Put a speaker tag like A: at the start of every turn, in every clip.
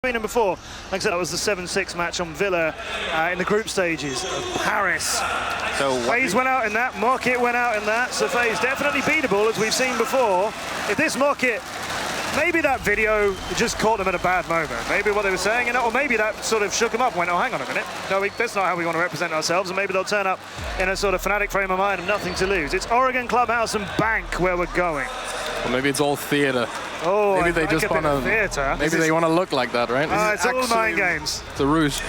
A: Been before. Like I said, that was the 7-6 match on Villa in the group stages of Paris.
B: So
A: FaZe went out in that, Market went out in that, so FaZe definitely beatable, as we've seen before. If this Market, maybe that video just caught them at a bad moment. Maybe what they were saying, you know, or maybe that sort of shook them up and went, oh, hang on a minute. No, that's not how we want to represent ourselves, and maybe they'll turn up in a sort of fanatic frame of mind and nothing to lose. It's Oregon, Clubhouse, and Bank where we're going.
C: Well, maybe it's all theater.
A: Oh,
C: maybe they just want to. Maybe they want to look like that, right?
A: It's all mind games.
C: It's a ruse.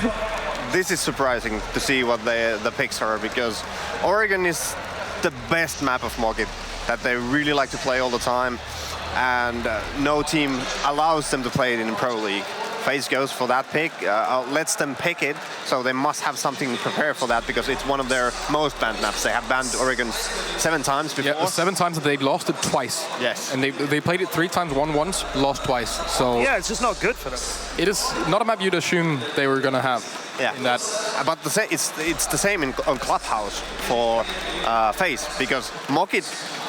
B: This is surprising to see what the picks are, because Oregon is the best map of Market that they really like to play all the time, and no team allows them to play it in the Pro League. FaZe goes for that pick, lets them pick it, so they must have something prepared for that, because it's one of their most banned maps. They have banned Oregon 7 times before.
C: Yeah, 7 times, and they've lost it twice.
B: Yes.
C: And they played it 3 times, won once, lost twice. So
A: yeah, it's just not good for them.
C: It is not a map you'd assume they were going to have.
B: Yeah.
C: In that.
B: But it's the same on Clubhouse for FaZe, because Market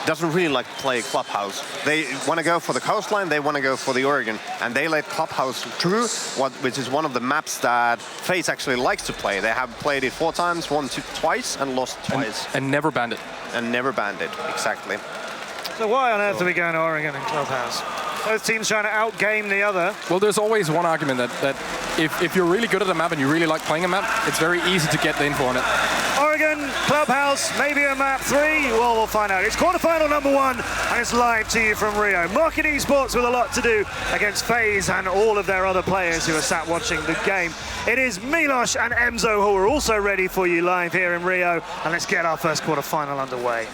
B: doesn't really like to play Clubhouse. They want to go for the coastline, they want to go for the Oregon, and they let Clubhouse through, which is one of the maps that FaZe actually likes to play. They have played it 4 times, won twice, and lost twice.
C: And never banned it.
B: And never banned it, exactly.
A: So why on earth are we going to Oregon and Clubhouse? Both teams trying to outgame the other.
C: Well, there's always one argument that if you're really good at a map and you really like playing a map, it's very easy to get the info on it.
A: Oregon, Clubhouse, maybe a map 3. Well, we'll find out. It's quarterfinal number 1, and it's live to you from Rio. Market Esports with a lot to do against FaZe and all of their other players who are sat watching the game. It is Milos and Emzo who are also ready for you live here in Rio, and let's get our first quarterfinal underway.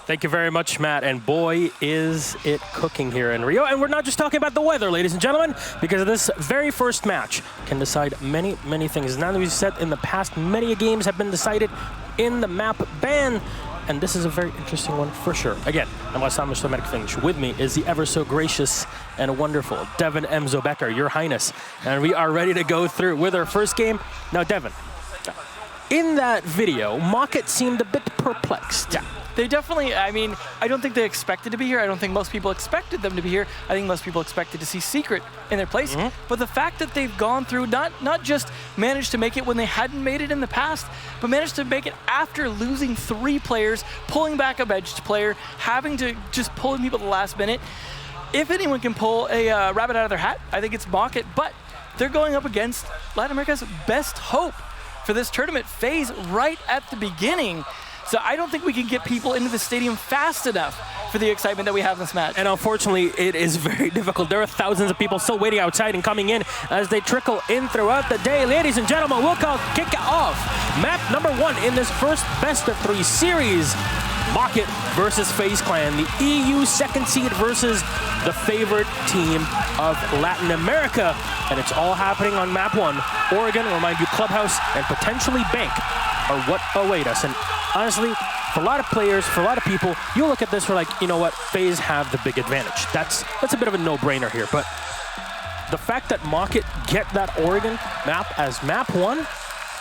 D: Thank you very much, Matt, and boy, is it cooking here in Rio. And we're not just talking about the weather, ladies and gentlemen, because this very first match can decide many, many things. Now that we've said in the past, many games have been decided in the map ban, and this is a very interesting one for sure. Again, I'm Wassam Finish. With me is the ever so gracious and wonderful Devin Emzo Becker, Your Highness, and we are ready to go through with our first game. Now, Devin, in that video, Market seemed a bit perplexed.
E: Yeah. They definitely, I mean, I don't think they expected to be here. I don't think most people expected them to be here. I think most people expected to see Secret in their place. But the fact that they've gone through, not just managed to make it when they hadn't made it in the past, but managed to make it after losing 3 players, pulling back a benched player, having to just pull in people at the last minute. If anyone can pull a rabbit out of their hat, I think it's Market. But they're going up against Latin America's best hope for this tournament, FaZe, right at the beginning. So I don't think we can get people into the stadium fast enough for the excitement that we have in this match.
D: And unfortunately, it is very difficult. There are thousands of people still waiting outside and coming in as they trickle in throughout the day. Ladies and gentlemen, we'll kick it off. Map number 1 in this first best-of-3 series. Market versus FaZe Clan, the EU second seed versus the favorite team of Latin America. And it's all happening on map 1. Oregon, remind you, Clubhouse, and potentially Bank are what await us. And honestly, for a lot of players, for a lot of people, you look at this, for like, you know what, FaZe have the big advantage. That's a bit of a no-brainer here. But the fact that Market get that Oregon map as map 1,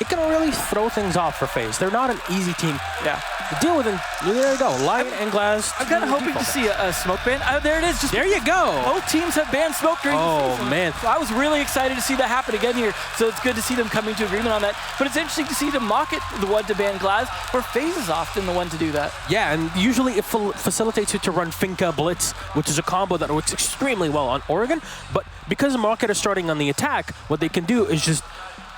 D: it can really throw things off for FaZe. They're not an easy team.
E: Yeah.
D: To deal with it. There you go. Light and Glass.
E: I'm kind of hoping to see a smoke ban. There it is. Just
D: there you go.
E: Both teams have banned smoke during the season.
D: Man.
E: So I was really excited to see that happen again here. So it's good to see them coming to agreement on that. But it's interesting to see the Market the one to ban Glass, where FaZe is often the one to do that.
D: Yeah, and usually it facilitates you to run Finka Blitz, which is a combo that works extremely well on Oregon. But because Market is starting on the attack, what they can do is just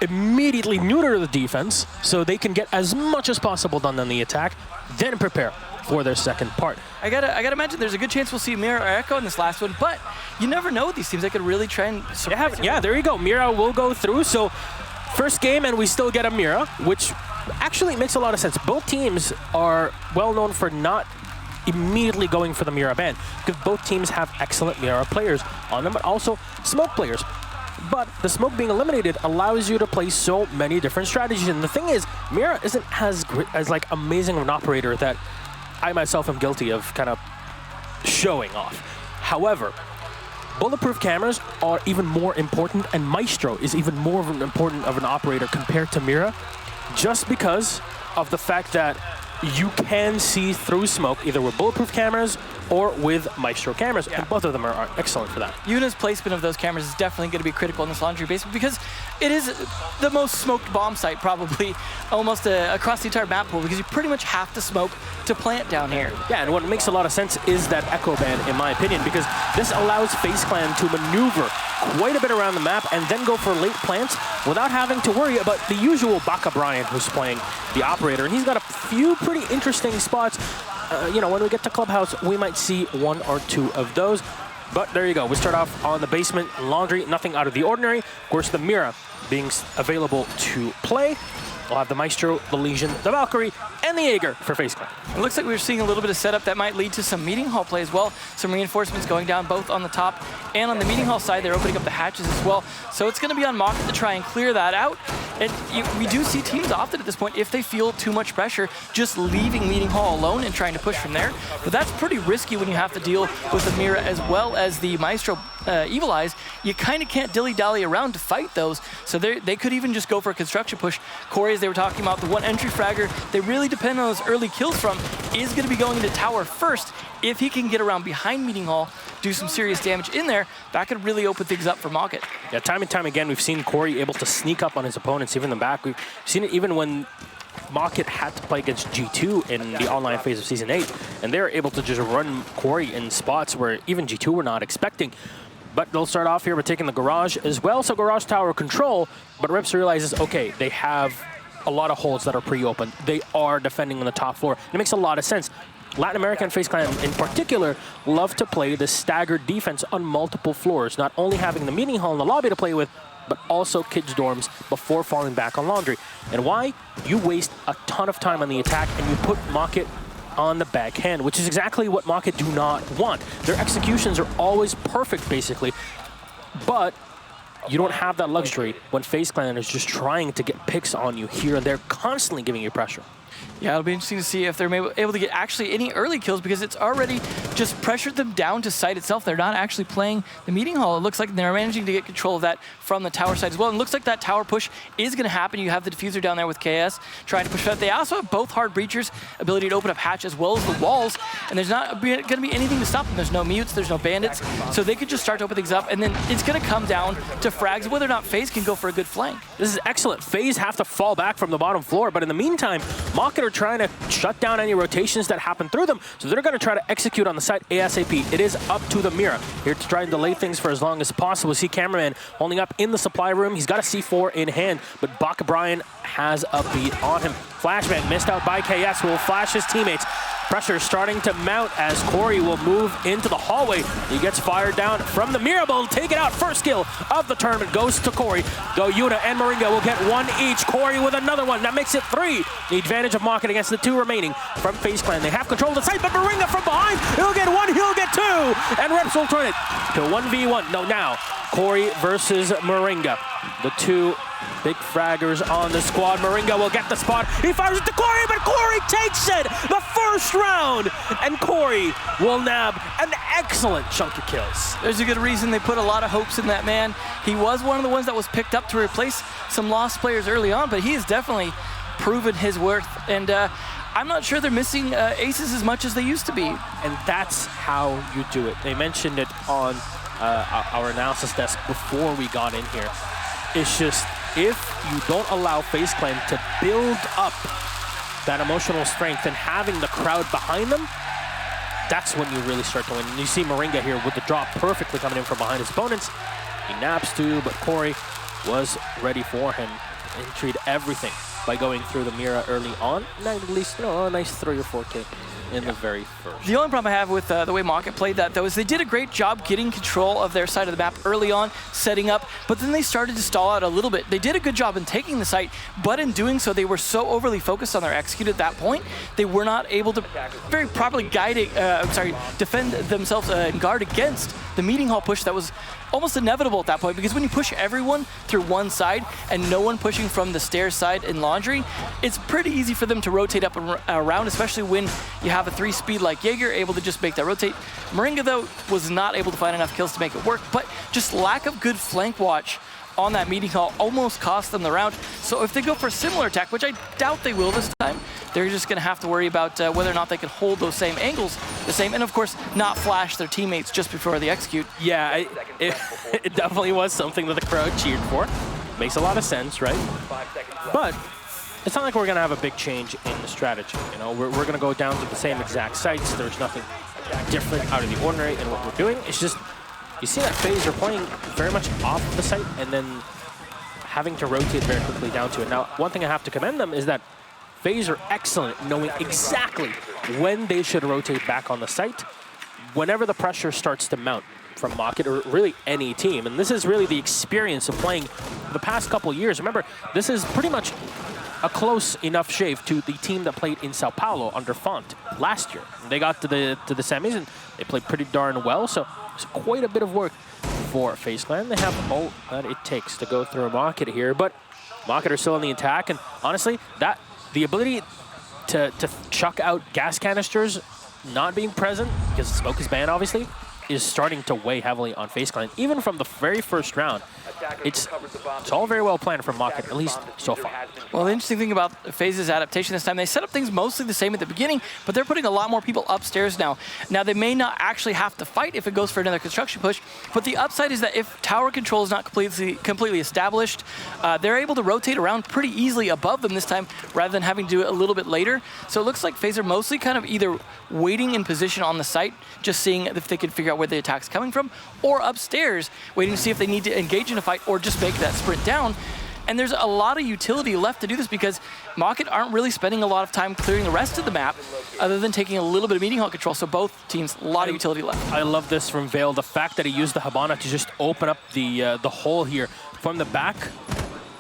D: immediately neuter the defense so they can get as much as possible done on the attack, then prepare for their second part.
E: I gotta imagine there's a good chance we'll see Mira or Echo in this last one, but you never know with these teams. They could really try and surprise.
D: Yeah, there you go. Mira will go through. So first game, and we still get a Mira, which actually makes a lot of sense. Both teams are well known for not immediately going for the Mira ban, because both teams have excellent Mira players on them, but also smoke players. But the smoke being eliminated allows you to play so many different strategies. And the thing is, Mira isn't as like amazing of an operator that I myself am guilty of kind of showing off. However, bulletproof cameras are even more important, and Maestro is even more important of an operator compared to Mira, just because of the fact that you can see through smoke either with bulletproof cameras or with Maestro cameras, and both of them are excellent for that.
E: Yuna's placement of those cameras is definitely going to be critical in this laundry basement because it is the most smoked bomb site probably almost across the entire map pool because you pretty much have to smoke to plant down here.
D: Yeah, and what makes a lot of sense is that echo band, in my opinion, because this allows FaZe Clan to maneuver quite a bit around the map and then go for late plants without having to worry about the usual Baka Brian who's playing the operator, and he's got a few pretty interesting spots. You know, when we get to Clubhouse, we might see one or two of those. But there you go. We start off on the basement laundry, nothing out of the ordinary. Of course, the Mira being available to play. We'll have the Maestro, the Legion, the Valkyrie, and the Jaeger for FaZe Clan.
E: It looks like we're seeing a little bit of setup that might lead to some meeting hall play as well. Some reinforcements going down both on the top and on the meeting hall side. They're opening up the hatches as well. So it's going to be on Mocket to try and clear that out. And we do see teams often at this point, if they feel too much pressure, just leaving meeting hall alone and trying to push from there. But that's pretty risky when you have to deal with the Mira as well as the Maestro Evil Eyes. You kind of can't dilly-dally around to fight those. So they could even just go for a construction push. Corey, as they were talking about, the one entry fragger they really depend on those early kills from is going to be going into tower first. If he can get around behind meeting hall, do some serious damage in there, that could really open things up for Mocket.
D: Yeah, time and time again, we've seen Corey able to sneak up on his opponents, even in the back. We've seen it even when Mocket had to play against G2 in the online phase of Season 8, and they're able to just run Corey in spots where even G2 were not expecting. But they'll start off here by taking the garage as well, so garage tower control, but Rips realizes, okay, they have a lot of holes that are pre-opened. They are defending on the top floor. It makes a lot of sense. Latin American FaZe Clan in particular love to play the staggered defense on multiple floors, not only having the meeting hall in the lobby to play with, but also kids' dorms before falling back on laundry. And why? You waste a ton of time on the attack and you put Mocket on the backhand, which is exactly what Mocket do not want. Their executions are always perfect, basically, but you don't have that luxury when FaZe Clan is just trying to get picks on you here and there, constantly giving you pressure.
E: Yeah, it'll be interesting to see if they're able to get actually any early kills because it's already just pressured them down to site itself. They're not actually playing the meeting hall. It looks like they're managing to get control of that from the tower side as well. And it looks like that tower push is going to happen. You have the diffuser down there with KS trying to push that. They also have both hard breachers, ability to open up hatch as well as the walls. And there's not going to be anything to stop them. There's no mutes, there's no bandits. So they could just start to open things up. And then it's going to come down to frags, whether or not FaZe can go for a good flank.
D: This is excellent. FaZe have to fall back from the bottom floor. But in the meantime, Mocket are trying to shut down any rotations that happen through them. So they're going to try to execute on the site ASAP. It is up to the Mira here to try and delay things for as long as possible. See cameraman holding up in the supply room. He's got a C4 in hand, but Baka Brian has a beat on him. Flashbang missed out by KS, who will flash his teammates. Pressure starting to mount as Corey will move into the hallway. He gets fired down from the Mira, but will take it out. First kill of the tournament goes to Corey. Though Yuna and Moringa will get one each. Corey with another one. That makes it 3. The advantage of Mocket against the 2 remaining from FaZe Clan. They have control of the site, but Moringa from behind. He'll get 1, he'll get 2. And Reps will turn it to 1v1. No, now Corey versus Moringa. The 2 big fraggers on the squad. Moringa will get the spot. He fires it to Corey, but Corey takes it the first round. And Corey will nab an excellent chunk of kills.
E: There's a good reason they put a lot of hopes in that man. He was one of the ones that was picked up to replace some lost players early on, but he has definitely proven his worth. And I'm not sure they're missing aces as much as they used to be.
D: And that's how you do it. They mentioned it on our analysis desk before we got in here. It's just, if you don't allow FaZe Clan to build up that emotional strength and having the crowd behind them, that's when you really start to win. And you see Moringa here with the drop perfectly coming in from behind his opponents. He naps too, but Corey was ready for him and treated everything by going through the Mira early on. And at least, you know, a nice 3 or 4 kill in the very first.
E: The only problem I have with the way Mocket played that, though, is they did a great job getting control of their side of the map early on, setting up, but then they started to stall out a little bit. They did a good job in taking the site, but in doing so, they were so overly focused on their execute at that point, they were not able to very properly defend themselves and guard against the meeting hall push that was almost inevitable at that point, because when you push everyone through one side and no one pushing from the stairs side in laundry, it's pretty easy for them to rotate up and around, especially when you have a 3-speed like Jaeger able to just make that rotate. Moringa, though, was not able to find enough kills to make it work, but just lack of good flank watch on that meeting hall almost cost them the round. So if they go for a similar attack, which I doubt they will this time, they're just going to have to worry about whether or not they can hold those same angles the same, and of course, not flash their teammates just before they execute.
D: Yeah, it definitely was something that the crowd cheered for. Makes a lot of sense, right? But it's not like we're going to have a big change in the strategy. You know, we're going to go down to the same exact sites. There's nothing different out of the ordinary in what we're doing. It's just, you see that FaZe are playing very much off the site and then having to rotate very quickly down to it. Now, one thing I have to commend them is that FaZe are excellent knowing exactly when they should rotate back on the site whenever the pressure starts to mount from Mocket or really any team. And this is really the experience of playing the past couple years. Remember, this is pretty much a close enough shave to the team that played in Sao Paulo under Font last year. They got to the semis and they played pretty darn well, so it's quite a bit of work for FaZe Clan. They have all that it takes to go through Mocket here, but Mocket are still in the attack, and honestly, the ability to chuck out gas canisters not being present, because smoke is banned obviously, is starting to weigh heavily on FaZe Clan. Even from the very first round, it's all very well planned from Mocket, at least so far.
E: Well, the interesting thing about FaZe's adaptation this time, they set up things mostly the same at the beginning, but they're putting a lot more people upstairs now. Now, they may not actually have to fight if it goes for another construction push, but the upside is that if tower control is not completely established, they're able to rotate around pretty easily above them this time, rather than having to do it a little bit later. So it looks like FaZe are mostly kind of either waiting in position on the site, just seeing if they can figure out where the attack's coming from, or upstairs, waiting to see if they need to engage in a fight or just make that sprint down. And there's a lot of utility left to do this because Mocket aren't really spending a lot of time clearing the rest of the map other than taking a little bit of meeting hall control. So both teams, a lot of utility left.
D: I love this from Vale. The fact that he used the Habana to just open up the hole here from the back,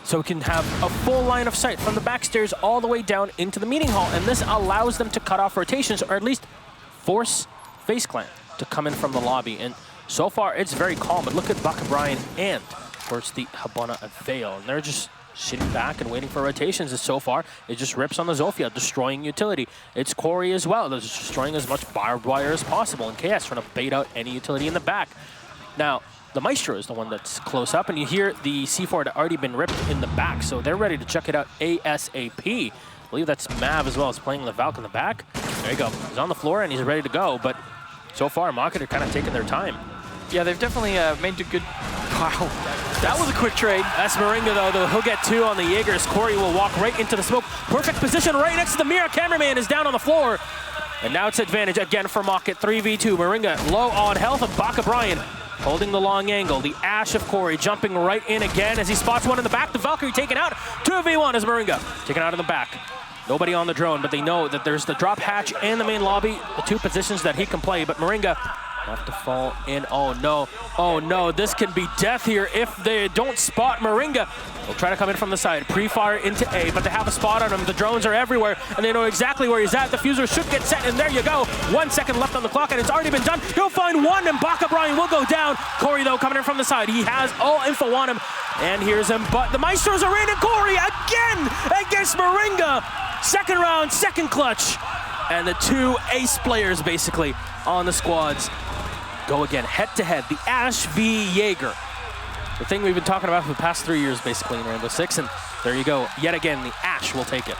D: so we can have a full line of sight from the back stairs all the way down into the meeting hall. And this allows them to cut off rotations, or at least force FaZe Clan to come in from the lobby. And so far, it's very calm. But look at Baka Brian and, of course, the Habana and Vale. And they're just sitting back and waiting for rotations. And so far, it just rips on the Zofia, destroying utility. It's Corey as well, that's destroying as much barbed wire as possible. And KS trying to bait out any utility in the back. Now, the Maestro is the one that's close up, and you hear the C4 had already been ripped in the back, so they're ready to check it out ASAP. I believe that's Mav as well, is playing the Valk in the back. There you go. He's on the floor and he's ready to go, but so far, Mocket are kind of taking their time.
E: Yeah, they've definitely made a good... Wow, that was a quick trade.
D: That's Moringa, though. He'll get two on the Jaegers. Corey will walk right into the smoke. Perfect position right next to the mirror. Cameraman is down on the floor. And now it's advantage again for Mocket. 3v2. Moringa low on health, and Baka Brian holding the long angle. The Ash of Corey jumping right in again as he spots one in the back. The Valkyrie taken out. 2v1 as Moringa taken out in the back. Nobody on the drone, but they know that there's the drop hatch and the main lobby, the two positions that he can play. But Moringa have to fall in. Oh no, this can be death here if they don't spot Moringa. They'll try to come in from the side, pre-fire into A, but they have a spot on him. The drones are everywhere, and they know exactly where he's at. The fuser should get set, and there you go. 1 second left on the clock, and it's already been done. He'll find one, and Baka Brian will go down. Corey, though, coming in from the side. He has all info on him, and here's him, but the Maestros are in, and Corey again against Moringa. Second round, second clutch, and the two ace players, basically, on the squads go again, head-to-head, the Ash v. Jaeger. The thing we've been talking about for the past 3 years, basically, in Rainbow Six, and there you go. Yet again, the Ash will take it.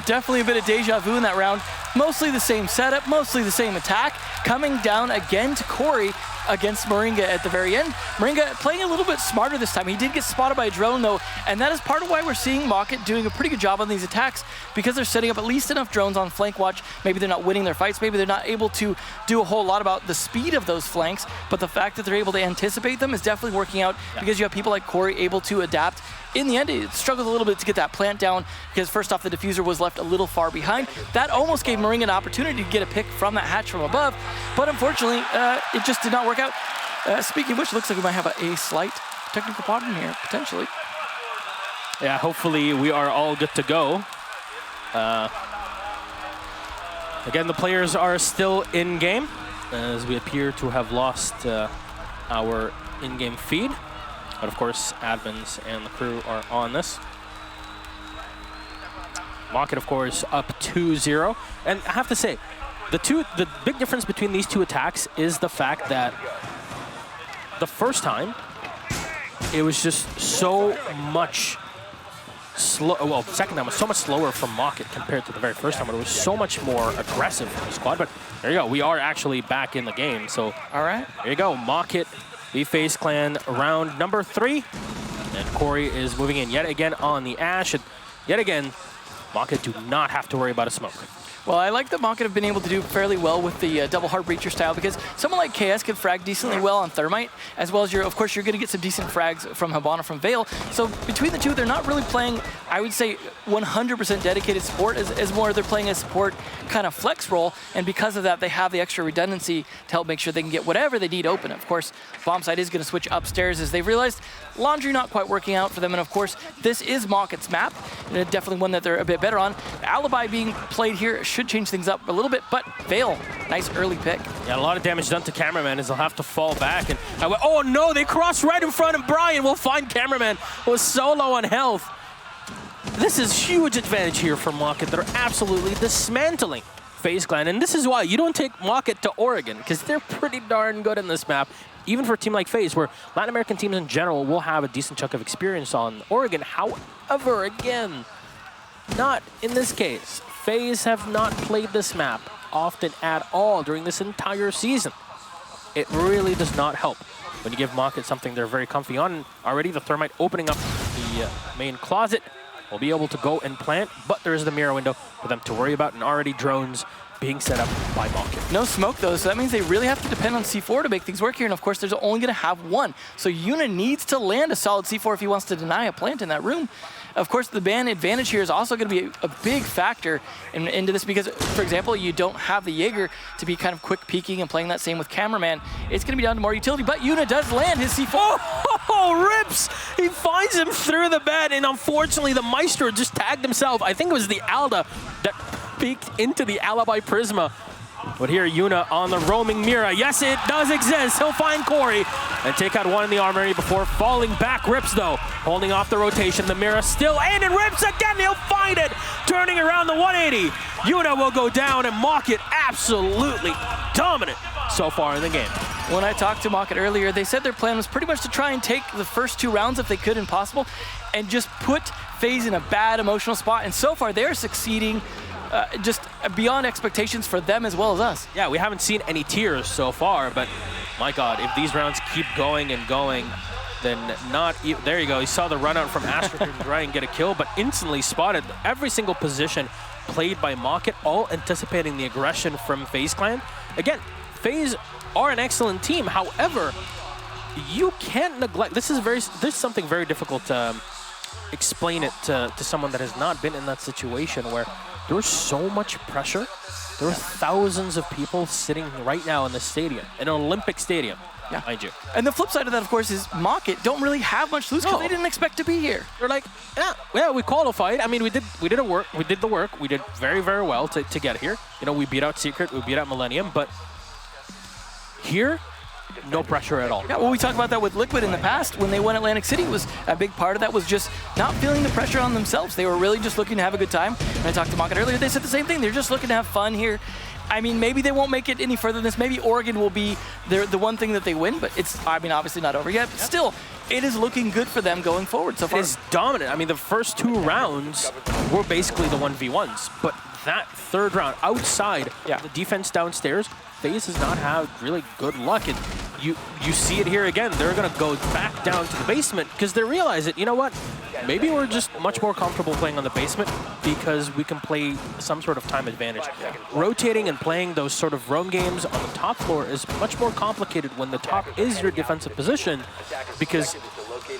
E: Definitely a bit of deja vu in that round. Mostly the same setup, mostly the same attack. Coming down again to Corey against Moringa at the very end. Moringa playing a little bit smarter this time. He did get spotted by a drone, though, and that is part of why we're seeing Mocket doing a pretty good job on these attacks, because they're setting up at least enough drones on flank watch. Maybe they're not winning their fights. Maybe they're not able to do a whole lot about the speed of those flanks, but the fact that they're able to anticipate them is definitely working out, because you have people like Corey able to adapt. In the end, it struggled a little bit to get that plant down, because first off, the diffuser was left a little far behind. That almost gave Moringa an opportunity to get a pick from that hatch from above, but unfortunately, it just did not work out. Speaking of which, looks like we might have a slight technical problem here, potentially.
D: Yeah, hopefully we are all good to go. Again, the players are still in-game, as we appear to have lost our in-game feed. But of course, admins and the crew are on this. Mocket, of course, up 2-0. And I have to say, the big difference between these two attacks is the fact that the first time, it was just so much slow. Well, second time was so much slower from Mocket compared to the very first time, but it was so much more aggressive from the squad. But there you go. We are actually back in the game. So,
E: all right.
D: There you go. Mocket v FaZe Clan round number 3. And Corey is moving in yet again on the Ash. And yet again, Mocket do not have to worry about a smoke.
E: Well, I like that Mocket have been able to do fairly well with the double heart breacher style, because someone like KS can frag decently well on Thermite, as well as of course, you're going to get some decent frags from Hibana from Vale. So between the two, they're not really playing, I would say, 100% dedicated support, as more they're playing a support kind of flex role, and because of that, they have the extra redundancy to help make sure they can get whatever they need open. Of course, Bombside is going to switch upstairs as they've realized Laundry not quite working out for them, and of course, this is Mocket's map, and definitely one that they're a bit better on. Alibi being played here should change things up a little bit, but Vale, nice early pick.
D: Yeah, a lot of damage done to Cameraman as they'll have to fall back. And oh no, they crossed right in front of Brian. We'll find Cameraman was so low on health. This is huge advantage here for Mocket. They're absolutely dismantling FaZe Clan, and this is why you don't take Mocket to Oregon, because they're pretty darn good in this map. Even for a team like FaZe, where Latin American teams in general will have a decent chunk of experience on Oregon. However, again, not in this case. FaZe have not played this map often at all during this entire season. It really does not help when you give Mocket something they're very comfy on. And already the Thermite opening up the main closet will be able to go and plant, but there is the mirror window for them to worry about, and already drones being set up by Mocket.
E: No smoke though, so that means they really have to depend on C4 to make things work here, and of course there's only going to have one. So Yuna needs to land a solid C4 if he wants to deny a plant in that room. Of course, the ban advantage here is also going to be a big factor into this, because, for example, you don't have the Jaeger to be kind of quick peeking and playing that same with Cameraman. It's going to be down to more utility, but Yuna does land his C4.
D: Oh, rips! He finds him through the bed, and unfortunately, the Maestro just tagged himself. I think it was the Alda that peeked into the Alibi Prisma. But here, Yuna on the roaming Mira. Yes, it does exist. He'll find Corey and take out one in the armory before falling back. Rips, though, holding off the rotation. The Mira still in, and Rips again. He'll find it. Turning around the 180. Yuna will go down, and Mocket absolutely dominant so far in the game.
E: When I talked to Mocket earlier, they said their plan was pretty much to try and take the first 2 rounds if they could and possible, and just put FaZe in a bad emotional spot. And so far, they're succeeding. Just beyond expectations for them as well as us.
D: Yeah, we haven't seen any tears so far, but my God, if these rounds keep going and going, then there you go. You saw the run out from Astro to try and get a kill, but instantly spotted every single position played by Mocket, all anticipating the aggression from FaZe Clan. Again, FaZe are an excellent team. However, you can't neglect. This is something very difficult to explain it to someone that has not been in that situation, where there was so much pressure. There were thousands of people sitting right now in the stadium, an Olympic stadium, mind you.
E: And the flip side of that, of course, is Mocket don't really have much to lose because they didn't expect to be here.
D: They're like, yeah, we qualified. I mean, we did the work. We did the work. We did very, very well to get here. You know, we beat out Secret, we beat out Millennium, but here, no pressure at all.
E: Yeah, well, we talked about that with Liquid in the past. When they won Atlantic City, was a big part of that was just not feeling the pressure on themselves. They were really just looking to have a good time. When I talked to Mocket earlier, they said the same thing. They're just looking to have fun here. I mean, maybe they won't make it any further than this. Maybe Oregon will be the one thing that they win, but it's, I mean, obviously not over yet. But still, it is looking good for them going forward so far.
D: It is dominant. I mean, the first 2 rounds were basically the 1v1s, but that 3rd round outside the defense downstairs, FaZe has not had really good luck. And you see it here again. They're going to go back down to the basement because they realize that, you know what, maybe we're just much more comfortable playing on the basement because we can play some sort of time advantage. Rotating and playing those sort of roam games on the top floor is much more complicated when the top is your defensive position, because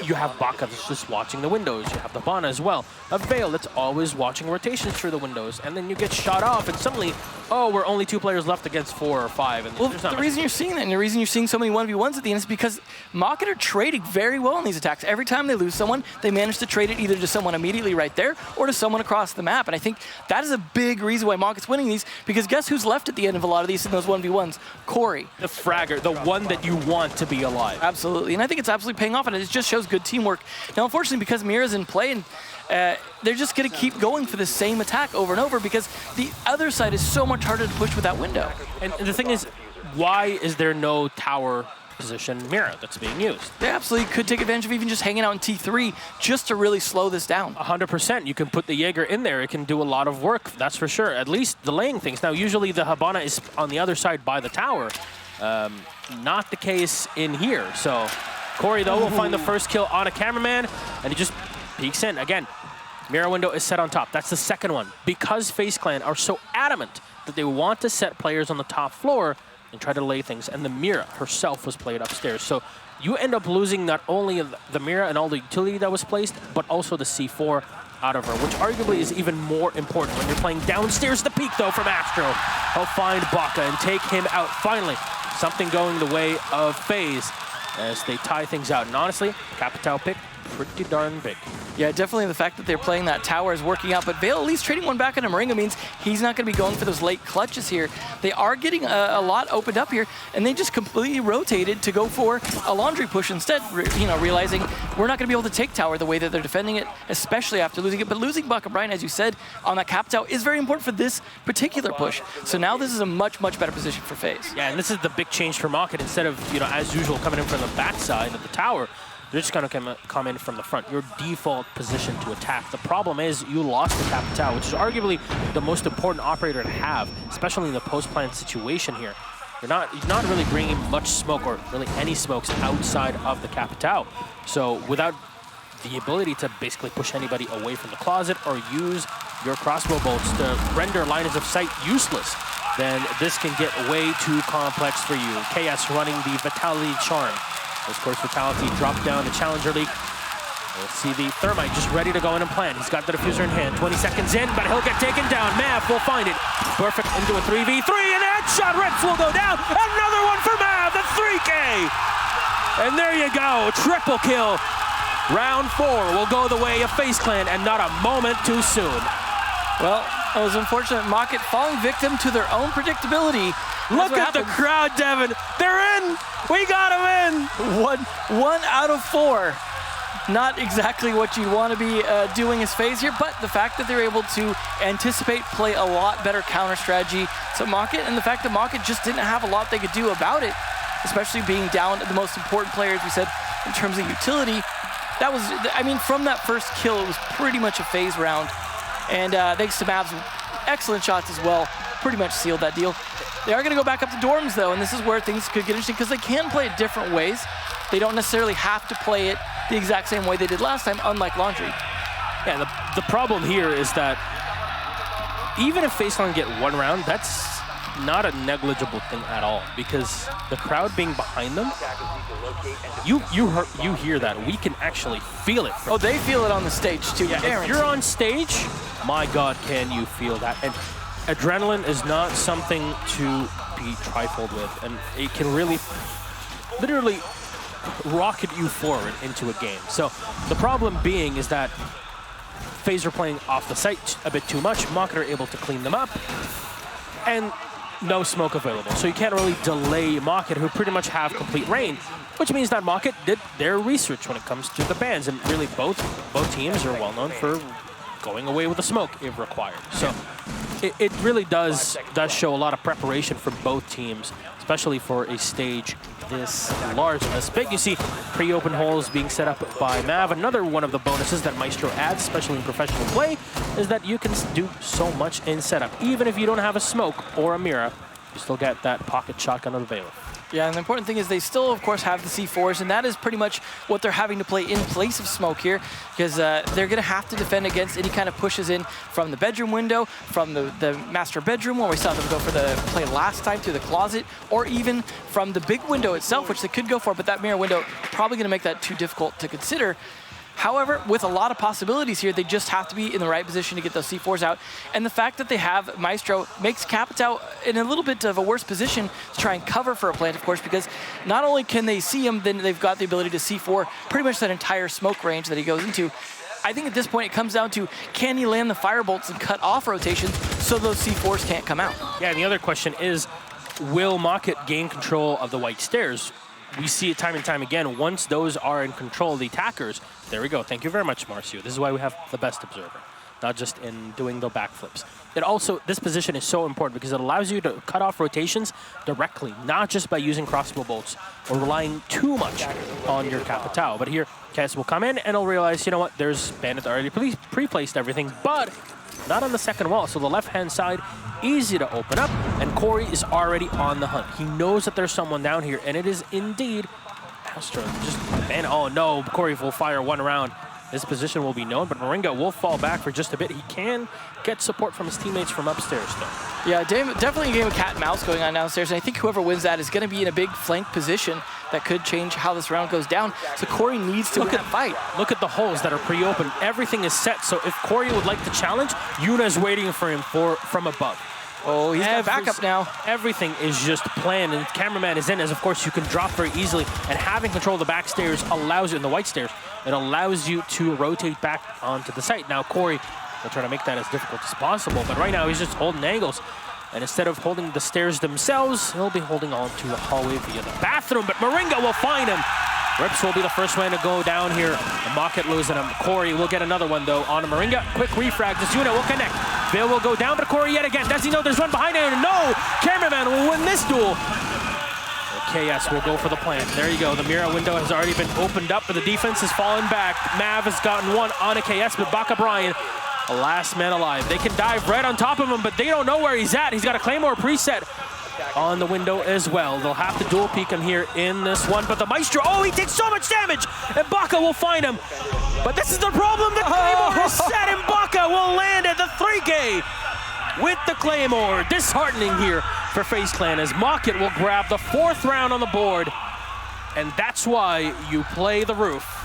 D: you have Baka that's just watching the windows. You have the Bana as well. A Vale that's always watching rotations through the windows. And then you get shot off and suddenly, oh, we're only 2 players left against 4 or 5. And
E: well, the reason you're seeing that and the reason you're seeing so many 1v1s at the end is because Mocket are trading very well in these attacks. Every time they lose someone, they manage to trade it either to someone immediately right there or to someone across the map. And I think that is a big reason why Mocket's winning these, because guess who's left at the end of a lot of these in those 1v1s? Corey.
D: The fragger, the one that you want to be alive.
E: Absolutely. And I think it's absolutely paying off, and it just shows good teamwork. Now, unfortunately, because Mira's in play, and they're just going to keep going for the same attack over and over because the other side is so much harder to push with that window.
D: And the thing is, why is there no tower position Mira that's being used.
E: They absolutely could take advantage of even just hanging out in T3 just to really slow this down.
D: 100%. You can put the Jaeger in there. It can do a lot of work, that's for sure. At least delaying things. Now, usually the Habana is on the other side by the tower. Not the case in here. So Corey, though, will find the first kill on a cameraman, and he just peeks in. Again, Mira window is set on top. That's the second one. Because FaZe Clan are so adamant that they want to set players on the top floor and try to lay things, and the Mira herself was played upstairs. So you end up losing not only the Mira and all the utility that was placed, but also the C4 out of her, which arguably is even more important when you're playing downstairs. The peak, though, from Astro. He'll find Baka and take him out. Finally, something going the way of FaZe as they tie things out. And honestly, Capitao pick, pretty darn big.
E: Yeah, definitely the fact that they're playing that tower is working out, but Vale at least trading one back on Moringa means he's not going to be going for those late clutches here. They are getting a lot opened up here, and they just completely rotated to go for a laundry push instead, realizing we're not going to be able to take tower the way that they're defending it, especially after losing it. But losing Baka Brian, as you said, on that Capitao is very important for this particular push. So now this is a much, much better position for FaZe.
D: Yeah, and this is the big change for Market. Instead of, as usual, coming in from the backside of the tower, they're just going to come in from the front. Your default position to attack. The problem is you lost the Capitao, which is arguably the most important operator to have, especially in the post-plant situation here. You're not really bringing much smoke or really any smokes outside of the Capitao. So without the ability to basically push anybody away from the closet or use your crossbow bolts to render lines of sight useless, then this can get way too complex for you. KS running the Vitality Charm. Of course, Vitality dropped down the Challenger League. We'll see the Thermite just ready to go in and plant. He's got the diffuser in hand. 20 seconds in, but he'll get taken down. Mav will find it. Perfect into a 3v3, and that shot Reps will go down. Another one for Mav, the 3K. And there you go, triple kill. Round 4 will go the way of FaZe Clan, and not a moment too soon.
E: Well, it was unfortunate. Mocket falling victim to their own predictability.
D: Look at the crowd, Devin. They're in. We got them in.
E: One out of 4. Not exactly what you'd want to be doing as FaZe here, but the fact that they're able to anticipate, play a lot better counter strategy to Mocket, and the fact that Mocket just didn't have a lot they could do about it, especially being down the most important player, as we said, in terms of utility. That was, from that first kill, it was pretty much a FaZe round. And thanks to Mav's excellent shots as well, pretty much sealed that deal. They are going to go back up to dorms, though, and this is where things could get interesting because they can play it different ways. They don't necessarily have to play it the exact same way they did last time, unlike Laundry.
D: Yeah, the problem here is that even if FaZe Clan get one round, that's not a negligible thing at all because the crowd being behind them, you hear that. We can actually feel it.
E: Oh, they feel it on the stage, too.
D: Yeah, if you're on stage, my God, can you feel that? And adrenaline is not something to be trifled with, and it can really, literally rocket you forward into a game. So the problem being is that FaZe are playing off the site a bit too much. Mocket are able to clean them up, and no smoke available. So you can't really delay Mocket, who pretty much have complete range, which means that Mocket did their research when it comes to the bans, and really both teams are well known for going away with the smoke if required. So it really does show a lot of preparation from both teams, especially for a stage this large and this big. You see pre-open holes being set up by Mav. Another one of the bonuses that Maestro adds, especially in professional play, is that you can do so much in setup. Even if you don't have a smoke or a Mira, you still get that pocket shotgun of the Veiler.
E: Yeah, and the important thing is they still, of course, have the C4s, and that is pretty much what they're having to play in place of smoke here, because they're going to have to defend against any kind of pushes in from the bedroom window, from the master bedroom, where we saw them go for the play last time through the closet, or even from the big window itself, which they could go for, but that mirror window probably going to make that too difficult to consider. However, with a lot of possibilities here, they just have to be in the right position to get those C4s out. And the fact that they have Maestro makes Capitao in a little bit of a worse position to try and cover for a plant, of course, because not only can they see him, then they've got the ability to C4 pretty much that entire smoke range that he goes into. I think at this point it comes down to, can he land the firebolts and cut off rotations so those C4s can't come out?
D: Yeah, and the other question is, will Mocket gain control of the white stairs? We see it time and time again. Once those are in control of the attackers, there we go. Thank you very much, Marcio. This is why we have the best observer. not just in doing the backflips. It also, this position is so important because it allows you to cut off rotations directly, not just by using crossbow bolts or relying too much on your Capitao. But here, Kes will come in and he'll realize, you know what, there's Bandit already pre-placed everything, but not on the second wall. So the left-hand side, easy to open up, and Corey is already on the hunt. He knows that there's someone down here, and it is indeed Astro. Just, man, oh no, Corey will fire one round. His position will be known, but Moringa will fall back for just a bit. He can get support from his teammates from upstairs, though.
E: Yeah, definitely a game of cat and mouse going on downstairs, and I think whoever wins that is going to be in a big flank position that could change how this round goes down. So Corey needs to win that fight.
D: Look at the holes that are pre-open. Everything is set, so if Corey would like to challenge, Yuna is waiting for him from above.
E: Oh, he's got backup now.
D: Everything is just planned, and cameraman is in, as of course you can drop very easily, and having control of the back stairs allows you, in the white stairs, it allows you to rotate back onto the site. Now Corey will try to make that as difficult as possible, but right now he's just holding angles. And instead of holding the stairs themselves, he'll be holding on to the hallway via the bathroom, but Moringa will find him. Rips will be the first one to go down here. And Mocket losing him. Corey will get another one, though, on Moringa. Quick refrag. This unit will connect. Bill will go down, but Corey yet again. Does he know there's one behind him? No! Cameraman will win this duel. KS will go for the plant. There you go. The Mira window has already been opened up, but the defense has fallen back. Mav has gotten one on a KS, but Baka Brian, a last man alive. They can dive right on top of him, but they don't know where he's at. He's got a Claymore preset on the window as well. They'll have to dual peek him here in this one, but the Maestro, oh, he takes so much damage, and Baka will find him. But this is the problem, the Claymore is set, and Baka will land at the 3K with the Claymore. Disheartening here for FaZe Clan as Mocket will grab the 4th round on the board, and that's why you play the roof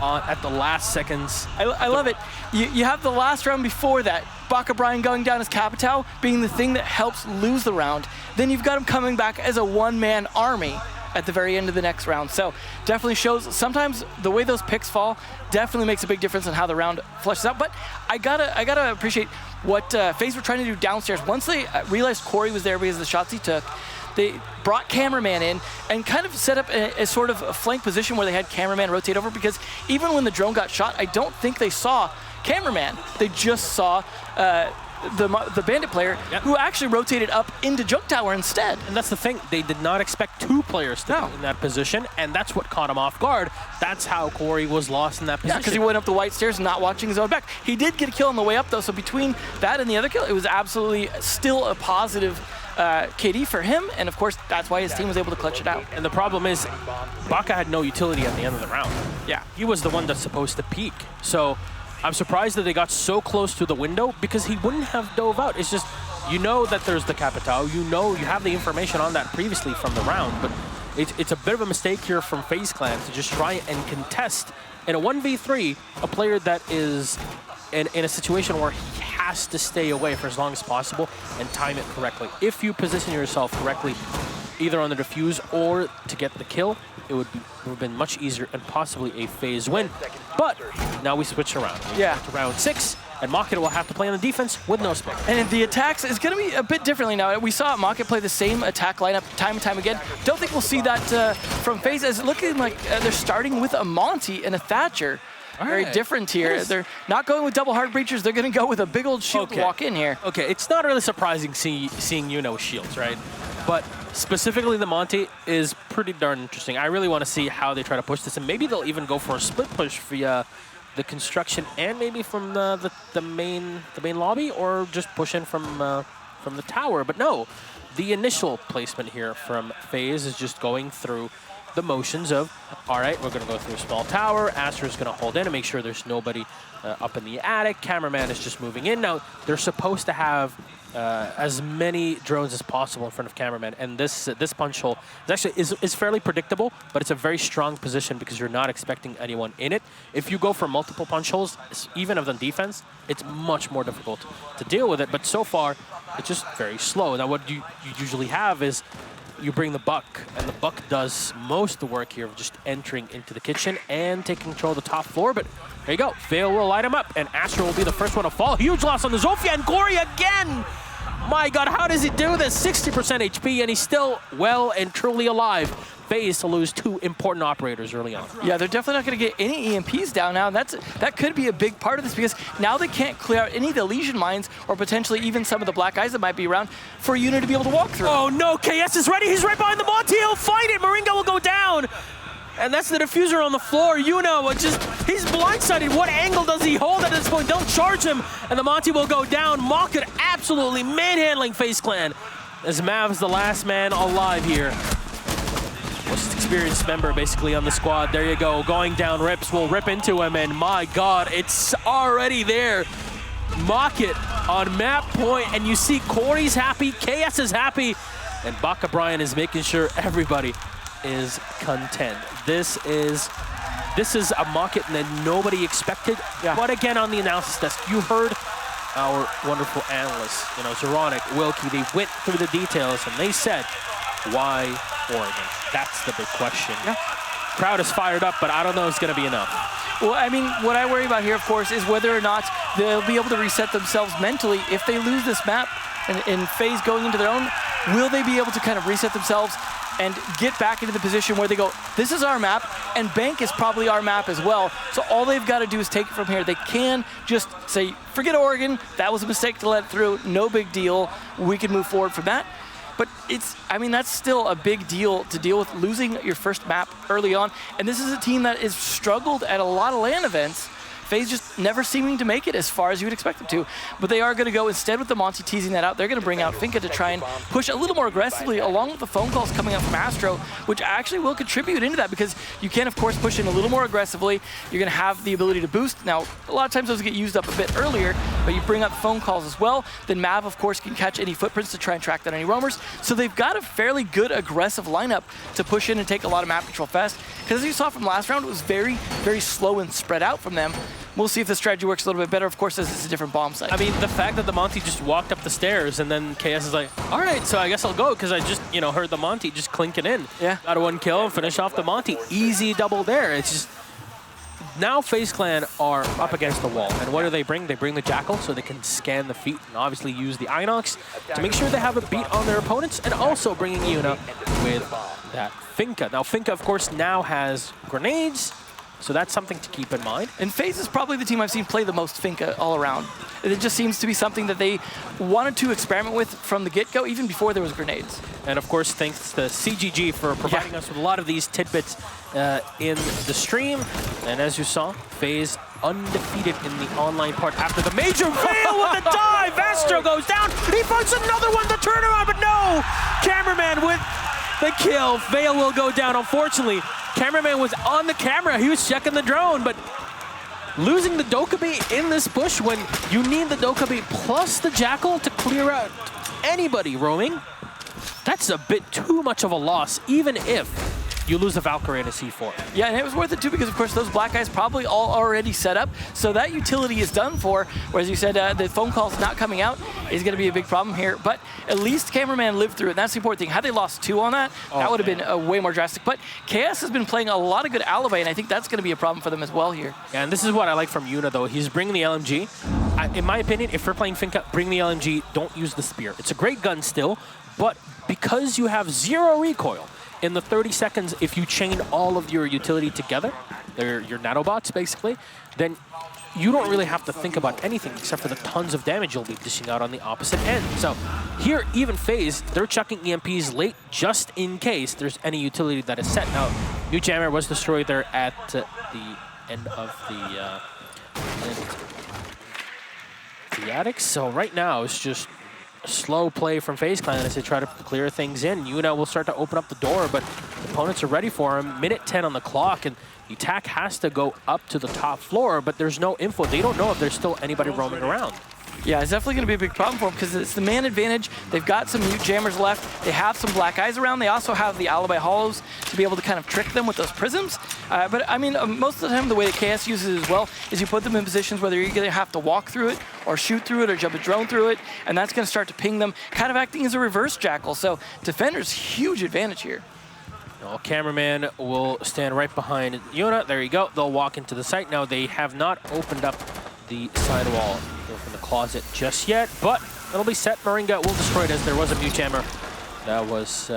D: at the last seconds.
E: I love it. You have the last round before that. Baka Brian going down as Capitao being the thing that helps lose the round. Then you've got him coming back as a one-man army at the very end of the next round. So definitely shows sometimes the way those picks fall definitely makes a big difference in how the round fleshes out. But I gotta appreciate what FaZe were trying to do downstairs. Once they realized Corey was there because of the shots he took, they brought cameraman in and kind of set up a sort of a flank position where they had cameraman rotate over, because even when the drone got shot, I don't think they saw cameraman. They just saw the bandit player, who actually rotated up into Junk Tower instead.
D: And that's the thing, they did not expect 2 players to be in that position, and that's what caught him off guard. That's how Corey was lost in that position.
E: Yeah, because he went up the white stairs not watching his own back. He did get a kill on the way up, though, so between that and the other kill, it was absolutely still a positive KD for him, and of course that's why his team was able to clutch it out.
D: And the problem is, Baka had no utility at the end of the round.
E: Yeah,
D: he was the one that's supposed to peek. So I'm surprised that they got so close to the window, because he wouldn't have dove out. It's just, you know that there's the Capitao, you know you have the information on that previously from the round, but it's a bit of a mistake here from FaZe Clan to just try and contest in a 1v3 a player that is in a situation where he has to stay away for as long as possible and time it correctly. If you position yourself correctly, either on the defuse or to get the kill, it would have been much easier and possibly a FaZe win. But now we switch around. To round 6, and Mocket will have to play on the defense with no spec.
E: And the attacks is going to be a bit differently now. We saw Mocket play the same attack lineup time and time again. Don't think we'll see that from FaZe, as looking like they're starting with a Monty and a Thatcher. Very different here. They're not going with double heart breachers. They're going to go with a big old shield to walk in here.
D: Okay, it's not really surprising seeing Yuna with shields, right? But specifically the Monty is pretty darn interesting. I really want to see how they try to push this, and maybe they'll even go for a split push via the construction and maybe from the main lobby, or just push in from the tower. But no, the initial placement here from FaZe is just going through the motions of, all right, we're going to go through a small tower. Astra's going to hold in and make sure there's nobody up in the attic. Cameraman is just moving in. Now, they're supposed to have as many drones as possible in front of cameraman, and this punch hole is fairly predictable, but it's a very strong position because you're not expecting anyone in it. If you go for multiple punch holes, even of the defense, it's much more difficult to deal with it, but so far, it's just very slow. Now, what you usually have is you bring the Buck, and the Buck does most of the work here of just entering into the kitchen and taking control of the top floor. But there you go. Vale will light him up, and Astro will be the first one to fall. Huge loss on the Zofia, and Corey again! My God, how does he do this? 60% HP, and he's still well and truly alive. FaZe to lose 2 important operators early on.
E: Yeah, they're definitely not going to get any EMPs down now, and that could be a big part of this because now they can't clear out any of the Legion mines or potentially even some of the black eyes that might be around for Una to be able to walk through.
D: Oh no, KS is ready. He's right behind the Monty. He'll fight it. Moringa will go down. And that's the diffuser on the floor. Una he's blindsided. What angle does he hold at this point? Don't charge him. And the Monty will go down. Mocket absolutely manhandling FaZe Clan. As Mav's the last man alive here. Most experienced member basically on the squad. There you go. Going down Rips. Will rip into him. And my God, it's already there. Mocket on map point. And you see Corey's happy. KS is happy. And Baka Brian is making sure everybody is content. This is a Mocket that nobody expected.
E: Yeah.
D: But again, on the analysis desk, you heard our wonderful analysts, Zeronic, Wilkie, they went through the details and they said, why Oregon? That's the big question.
E: Yeah.
D: Crowd is fired up, but I don't know if it's going to be enough.
E: Well, I mean, what I worry about here, of course, is whether or not they'll be able to reset themselves mentally if they lose this map and FaZe going into their own. Will they be able to kind of reset themselves and get back into the position where they go, this is our map, and Bank is probably our map as well. So all they've got to do is take it from here. They can just say, forget Oregon, that was a mistake to let it through, no big deal, we can move forward from that. But that's still a big deal to deal with, losing your first map early on. And this is a team that has struggled at a lot of LAN events. FaZe just never seeming to make it as far as you would expect them to. But they are going to go instead with the Monty teasing that out. They're going to bring out Finka to try and push a little more aggressively along with the phone calls coming up from Astro, which actually will contribute into that because you can, of course, push in a little more aggressively. You're going to have the ability to boost. Now, a lot of times those get used up a bit earlier, but you bring out the phone calls as well. Then Mav, of course, can catch any footprints to try and track down any roamers. So they've got a fairly good aggressive lineup to push in and take a lot of map control fast. Because as you saw from last round, it was very, very slow and spread out from them. We'll see if the strategy works a little bit better, of course, as it's a different bomb site.
D: I mean, the fact that the Monty just walked up the stairs and then KS is like, all right, so I guess I'll go because I just, heard the Monty just clinking in.
E: Yeah.
D: Got a 1 kill and finish off the Monty. Easy double there. It's just, now FaZe Clan are up against the wall. And what do they bring? They bring the Jackal so they can scan the feet and obviously use the Inox to make sure they have a beat on their opponents, and also bringing Una with that Finka. Now, Finka, of course, now has grenades, so that's something to keep in mind.
E: And FaZe is probably the team I've seen play the most Finka all around. It just seems to be something that they wanted to experiment with from the get-go, even before there was grenades.
D: And of course, thanks to CGG for providing us with a lot of these tidbits in the stream. And as you saw, FaZe undefeated in the online part after the major fail with the dive. Astro goes down. He finds another one to turn around, but no! Cameraman with the kill. Vale will go down. Unfortunately, Cameraman was on the camera. He was checking the drone, but losing the Dokkaebi in this push when you need the Dokkaebi plus the Jackal to clear out anybody roaming, that's a bit too much of a loss, even if you lose a Valkyrie and a C4.
E: Yeah, and it was worth it too because, of course, those black guys probably all already set up. So that utility is done for, whereas you said the phone calls not coming out is going to be a big problem here. But at least Cameraman lived through it. And that's the important thing. Had they lost 2 on that, that would have been way more drastic. But KS has been playing a lot of good Alibi, and I think that's going to be a problem for them as well here.
D: Yeah, and this is what I like from Una, though. He's bringing the LMG. In my opinion, if you're playing Finka, bring the LMG. Don't use the Spear. It's a great gun still, but because you have 0 recoil, in the 30 seconds, if you chain all of your utility together, your nanobots basically, then you don't really have to think about anything except for the tons of damage you'll be dishing out on the opposite end. So here, even FaZe, they're chucking EMPs late just in case there's any utility that is set. Now, New Jammer was destroyed there at the end of the attic. So right now, it's just slow play from FaZe Clan as they try to clear things in. Una will start to open up the door, but opponents are ready for him. Minute 10 on the clock, and the attack has to go up to the top floor, but there's no info. They don't know if there's still anybody roaming around.
E: Yeah, it's definitely going to be a big problem for them because it's the man advantage. They've got some mute jammers left. They have some black eyes around. They also have the Alibi Hollows to be able to kind of trick them with those prisms. But I mean, most of the time, the way that KS uses it as well is you put them in positions whether you're going to have to walk through it or shoot through it or jump a drone through it, and that's going to start to ping them, kind of acting as a reverse Jackal. So Defender's huge advantage here.
D: No, Cameraman will stand right behind Una. There you go. They'll walk into the site. Now, they have not opened up the sidewall from the closet just yet, but it'll be set. Moringa will destroy it as there was a mute jammer that was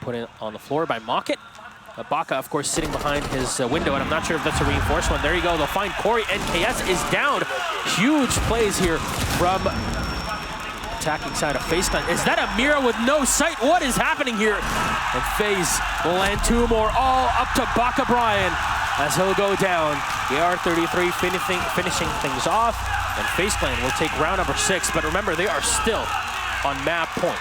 D: put in on the floor by Mocket. Baka, of course, sitting behind his window, and I'm not sure if that's a reinforcement. There you go. They'll find Corey, and KS is down. Huge plays here from attacking side of FaZe Clan. Is that a Mira with no sight? What is happening here? And FaZe will land 2 more, all up to Baka Brian as he'll go down. The R33 finishing things off, and FaZe Clan will take round number 6. But remember, they are still on map point.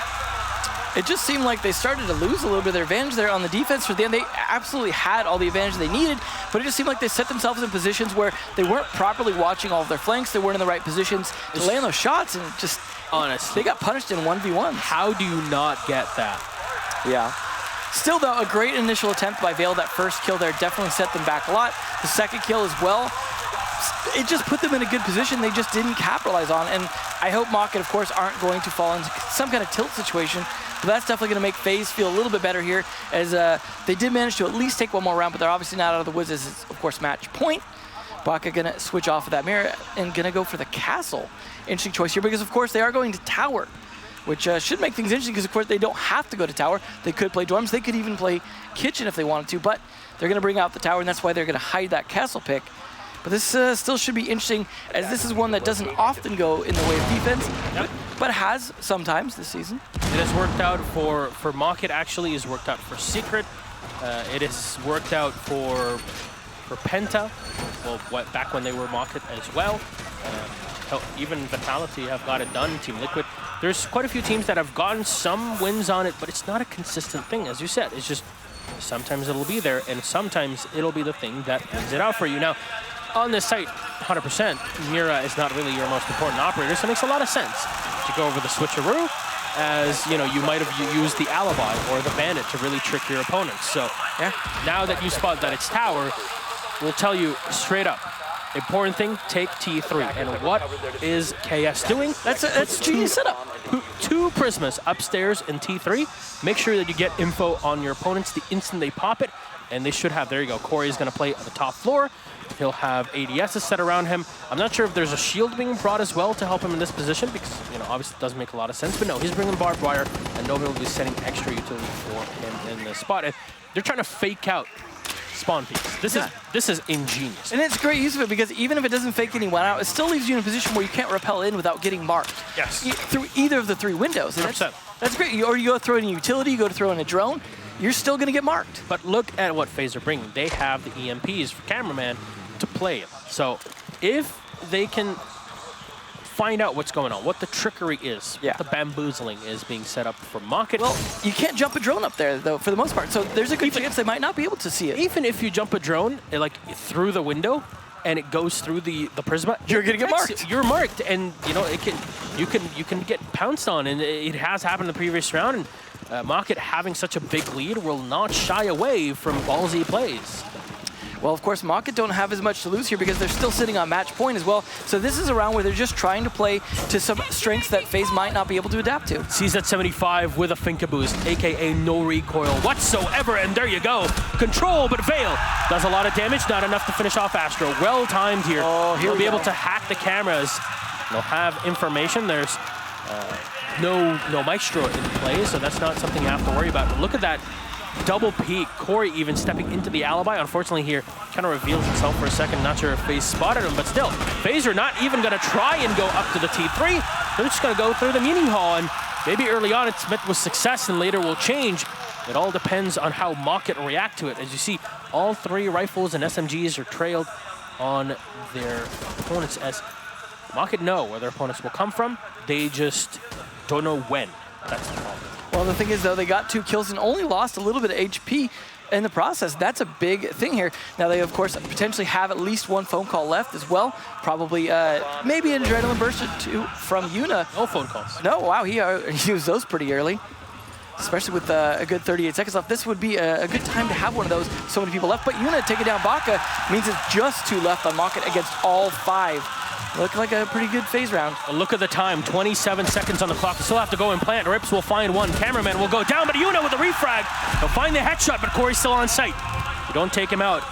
E: It just seemed like they started to lose a little bit of their advantage there on the defense. For the end, they absolutely had all the advantage they needed, but it just seemed like they set themselves in positions where they weren't properly watching all of their flanks. They weren't in the right positions to land those shots, and just honestly, they got punished in 1v1.
D: How do you not get that?
E: Yeah. Still, though, a great initial attempt by Vale. That first kill there definitely set them back a lot. The second kill as well. It just put them in a good position they just didn't capitalize on. And I hope Mocket, of course, aren't going to fall into some kind of tilt situation. But that's definitely going to make FaZe feel a little bit better here, as they did manage to at least take one more round, but they're obviously not out of the woods. This is, of course, match point. Baka going to switch off of that mirror and going to go for the castle. Interesting choice here because, of course, they are going to tower, which should make things interesting because, of course, they don't have to go to tower. They could play dorms. They could even play kitchen if they wanted to, but they're going to bring out the tower, and that's why they're going to hide that castle pick. But this still should be interesting, as this is one that doesn't often go in the way of defense, but has sometimes this season.
D: It has worked out for Mocket, actually. It has worked out for Secret. It has worked out for Penta, well, back when they were Mocket as well. Even Vitality have got it done, Team Liquid. There's quite a few teams that have gotten some wins on it, but it's not a consistent thing, as you said. It's just sometimes it'll be there, and sometimes it'll be the thing that wins it out for you. Now, on this site, 100%, Mira is not really your most important operator, so it makes a lot of sense to go over the switcheroo, as you know, you might have used the alibi or the bandit to really trick your opponents. So yeah, now that you spot that it's tower, we'll tell you straight up. Important thing, take T3. And what is KS doing?
E: That's genius setup.
D: 2 Prismas upstairs in T3. Make sure that you get info on your opponents the instant they pop it. And they should have, there you go, Corey's going to play on the top floor. He'll have ADSs set around him. I'm not sure if there's a shield being brought as well to help him in this position because, you know, obviously it doesn't make a lot of sense. But no, he's bringing barbed wire, and nobody will be setting extra utility for him in this spot. And they're trying to fake out spawn peaks. This is ingenious.
E: And it's great use of it because even if it doesn't fake anyone out, it still leaves you in a position where you can't rappel in without getting marked.
D: Yes.
E: Through either of the 3 windows.
D: 100%.
E: That's great. Or you go throw in a utility, you go to throw in a drone, you're still going to get marked.
D: But look at what FaZe are bringing. They have the EMPs for cameraman to play it. So if they can find out what's going on, what the trickery is, what the bamboozling is being set up for Mocket.
E: Well, you can't jump a drone up there, though, for the most part. So there's a good chance they might not be able to see it.
D: Even if you jump a drone, like through the window, and it goes through the Prisma,
E: you're gonna get marked.
D: You're marked, and you know you can get pounced on, and it has happened in the previous round. And Mocket, having such a big lead, will not shy away from ballsy plays.
E: Well, of course, Mocket don't have as much to lose here because they're still sitting on match point as well. So this is a round where they're just trying to play to some strengths that FaZe might not be able to adapt to.
D: CZ75 with a Finka boost, aka no recoil whatsoever, and there you go. Control, but Vale does a lot of damage, not enough to finish off Astro. Well timed here.
E: Oh,
D: He'll be able to hack the cameras. They'll have information. There's no Maestro in play, so that's not something you have to worry about. But look at that double peek. Corey even stepping into the alibi. Unfortunately here, kind of reveals himself for a second. Not sure if FaZe spotted him, but still, FaZe are not even going to try and go up to the T3. They're just going to go through the meeting hall, and maybe early on it's met with success and later will change. It all depends on how Mocket react to it. As you see, all 3 rifles and SMGs are trailed on their opponents, as Mocket know where their opponents will come from. They just don't know when. That's the problem.
E: Well, the thing is, though, they got 2 kills and only lost a little bit of HP in the process. That's a big thing here. Now, they, of course, potentially have at least 1 phone call left as well. Probably maybe an adrenaline burst or 2 from Yuna.
D: No phone calls.
E: No, wow, he used those pretty early, especially with a good 38 seconds left. This would be a good time to have one of those. So many people left, but Yuna taking down Baka means it's just 2 left on Mocket against all 5. Look like a pretty good FaZe round.
D: Look at the time, 27 seconds on the clock. They still have to go and plant. Rips will find one. Cameraman will go down, but Yuna with the refrag. He'll find the headshot, but Corey's still on site. You don't take him out.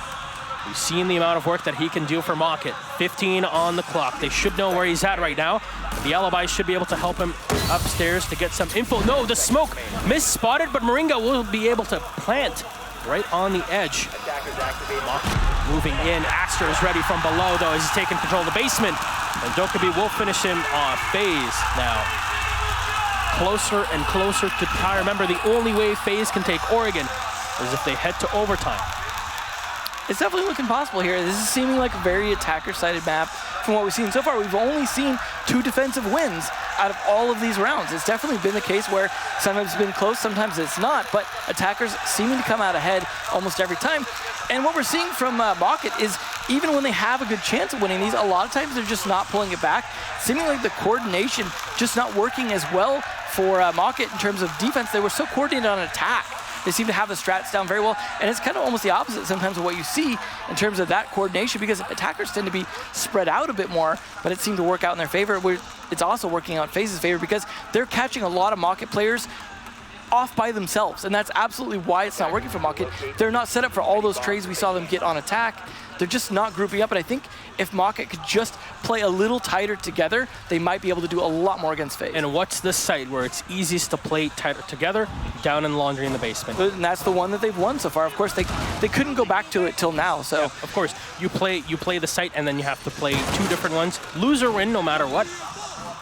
D: You've seen the amount of work that he can do for Mocket. 15 on the clock. They should know where he's at right now. The alibi should be able to help him upstairs to get some info. No, the smoke misspotted, but Moringa will be able to plant right on the edge. Moving in, Aster is ready from below though as he's taking control of the basement. And Dokkaebi will finish him off. FaZe now closer and closer to tie. Remember, the only way FaZe can take Oregon is if they head to overtime.
E: It's definitely looking possible here. This is seeming like a very attacker-sided map from what we've seen so far. We've only seen 2 defensive wins out of all of these rounds. It's definitely been the case where sometimes it's been close, sometimes it's not, but attackers seeming to come out ahead almost every time. And what we're seeing from Mocket is even when they have a good chance of winning these, a lot of times they're just not pulling it back. Seeming like the coordination just not working as well for Mocket in terms of defense. They were so coordinated on attack. They seem to have the strats down very well, and it's kind of almost the opposite sometimes of what you see in terms of that coordination, because attackers tend to be spread out a bit more, but it seemed to work out in their favor. It's also working out FaZe's favor because they're catching a lot of Mocket players off by themselves, and that's absolutely why it's not working for Mocket. They're not set up for all those trades we saw them get on attack. They're just not grouping up, and I think if Mocket could just play a little tighter together, they might be able to do a lot more against FaZe.
D: And what's the site where it's easiest to play tighter together? Down in Laundry in the basement.
E: And that's the one that they've won so far. Of course, they couldn't go back to it till now. So
D: yeah, of course, you play the site, and then you have to play 2 different ones. Lose or win, no matter what.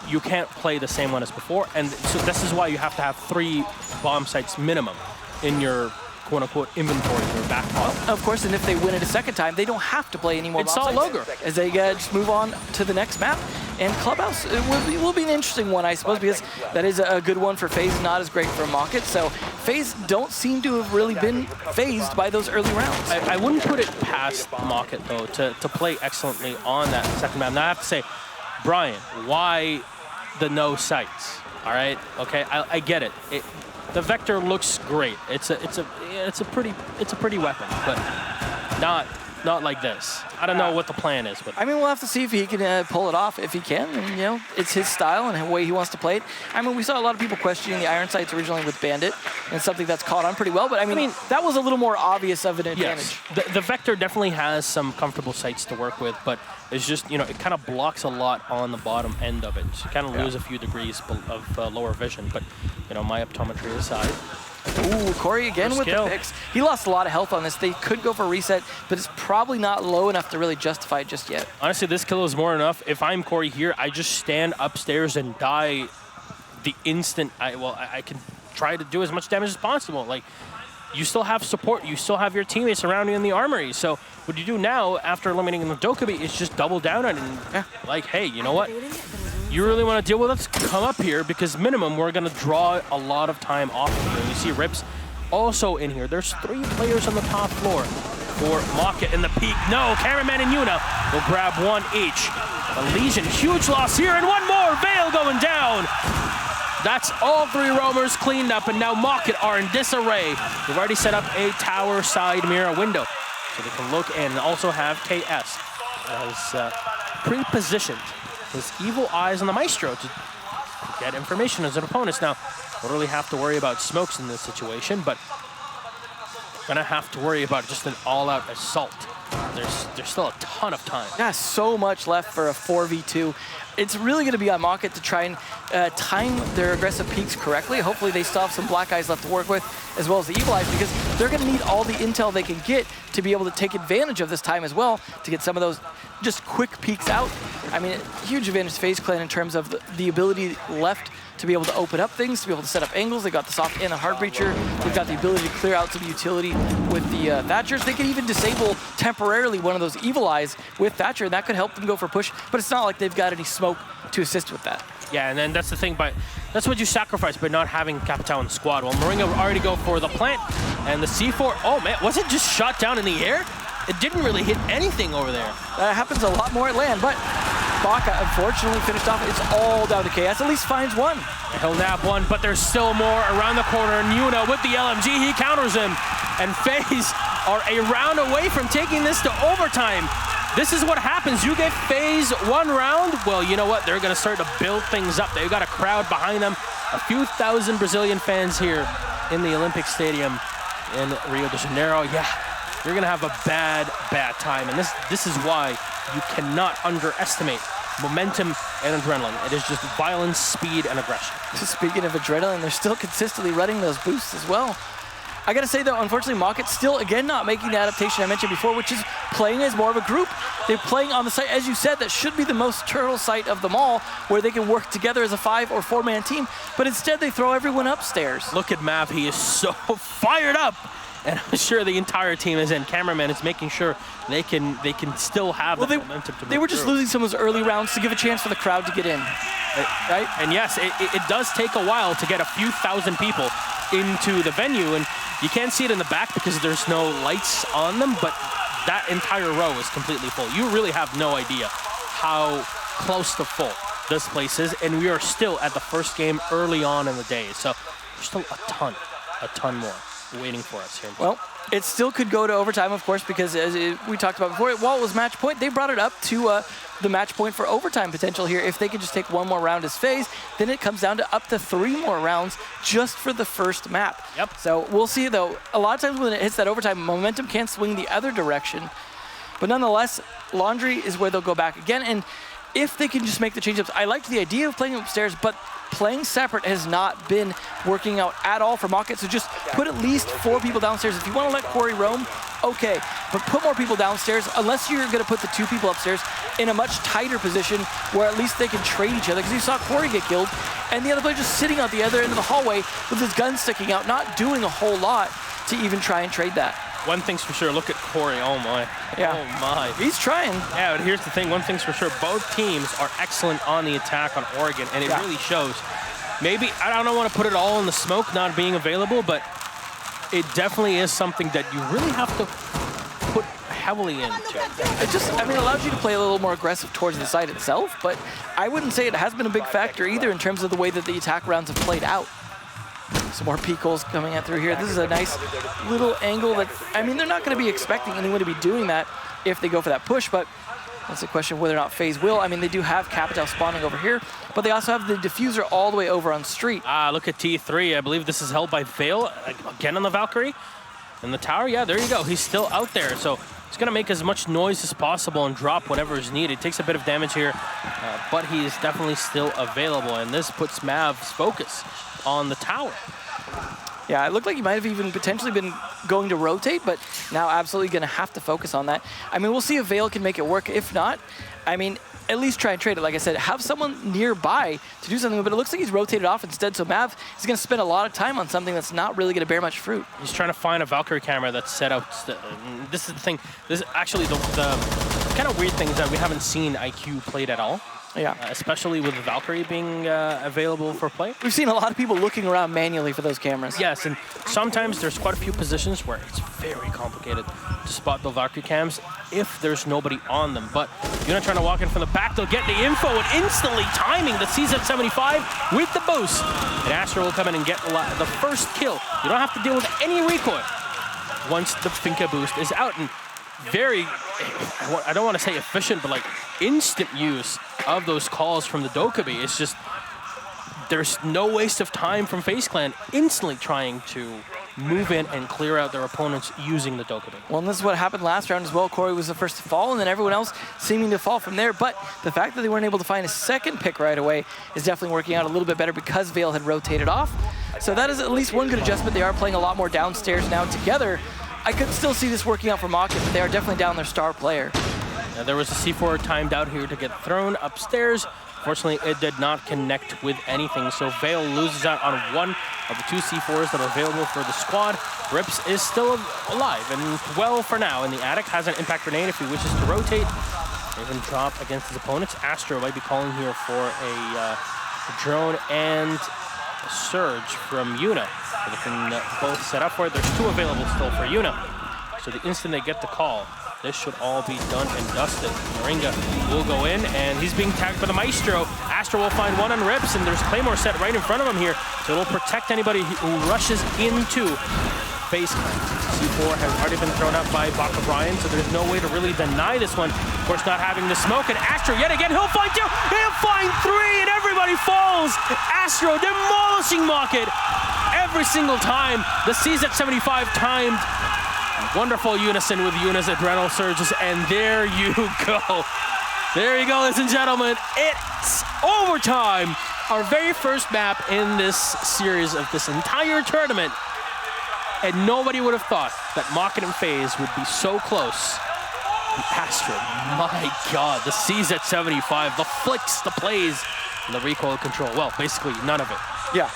D: You can't play the same one as before, and so this is why you have to have 3 bomb sites minimum in your quote-unquote inventory, your back pocket.
E: Well, of course, and if they win it a second time, they don't have to play any more.
D: It's all Logar.
E: As they just move on to the next map. And Clubhouse will be an interesting one, I suppose, because that is a good one for FaZe, not as great for Mocket. So FaZe don't seem to have really been phased by those early rounds.
D: I wouldn't put it past Mocket, though, to play excellently on that second map. Now, I have to say, Brian, why the no sights? All right, okay, I get it. The Vector looks great. It's a pretty weapon, but not like this. I don't know what the plan is, but
E: I mean, we'll have to see if he can pull it off. If he can, and, you know, it's his style and the way he wants to play it. I mean, we saw a lot of people questioning the iron sights originally with Bandit, and it's something that's caught on pretty well. But I mean that was a little more obvious of an advantage.
D: Yes, the Vector definitely has some comfortable sights to work with, but it's just, you know, it kind of blocks a lot on the bottom end of it. So you kind of lose a few degrees of lower vision. But, you know, my optometry aside.
E: Ooh, Corey again with the picks. He lost a lot of health on this. They could go for a reset, but it's probably not low enough to really justify it just yet.
D: Honestly, this kill is more enough. If I'm Corey here, I just stand upstairs and die the instant I can try to do as much damage as possible. Like, you still have support. You still have your teammates around you in the armory. So what you do now after eliminating the Dokkaebi is just double down on it and like, hey, you know what? You really want to deal with us? Come up here, because minimum we're going to draw a lot of time off of you. You see Rips also in here. There's 3 players on the top floor for Mocket in the peak. No, Cameraman and Yuna will grab 1 each. A Legion, huge loss here, and 1 more. Veil going down. That's all 3 roamers cleaned up, and now Mocket are in disarray. They've already set up a tower side mirror window, so they can look and also have KS as pre-positioned his evil eyes on the Maestro to get information as an opponent. Now, don't really have to worry about smokes in this situation, but gonna have to worry about just an all-out assault. There's still a ton of time.
E: Yeah, so much left for a 4v2. It's really going to be on Mocket to try and time their aggressive peaks correctly. Hopefully they still have some black eyes left to work with, as well as the evil eyes, because they're going to need all the intel they can get to be able to take advantage of this time as well, to get some of those just quick peeks out. I mean, huge advantage to FaZe Clan in terms of the ability left to be able to open up things, to be able to set up angles. They got the soft and a hard breacher. They've got the ability to clear out some utility with the Thatchers. They can even disable temporarily one of those evil eyes with Thatcher, and that could help them go for a push, but it's not like they've got any smoke to assist with that.
D: Yeah, and then that's the thing, but that's what you sacrifice by not having Capital in the squad. Well, Moringa would already go for the plant, and the C4, oh man, was it just shot down in the air? It didn't really hit anything over there.
E: That happens a lot more at land, but Baka unfortunately finished off. It's all down to KS. At least finds 1.
D: He'll nab 1, but there's still more around the corner. And Yuna with the LMG, he counters him. And FaZe are a round away from taking this to overtime. This is what happens. You get FaZe 1 round. Well, you know what? They're going to start to build things up. They've got a crowd behind them. A few thousand Brazilian fans here in the Olympic Stadium in Rio de Janeiro. Yeah, you're going to have a bad time. And this is why you cannot underestimate momentum and adrenaline. It is just violence, speed, and aggression.
E: Speaking of adrenaline, they're still consistently running those boosts as well. I gotta say though, unfortunately, Mocket still, again, not making the adaptation I mentioned before, which is playing as more of a group. They're playing on the site, as you said, that should be the most turtle site of them all, where they can work together as a 5 or 4-man team, but instead they throw everyone upstairs.
D: Look at Mav, he is so fired up. And I'm sure the entire team is in. Cameraman is making sure they can still have the momentum to move
E: They were just losing some of those early rounds to give a chance for the crowd to get in, right?
D: And yes, it does take a while to get a few thousand people into the venue, and you can't see it in the back because there's no lights on them, but that entire row is completely full. You really have no idea how close to full this place is, and we are still at the first game early on in the day, so there's still a ton more waiting for us here.
E: Well, it still could go to overtime, of course, because as we talked about before, while it was match point, they brought it up to the match point for overtime potential here. If they could just take one more round as FaZe, then it comes down to up to 3 more rounds just for the first map.
D: Yep.
E: So we'll see, though. A lot of times when it hits that overtime, momentum can swing the other direction. But nonetheless, Laundry is where they'll go back again. And if they can just make the change-ups, I liked the idea of playing upstairs, but playing separate has not been working out at all for Mocket, so just put at least 4 people downstairs. If you want to let Corey roam, okay, but put more people downstairs, unless you're going to put the 2 people upstairs in a much tighter position where at least they can trade each other, because you saw Corey get killed, and the other player just sitting out the other end of the hallway with his gun sticking out, not doing a whole lot to even try and trade that.
D: One thing's for sure, look at Corey, oh my.
E: Yeah.
D: Oh my.
E: He's trying.
D: Yeah, but here's the thing, one thing's for sure, both teams are excellent on the attack on Oregon, and it really shows. Maybe, I don't want to put it all in the smoke not being available, but it definitely is something that you really have to put heavily into.
E: It just, I mean, allows you to play a little more aggressive towards the site itself, but I wouldn't say it has been a big factor either in terms of the way that the attack rounds have played out. Some more peak holes coming out through here. This is a nice little angle that, I mean, they're not going to be expecting anyone to be doing that if they go for that push, but that's a question of whether or not FaZe will. I mean, they do have Capital spawning over here, but they also have the diffuser all the way over on street.
D: Look at T3. I believe this is held by Vale, again on the Valkyrie. In the tower, yeah, there you go. He's still out there, so he's going to make as much noise as possible and drop whatever is needed. Takes a bit of damage here, but he is definitely still available, and this puts Mav's focus on the tower.
E: Yeah, it looked like he might have even potentially been going to rotate, but now absolutely going to have to focus on that. I mean, we'll see if Vale can make it work. If not, I mean, at least try and trade it. Like I said, have someone nearby to do something, but it looks like he's rotated off instead, so Mav is going to spend a lot of time on something that's not really going to bear much fruit.
D: He's trying to find a Valkyrie camera that's set out. This is the thing. This is actually the kind of weird thing is that we haven't seen IQ played at all.
E: Yeah.
D: Especially with Valkyrie being available for play.
E: We've seen a lot of people looking around manually for those cameras.
D: Yes, and sometimes there's quite a few positions where it's very complicated to spot the Valkyrie cams if there's nobody on them. But you're not trying to walk in from the back, they'll get the info and instantly timing the CZ75 with the boost. And Astro will come in and get the first kill. You don't have to deal with any recoil once the Finka boost is out. And very, I don't want to say efficient, but like instant use of those calls from the Dokkaebi. It's just, there's no waste of time from FaZe Clan instantly trying to move in and clear out their opponents using the Dokkaebi.
E: Well, and this is what happened last round as well. Corey was the first to fall, and then everyone else seeming to fall from there. But the fact that they weren't able to find a second pick right away is definitely working out a little bit better because Vale had rotated off. So that is at least one good adjustment. They are playing a lot more downstairs now together. I could still see this working out for Mocket, but they are definitely down their star player.
D: Now, there was a C4 timed out here to get thrown upstairs. Fortunately, it did not connect with anything, so Vale loses out on one of the 2 C4s that are available for the squad. Rips is still alive and well for now, and the Attic has an impact grenade if he wishes to rotate. Even drop against his opponents. Astro might be calling here for a drone and a surge from Yuna. So they can both set up for it. There's 2 available still for Yuna. So the instant they get the call, this should all be done and dusted. Moringa will go in, and he's being tagged by the Maestro. Astro will find one on Rips, and there's Claymore set right in front of him here, so it'll protect anybody who rushes into FaZe Clan. C4 has already been thrown up by Baka Brian, so there's no way to really deny this one. Of course, not having the smoke, and Astro yet again, he'll find 2, he'll find 3, and everybody falls! Astro demolishing Mocket every single time. The CZ75 timed. Wonderful unison with Yuna's adrenal surges, and there you go. There you go, ladies and gentlemen. It's overtime. Our very first map in this series of this entire tournament. And nobody would have thought that Mocket and FaZe would be so close. The Astro, my God, the C's at 75, the flicks, the plays, and the recoil control. Well, basically none of it.
E: Yeah.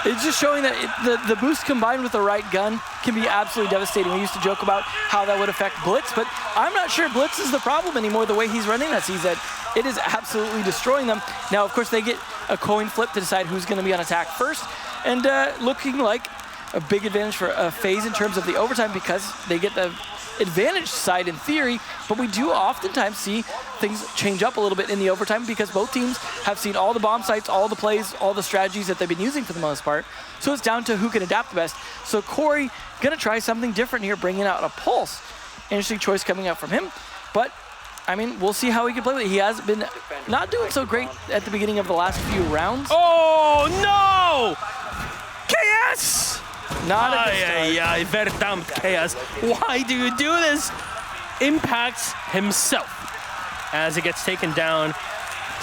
E: It's just showing that the boost combined with the right gun can be absolutely devastating. We used to joke about how that would affect Blitz, but I'm not sure Blitz is the problem anymore the way he's running that CZ. It is absolutely destroying them. Now, of course, they get a coin flip to decide who's going to be on attack first, and looking like a big advantage for FaZe in terms of the overtime because they get the advantage side in theory, but we do oftentimes see things change up a little bit in the overtime because both teams have seen all the bomb sites, all the plays, all the strategies that they've been using for the most part. So it's down to who can adapt the best. So Corey gonna try something different here, bringing out a Pulse. Interesting choice coming out from him, but I mean, we'll see how he can play with it. He has been not doing so great at the beginning of the last few rounds.
D: Oh no! KS!
E: Not a good start.
D: Verdammt KS. Why do you do this? Impacts himself as it gets taken down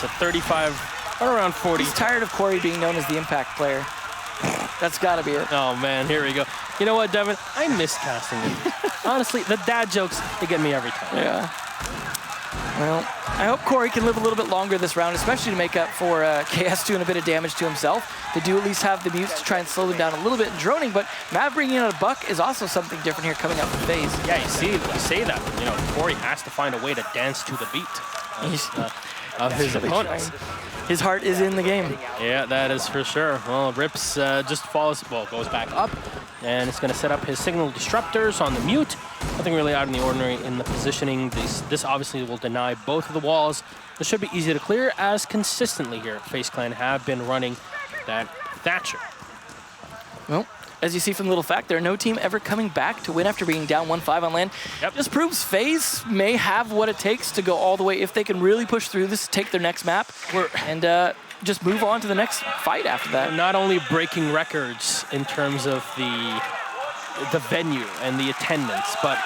D: to 35 or around 40.
E: He's tired of Corey being known as the impact player. That's got to be it.
D: Oh man, here we go. You know what, Devin? I miss casting him. Honestly, the dad jokes, they get me every time.
E: Yeah. Well, I hope Corey can live a little bit longer this round, especially to make up for KS doing a bit of damage to himself. They do at least have the mutes to try and slow them down a little bit in droning, but Mav bringing out a buck is also something different here coming up from FaZe.
D: Yeah, you say that. You know, Corey has to find a way to dance to the beat of his opponents.
E: His heart is in the game.
D: Yeah, that is for sure. Well, Rips just goes back up, and it's going to set up his signal disruptors on the mute. Nothing really out of the ordinary in the positioning. This obviously will deny both of the walls. This should be easy to clear, as consistently here FaZe Clan have been running that Thatcher.
E: Well, as you see from the little fact, there are no team ever coming back to win after being down 1-5 on land.
D: Yep.
E: Just proves FaZe may have what it takes to go all the way if they can really push through this, take their next map, and just move on to the next fight after that.
D: Not only breaking records in terms of the venue and the attendance, but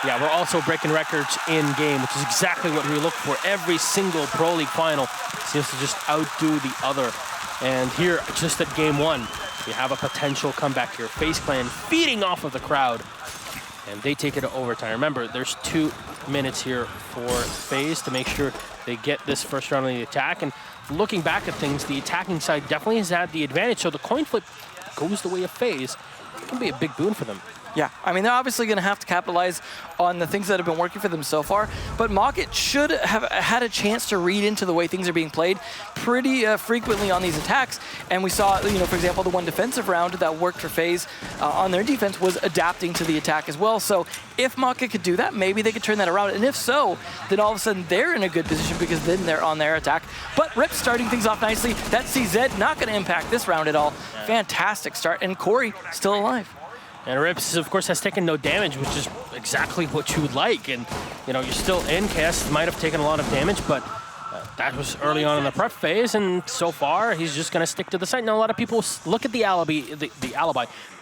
D: yeah, we're also breaking records in game, which is exactly what we look for. Every single Pro League final seems to just outdo the other. And here, just at game one, we have a potential comeback here. FaZe Clan feeding off of the crowd, and they take it to overtime. Remember, there's 2 minutes here for FaZe to make sure they get this first round of the attack. And looking back at things, the attacking side definitely has had the advantage. So the coin flip goes the way of FaZe. It can be a big boon for them.
E: Yeah, I mean, they're obviously going to have to capitalize on the things that have been working for them so far, but Mocket should have had a chance to read into the way things are being played pretty frequently on these attacks, and we saw, you know, for example, the one defensive round that worked for FaZe on their defense was adapting to the attack as well, so if Mocket could do that, maybe they could turn that around, and if so, then all of a sudden they're in a good position because then they're on their attack. But Rip starting things off nicely. That CZ not going to impact this round at all. Fantastic start, and Corey still alive.
D: And Rips, of course, has taken no damage, which is exactly what you would like. And, you know, you're still in. KS might have taken a lot of damage, but that was early on in the prep phase. And so far, he's just going to stick to the site. Now, a lot of people look at the alibi, and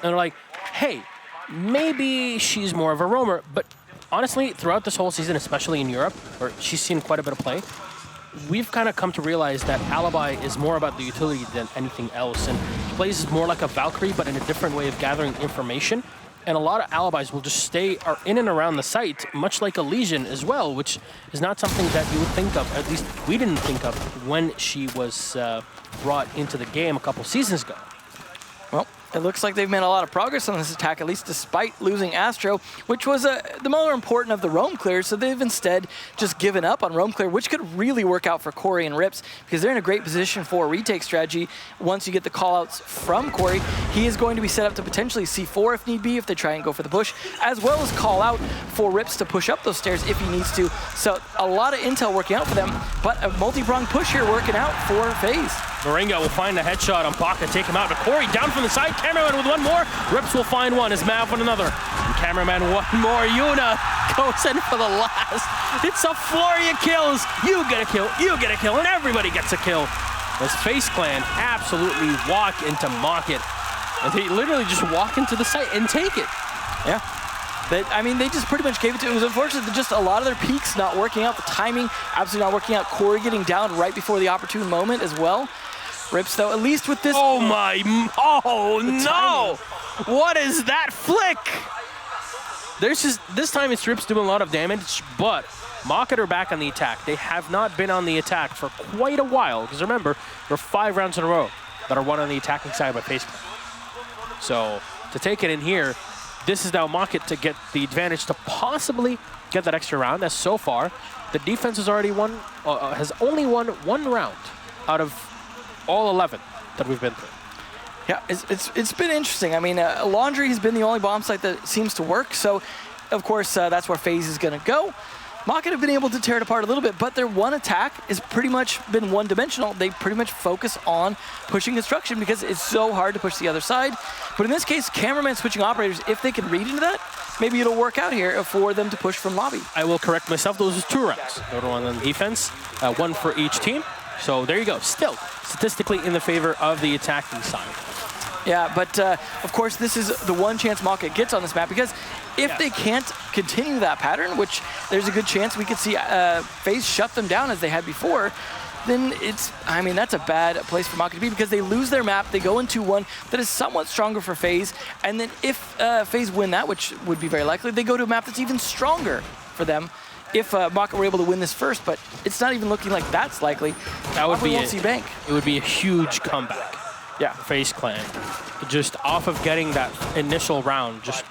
D: they're like, hey, maybe she's more of a roamer. But honestly, throughout this whole season, especially in Europe, where she's seen quite a bit of play, we've kind of come to realize that Alibi is more about the utility than anything else, and plays more like a Valkyrie, but in a different way of gathering information. And a lot of Alibis will just stay in and around the site, much like a Legion as well, which is not something that you would think of, at least we didn't think of when she was brought into the game a couple seasons ago.
E: Well, it looks like they've made a lot of progress on this attack, at least despite losing Astro, which was the more important of the roam clears, so they've instead just given up on roam clear, which could really work out for Corey and Rips, because they're in a great position for a retake strategy. Once you get the callouts from Corey, he is going to be set up to potentially C4 if need be, if they try and go for the push, as well as call out for Rips to push up those stairs if he needs to. So a lot of intel working out for them, but a multi-pronged push here working out for FaZe.
D: Moringa will find a headshot on Baka, take him out. But Corey down from the side. Cameraman with one more. Rips will find one as Mav with another. And Cameraman one more. Yuna goes in for the last. It's a flurry of kills. You get a kill, you get a kill, and everybody gets a kill. As FaZe Clan absolutely walk into Mocket. And they literally just walk into the site and take it.
E: Yeah. I mean, they just pretty much gave it to it. It was unfortunate that just a lot of their peaks not working out. The timing absolutely not working out. Corey getting down right before the opportune moment as well. Rips, though, at least with this...
D: Oh, my... Oh, no! What is that flick? There's just, this time it's Rips doing a lot of damage, but Market are back on the attack. They have not been on the attack for quite a while, because remember, there are 5 rounds in a row that are won on the attacking side by FaZe. So to take it in here, this is now Market to get the advantage to possibly get that extra round, as so far, the defense has already won, has only won 1 round out of all 11 that we've been through.
E: Yeah, it's been interesting. I mean, Laundry has been the only bomb site that seems to work, so of course that's where FaZe is going to go. Market have been able to tear it apart a little bit, but their one attack has pretty much been one-dimensional. They pretty much focus on pushing construction because it's so hard to push the other side. But in this case, cameraman switching operators, if they can read into that, maybe it'll work out here for them to push from lobby.
D: I will correct myself. Those are 2 rounds. Total one on defense, 1 for each team. So there you go. Still, statistically in the favor of the attacking side.
E: Yeah, but of course, this is the one chance Market gets on this map, because if they can't continue that pattern, which there's a good chance we could see FaZe shut them down as they had before, then it's, I mean, that's a bad place for Market to be, because they lose their map, they go into one that is somewhat stronger for FaZe, and then if FaZe win that, which would be very likely, they go to a map that's even stronger for them if Market were able to win this first, but it's not even looking like that's likely.
D: That would be
E: won't see Bank.
D: It would be a huge comeback.
E: Yeah,
D: FaZe Clan, just off of getting that initial round, just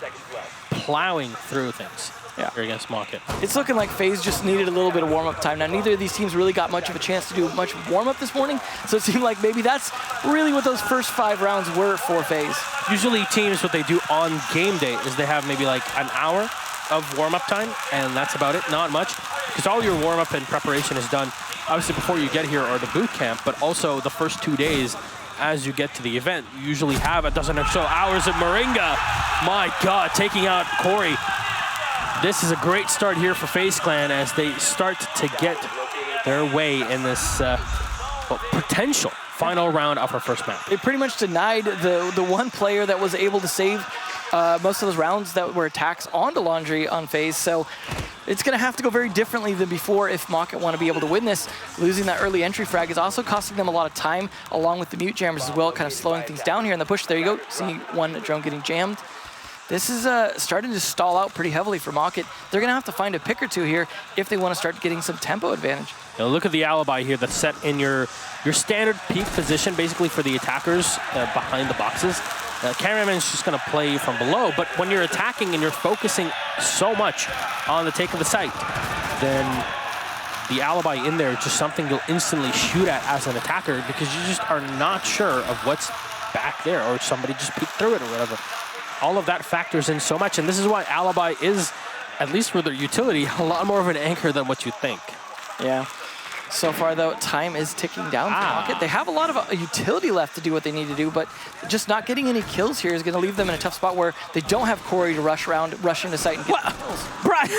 D: plowing through things here against Market.
E: It's looking like FaZe just needed a little bit of warm-up time. Now, neither of these teams really got much of a chance to do much warm-up this morning, so it seemed like maybe that's really what those first 5 rounds were for FaZe.
D: Usually teams, what they do on game day is they have maybe like an hour of warm-up time, and that's about it, not much, because all your warm-up and preparation is done, obviously before you get here or the boot camp, but also the first 2 days as you get to the event. You usually have a dozen or so hours of Moringa. My God, taking out Corey. This is a great start here for FaZe Clan as they start to get their way in this potential final round of our first map.
E: They pretty much denied the one player that was able to save most of those rounds that were attacks onto Laundry on FaZe, so it's going to have to go very differently than before if Market want to be able to win this. Losing that early entry frag is also costing them a lot of time, along with the mute jammers as well, kind of slowing things down here in the push. There you go, seeing one drone getting jammed. This is starting to stall out pretty heavily for Market. They're going to have to find a pick or 2 here if they want to start getting some tempo advantage.
D: Now look at the alibi here that's set in your standard peak position, basically for the attackers behind the boxes. Cameraman's just going to play from below, but when you're attacking and you're focusing so much on the take of the site, then the alibi in there is just something you'll instantly shoot at as an attacker, because you just are not sure of what's back there, or somebody just peeked through it or whatever. All of that factors in so much, and this is why alibi is, at least for their utility, a lot more of an anchor than what you think.
E: Yeah. So far, though, time is ticking down for Market. They have a lot of utility left to do what they need to do, but just not getting any kills here is going to leave them in a tough spot where they don't have Corey to rush into site and get kills.
D: Brian,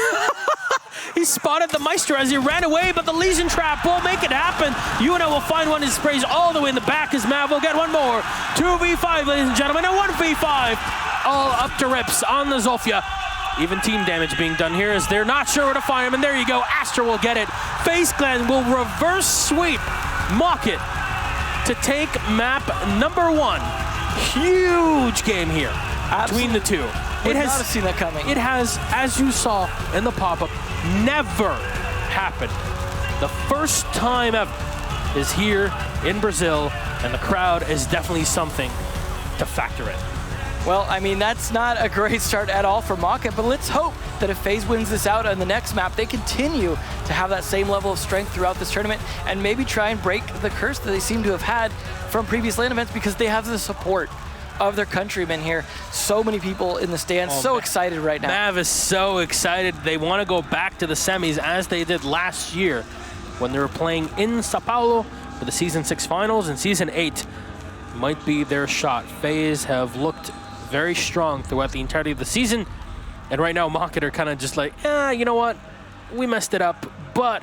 D: he spotted the Meister as he ran away, but the Legion Trap will make it happen. Yuna will find one and sprays all the way in the back as Mav will get one more. 2v5, ladies and gentlemen, and 1v5. All up to Rips on the Zofia. Even team damage being done here as they're not sure where to find him, and there you go, Astra will get it. FaZe Clan will reverse sweep Market to take map number 1. Huge game here between the two.
E: Would not have seen that coming.
D: It has, as you saw in the pop-up, never happened. The first time ever is here in Brazil, and the crowd is definitely something to factor in.
E: Well, I mean, that's not a great start at all for Market, but let's hope that if FaZe wins this out on the next map, they continue to have that same level of strength throughout this tournament and maybe try and break the curse that they seem to have had from previous LAN events, because they have the support of their countrymen here. So many people in the stands, so excited right now.
D: Mav is so excited. They want to go back to the semis as they did last year when they were playing in Sao Paulo for the Season 6 finals, and Season 8 might be their shot. FaZe have looked very strong throughout the entirety of the season, and right now Market are kind of just like, you know what, we messed it up, but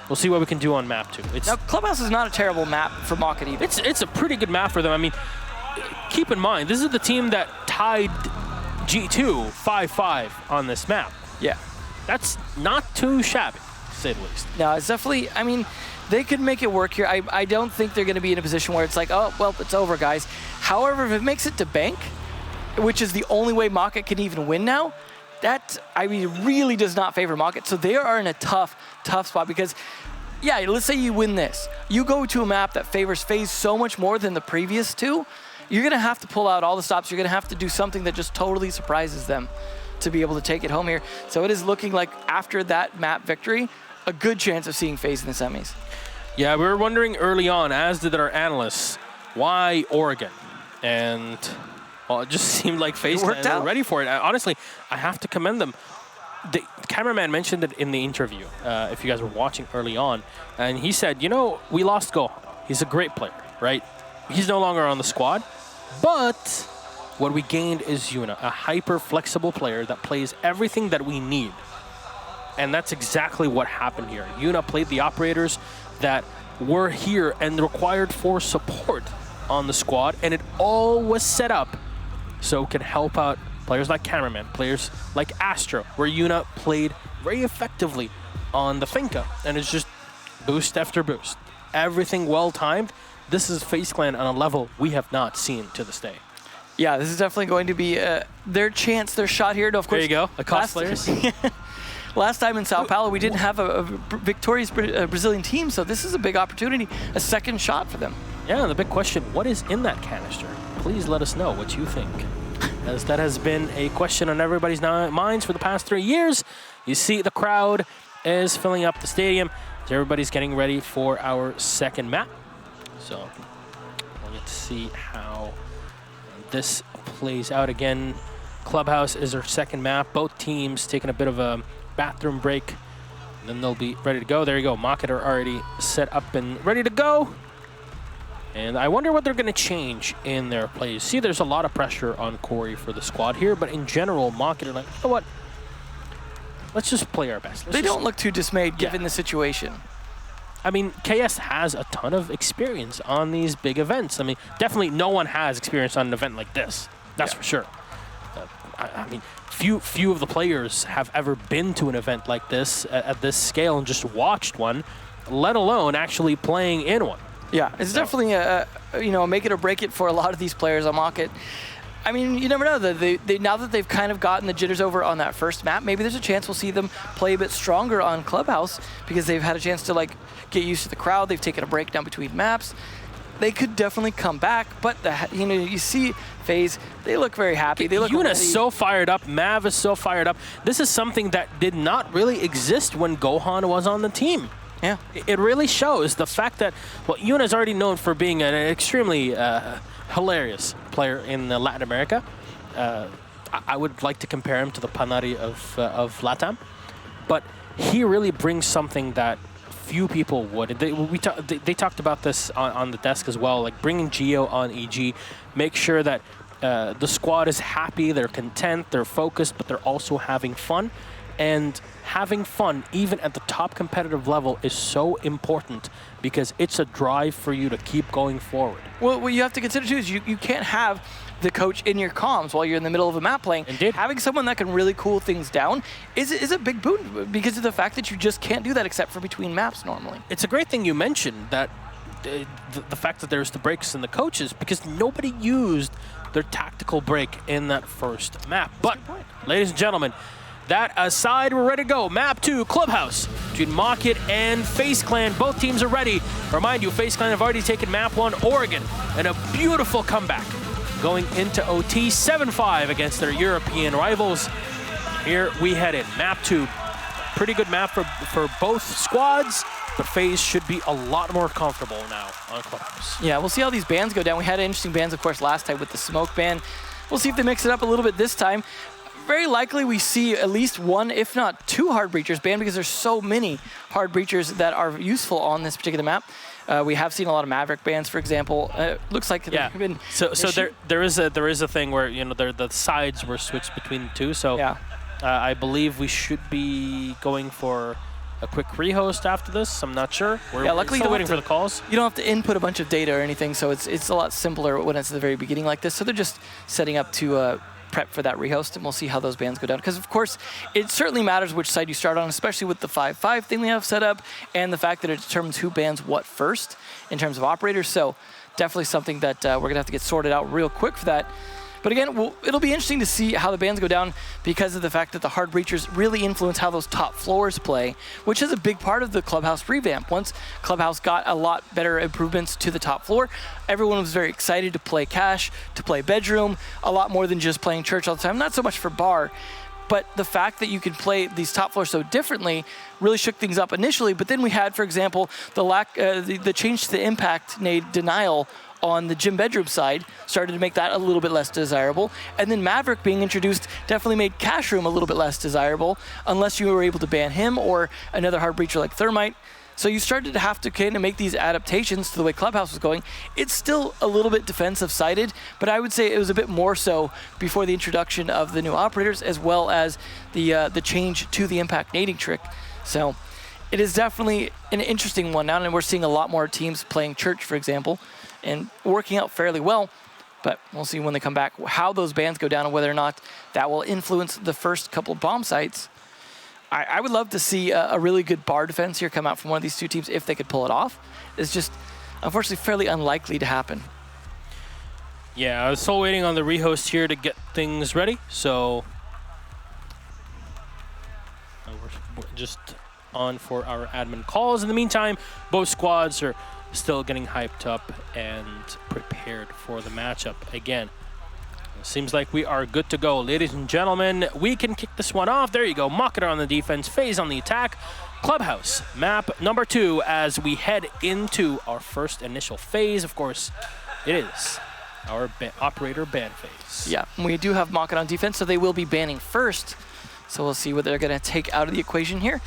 D: we'll see what we can do on map 2.
E: Now, Clubhouse is not a terrible map for Market either.
D: It's a pretty good map for them. I mean, keep in mind, this is the team that tied G2 5-5 on this map.
E: Yeah.
D: That's not too shabby, to say the least.
E: No, it's definitely, I mean, they could make it work here. I don't think they're going to be in a position where it's like, oh, well, it's over, guys. However, if it makes it to Bank, which is the only way Maka can even win now, that, I mean, really does not favor Maka. So they are in a tough spot because, yeah, let's say you win this. You go to a map that favors FaZe so much more than the previous two, you're going to have to pull out all the stops. You're going to have to do something that just totally surprises them to be able to take it home here. So it is looking like after that map victory, a good chance of seeing FaZe in the semis.
D: Yeah, we were wondering early on, as did our analysts, why Oregon? And, well, it just seemed like FaZe were ready for it. Honestly, I have to commend them. The cameraman mentioned it in the interview, if you guys were watching early on, and he said, you know, we lost Go. He's a great player, right? He's no longer on the squad, but what we gained is Yuna, a hyper-flexible player that plays everything that we need. And that's exactly what happened here. Yuna played the operators that were here and required for support on the squad, and it all was set up so it can help out players like Cameraman, players like Astro, where Yuna played very effectively on the Finca, and it's just boost after boost. Everything well-timed. This is FaZe Clan on a level we have not seen to this day.
E: Yeah, this is definitely going to be their chance, their shot here. No, of course,
D: there you go, the cosplayers.
E: Last time in Sao Paulo, we didn't have a victorious Brazilian team, so this is a big opportunity, a second shot for them.
D: Yeah, the big question, what is in that canister? Please let us know what you think, as that has been a question on everybody's minds for the past 3 years. You see the crowd is filling up the stadium, as everybody's getting ready for our second map. So we'll get to see how this plays out again. Clubhouse is our second map. Both teams taking a bit of a bathroom break, and then they'll be ready to go. There you go. Market are already set up and ready to go. And I wonder what they're going to change in their plays. See, there's a lot of pressure on Corey for the squad here, but in general, Market are like, you know what? Let's just play our best.
E: They don't look too dismayed given the situation.
D: I mean, KS has a ton of experience on these big events. I mean, definitely no one has experience on an event like this. That's for sure. I mean, few of the players have ever been to an event like this at this scale and just watched one, let alone actually playing in one.
E: Yeah, it's definitely a make it or break it for a lot of these players on Market. I mean, you never know. Now that they've kind of gotten the jitters over on that first map, maybe there's a chance we'll see them play a bit stronger on Clubhouse because they've had a chance to get used to the crowd. They've taken a break down between maps. They could definitely come back, but you see FaZe, they look very happy. They look
D: Yuna's so fired up. Mav is so fired up. This is something that did not really exist when Gohan was on the team.
E: Yeah,
D: it really shows the fact that Yuna's already known for being an extremely hilarious player in Latin America. I would like to compare him to the Panari of Latam, but he really brings something that few people would. They talked about this on the desk as well, like bringing Geo on EG, make sure that the squad is happy, they're content, they're focused, but they're also having fun. And having fun, even at the top competitive level, is so important because it's a drive for you to keep going forward.
E: Well, what you have to consider, too, is you can't have the coach in your comms while you're in the middle of a map playing.
D: Indeed.
E: Having someone that can really cool things down is a big boon because of the fact that you just can't do that except for between maps normally.
D: It's a great thing you mentioned that the fact that there's the breaks in the coaches because nobody used their tactical break in that first map. But, ladies and gentlemen, that aside, we're ready to go. Map 2, Clubhouse, between Market and FaZe Clan. Both teams are ready. Remind you, FaZe Clan have already taken Map 1, Oregon, and a beautiful comeback going into OT, 7-5 against their European rivals. Here we head in. Map 2, pretty good map for both squads, but FaZe should be a lot more comfortable now on Clubhouse.
E: Yeah, we'll see how these bans go down. We had interesting bans, of course, last time with the smoke ban. We'll see if they mix it up a little bit this time. Very likely we see at least one, if not two, hard breachers banned because there's so many hard breachers that are useful on this particular map. We have seen a lot of Maverick bans, for example. Looks like been
D: so there is a thing where the sides were switched between the two. So
E: yeah.
D: I believe we should be going for a quick rehost after this. I'm not sure. We're
E: luckily
D: still waiting for the calls.
E: You don't have to input a bunch of data or anything, so it's a lot simpler when it's at the very beginning like this. So they're just setting up to prep for that rehost, and we'll see how those bans go down. Because, of course, it certainly matters which side you start on, especially with the 5-5 thing we have set up, and the fact that it determines who bans what first in terms of operators. So definitely something that we're going to have to get sorted out real quick for that. But again, it'll be interesting to see how the bans go down because of the fact that the hard breachers really influence how those top floors play, which is a big part of the Clubhouse revamp. Once Clubhouse got a lot better improvements to the top floor, everyone was very excited to play Cash, to play Bedroom, a lot more than just playing Church all the time. Not so much for Bar, but the fact that you can play these top floors so differently really shook things up initially. But then we had, for example, the change to the impact nade denial on the Gym Bedroom side started to make that a little bit less desirable. And then Maverick being introduced definitely made Cash Room a little bit less desirable unless you were able to ban him or another hard breacher like Thermite. So you started to have to kind of make these adaptations to the way Clubhouse was going. It's still a little bit defensive-sided, but I would say it was a bit more so before the introduction of the new operators as well as the change to the impact nading trick. So it is definitely an interesting one now, and we're seeing a lot more teams playing Church, for example, and working out fairly well. But we'll see when they come back how those bans go down and whether or not that will influence the first couple of bomb sites. I would love to see a really good Bar defense here come out from one of these two teams if they could pull it off. It's just, unfortunately, fairly unlikely to happen.
D: Yeah, I was still waiting on the rehost here to get things ready, so we're just on for our admin calls. In the meantime, both squads are still getting hyped up and prepared for the matchup again. Seems like we are good to go. Ladies and gentlemen, we can kick this one off. There you go. Marketer on the defense, FaZe on the attack. Clubhouse, map number 2 as we head into our first initial phase. Of course, it is our operator ban phase.
E: Yeah, we do have Marketer on defense, so they will be banning first. So we'll see what they're going to take out of the equation here.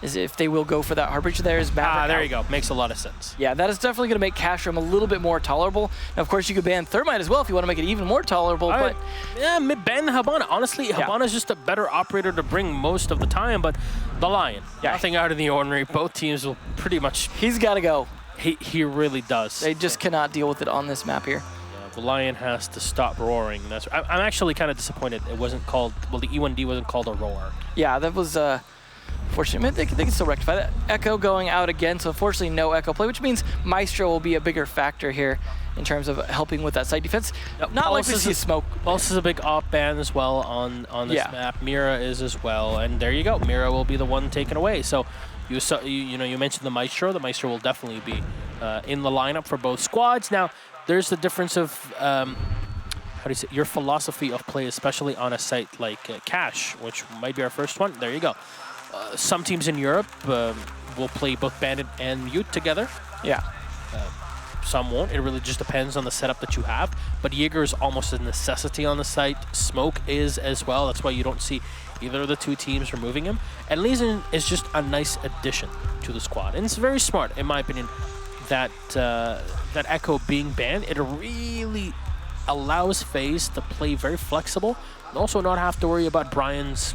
E: Is if they will go for that hard breacher. There's Maverick.
D: There you go. Makes a lot of sense.
E: Yeah, that is definitely going to make Cash Room a little bit more tolerable. Now, of course, you could ban Thermite as well if you want to make it even more tolerable. But
D: yeah, ban Habana. Honestly, Habana is just a better operator to bring most of the time. But the Lion, nothing out of the ordinary. Both teams will pretty much.
E: He's got to go.
D: He really does.
E: They just cannot deal with it on this map here.
D: The Lion has to stop roaring. I'm actually kind of disappointed it wasn't called. Well, the E1D wasn't called a roar.
E: Yeah, that was. Fortunately, they can still rectify that. Echo going out again, so unfortunately no Echo play, which means Maestro will be a bigger factor here in terms of helping with that side defense. Not like we see Smoke.
D: Pulse is a big op ban as well on this map. Mira is as well, and there you go. Mira will be the one taken away. So you mentioned the Maestro. The Maestro will definitely be in the lineup for both squads. Now, there's the difference of how do you say, your philosophy of play, especially on a site like Cash, which might be our first one. There you go. Some teams in Europe will play both Bandit and Mute together.
E: Yeah.
D: Some won't. It really just depends on the setup that you have. But Jaeger is almost a necessity on the site. Smoke is as well. That's why you don't see either of the two teams removing him. And Leeson is just a nice addition to the squad. And it's very smart, in my opinion, that that Echo being banned. It really allows FaZe to play very flexible and also not have to worry about Brian's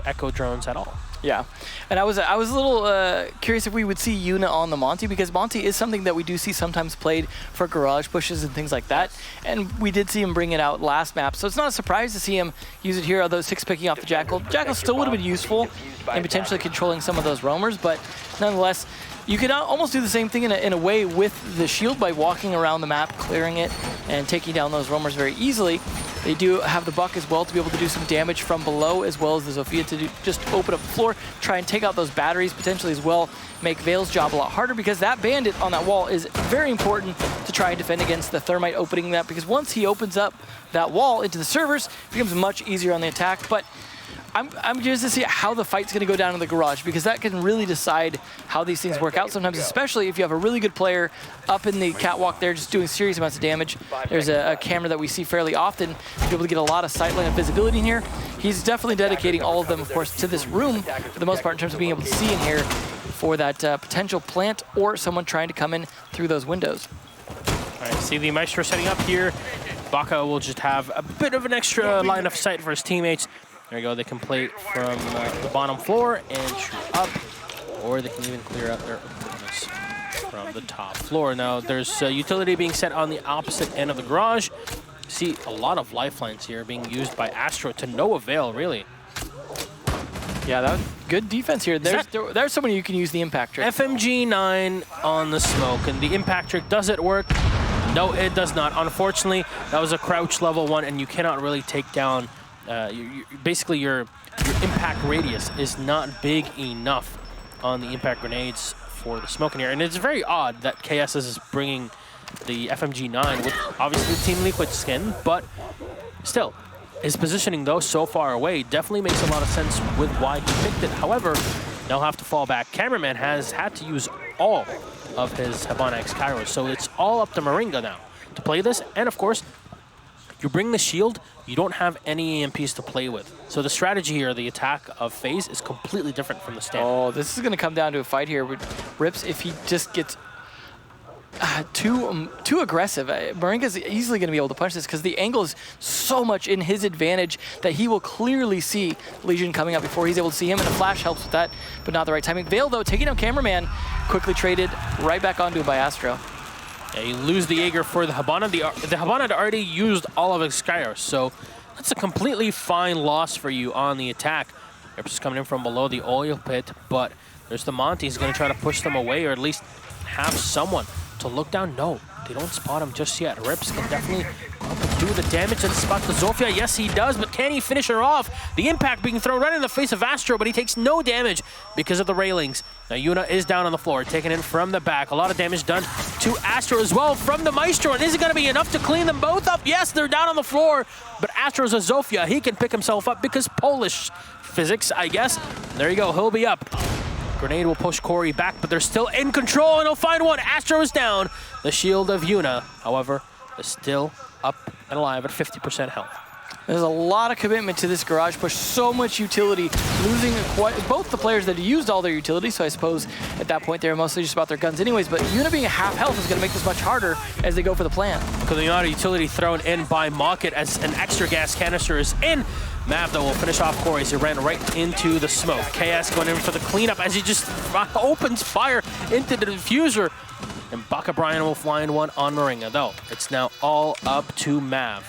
D: Echo drones at all.
E: Yeah, and I was a little curious if we would see Yuna on the Monty, because Monty is something that we do see sometimes played for garage pushes and things like that, and we did see him bring it out last map, so it's not a surprise to see him use it here, although 6 picking off the Jackal. Jackal still would have been useful in potentially controlling some of those roamers, but nonetheless, you could almost do the same thing in a way with the shield by walking around the map, clearing it, and taking down those roamers very easily. They do have the Buck as well to be able to do some damage from below, as well as the Zofia to just open up the floor, try and take out those batteries potentially as well, make Vale's job a lot harder, because that Bandit on that wall is very important to try and defend against the Thermite opening that, because once he opens up that wall into the servers, it becomes much easier on the attack. But I'm curious to see how the fight's going to go down in the garage, because that can really decide how these things work out sometimes, especially if you have a really good player up in the catwalk there just doing serious amounts of damage. There's a camera that we see fairly often to be able to get a lot of sightline and visibility in here. He's definitely dedicating all of them, of course, to this room for the most part in terms of being able to see in here for that potential plant or someone trying to come in through those windows.
D: All right, see the Maestro setting up here. Baka will just have a bit of an extra line of sight for his teammates. There you go, they can play from the bottom floor and shoot up, or they can even clear out their opponents from the top floor. Now, there's utility being set on the opposite end of the garage. See a lot of lifelines here being used by Astro to no avail, really.
E: Yeah, that was good defense here. There's someone you can use the impact trick.
D: FMG9 on the smoke, and the impact trick, does it work? No, it does not. Unfortunately, that was a crouch level 1, and you cannot really take down. Basically, your impact radius is not big enough on the impact grenades for the smoke in here. And it's very odd that KS is bringing the FMG9 with obviously Team Liquid skin, but still, his positioning though so far away definitely makes a lot of sense with why he picked it. However, they'll have to fall back. Cameraman has had to use all of his Hibana X Kairos, so it's all up to Moringa now to play this. And of course, you bring the shield, you don't have any EMPs to play with. So the strategy here, the attack of FaZe, is completely different from the standard.
E: Oh, this is going to come down to a fight here with Rips if he just gets too aggressive. Moringa's easily going to be able to punch this because the angle is so much in his advantage that he will clearly see Legion coming up before he's able to see him, and a flash helps with that, but not the right timing. Vale, though, taking out Cameraman, quickly traded right back onto by Astro.
D: Yeah, you lose the Jaeger for the Hibana. The Hibana had already used all of his Skyros, so that's a completely fine loss for you on the attack. Rips is coming in from below the oil pit, but there's the Monty. He's going to try to push them away, or at least have someone to look down. No, they don't spot him just yet. Rips can definitely go up and do the damage and spot the Zofia. Yes, he does, but can he finish her off? The impact being thrown right in the face of Astro, but he takes no damage because of the railings. Now, Yuna is down on the floor, taken in from the back. A lot of damage done to Astro as well from the Maestro. And is it going to be enough to clean them both up? Yes, they're down on the floor, but Astro's a Zofia. He can pick himself up because Polish physics, I guess. There you go, he'll be up. Grenade will push Corey back, but they're still in control, and he'll find one. Astro is down. The shield of Yuna, however, is still up and alive at 50% health.
E: There's a lot of commitment to this garage push, so much utility, losing both the players that used all their utility, so I suppose at that point they were mostly just about their guns anyways, but Yuna being half health is going to make this much harder as they go for the plan.
D: Because the amount of utility thrown in by Mocket as an extra gas canister is in. Mav, though, will finish off Corey as he ran right into the smoke. KS going in for the cleanup as he just opens fire into the diffuser. And Baka Brian will fly in one on Moringa, though. It's now all up to Mav.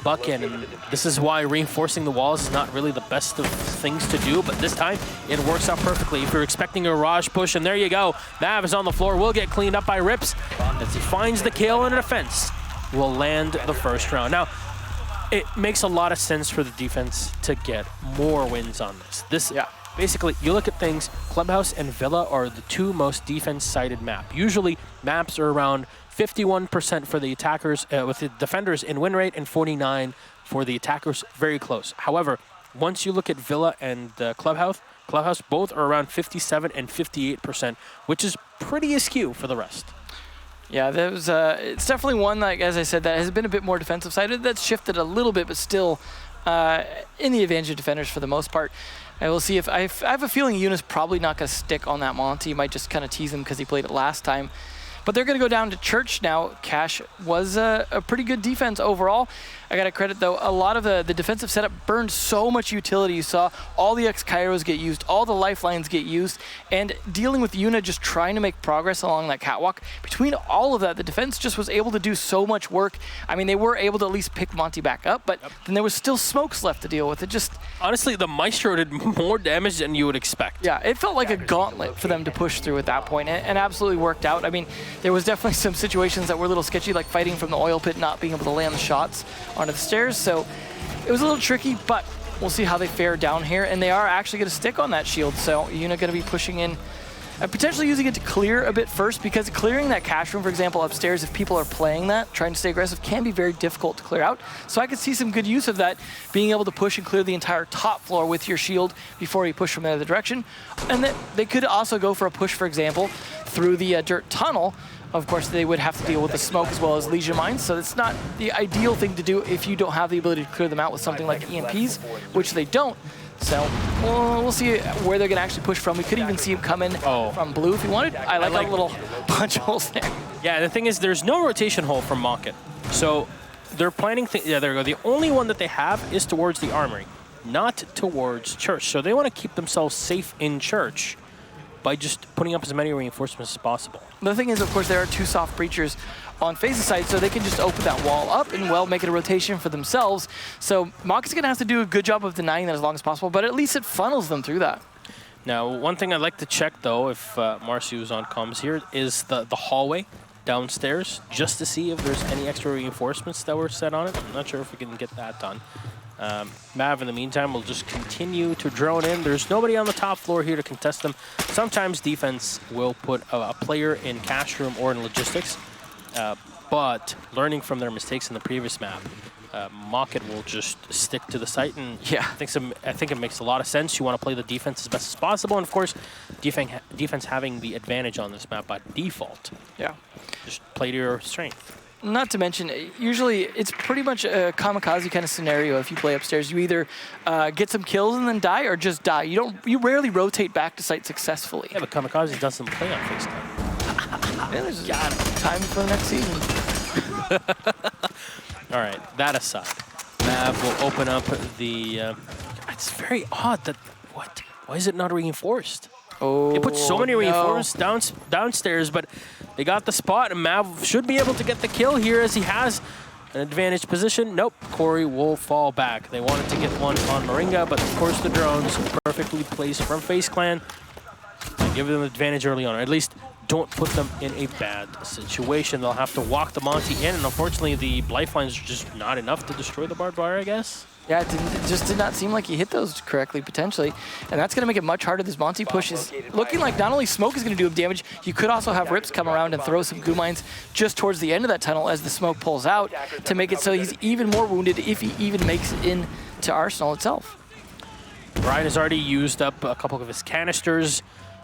D: Buck in, and this is why reinforcing the walls is not really the best of things to do, but this time it works out perfectly. If you're expecting a Raj push, and there you go. Mav is on the floor, will get cleaned up by Rips as he finds the kill, and a defense will land the first round. Now, it makes a lot of sense for the defense to get more wins on this. Basically, you look at things, Clubhouse and Villa are the two most defense-sided map. Usually, maps are around 51% for the attackers, with the defenders in win rate, and 49 for the attackers, very close. However, once you look at Villa and Clubhouse both are around 57 and 58%, which is pretty askew for the rest.
E: Yeah, there's it's definitely one, like as I said, that has been a bit more defensive-sided. That's shifted a little bit, but still in the advantage of defenders for the most part. I will see if I have a feeling Yuna's probably not going to stick on that Monty. He might just kind of tease him because he played it last time. But they're going to go down to Church now. Cash was a pretty good defense overall. I got to credit, though, a lot of the defensive setup burned so much utility. You saw all the X-Kairos get used, all the lifelines get used, and dealing with Yuna just trying to make progress along that catwalk. Between all of that, the defense just was able to do so much work. I mean, they were able to at least pick Monty back up, but then there was still smokes left to deal with. It just...
D: Honestly, the Maestro did more damage than you would expect.
E: Yeah, it felt like a gauntlet for them to push through at that point, and absolutely worked out. I mean, there was definitely some situations that were a little sketchy, like fighting from the oil pit, not being able to land the shots onto the stairs, so it was a little tricky, but we'll see how they fare down here, and they are actually going to stick on that shield, so Yuna going to be pushing in, potentially using it to clear a bit first, because clearing that cash room, for example, upstairs, if people are playing that, trying to stay aggressive, can be very difficult to clear out, so I could see some good use of that, being able to push and clear the entire top floor with your shield before you push from the other direction, and that they could also go for a push, for example, through the dirt tunnel. Of course, they would have to deal with the smoke as well as Legion mines, so it's not the ideal thing to do if you don't have the ability to clear them out with something like EMPs, which they don't. So we'll see where they're going to actually push from. We could even see him come in from blue if he wanted. I like that little punch holes there.
D: Yeah, the thing is, there's no rotation hole from Mocket. So they're planning, yeah, there we go. The only one that they have is towards the armory, not towards Church. So they want to keep themselves safe in Church by just putting up as many reinforcements as possible.
E: The thing is, of course, there are two soft breachers on FaZe's side, so they can just open that wall up and, well, make it a rotation for themselves. So Mock's going to have to do a good job of denying that as long as possible, but at least it funnels them through that. Now,
D: one thing I'd like to check, though, if Marciu's on comms here, is the hallway downstairs just to see if there's any extra reinforcements that were set on it. I'm not sure if we can get that done. Mav, in the meantime, will just continue to drone in. There's nobody on the top floor here to contest them. Sometimes defense will put a player in cash room or in logistics, but learning from their mistakes in the previous map, Mocket will just stick to the site, and
E: Yeah.
D: I think it makes a lot of sense. You want to play the defense as best as possible, and of course, defense having the advantage on this map by default.
E: Yeah.
D: Just play to your strength.
E: Not to mention, usually it's pretty much a kamikaze kind of scenario. If you play upstairs, you either get some kills and then die, or just die. You rarely rotate back to site successfully.
D: Yeah, but Kamikaze doesn't play on FaceTime.
E: Yeah, there's time for the next season.
D: All right, that aside, Mav will open up the... it's very odd that... What? Why is it not reinforced?
E: Oh,
D: They put so many reinforcements downstairs, but they got the spot, and Mav should be able to get the kill here as he has an advantaged position. Nope, Corey will fall back. They wanted to get one on Moringa, but of course the drones perfectly placed from FaZe Clan. Give them an advantage early on, or at least don't put them in a bad situation. They'll have to walk the Monty in, and unfortunately the lifelines are just not enough to destroy the barbed wire, I guess.
E: Yeah, it just did not seem like he hit those correctly, potentially. And that's going to make it much harder. This Monty push is looking like not only smoke is going to do him damage, you could also have Rips come around and throw some goo mines just towards the end of that tunnel as the smoke pulls out to make it so he's even more wounded if he even makes it into Arsenal itself.
D: Brian has already used up a couple of his canisters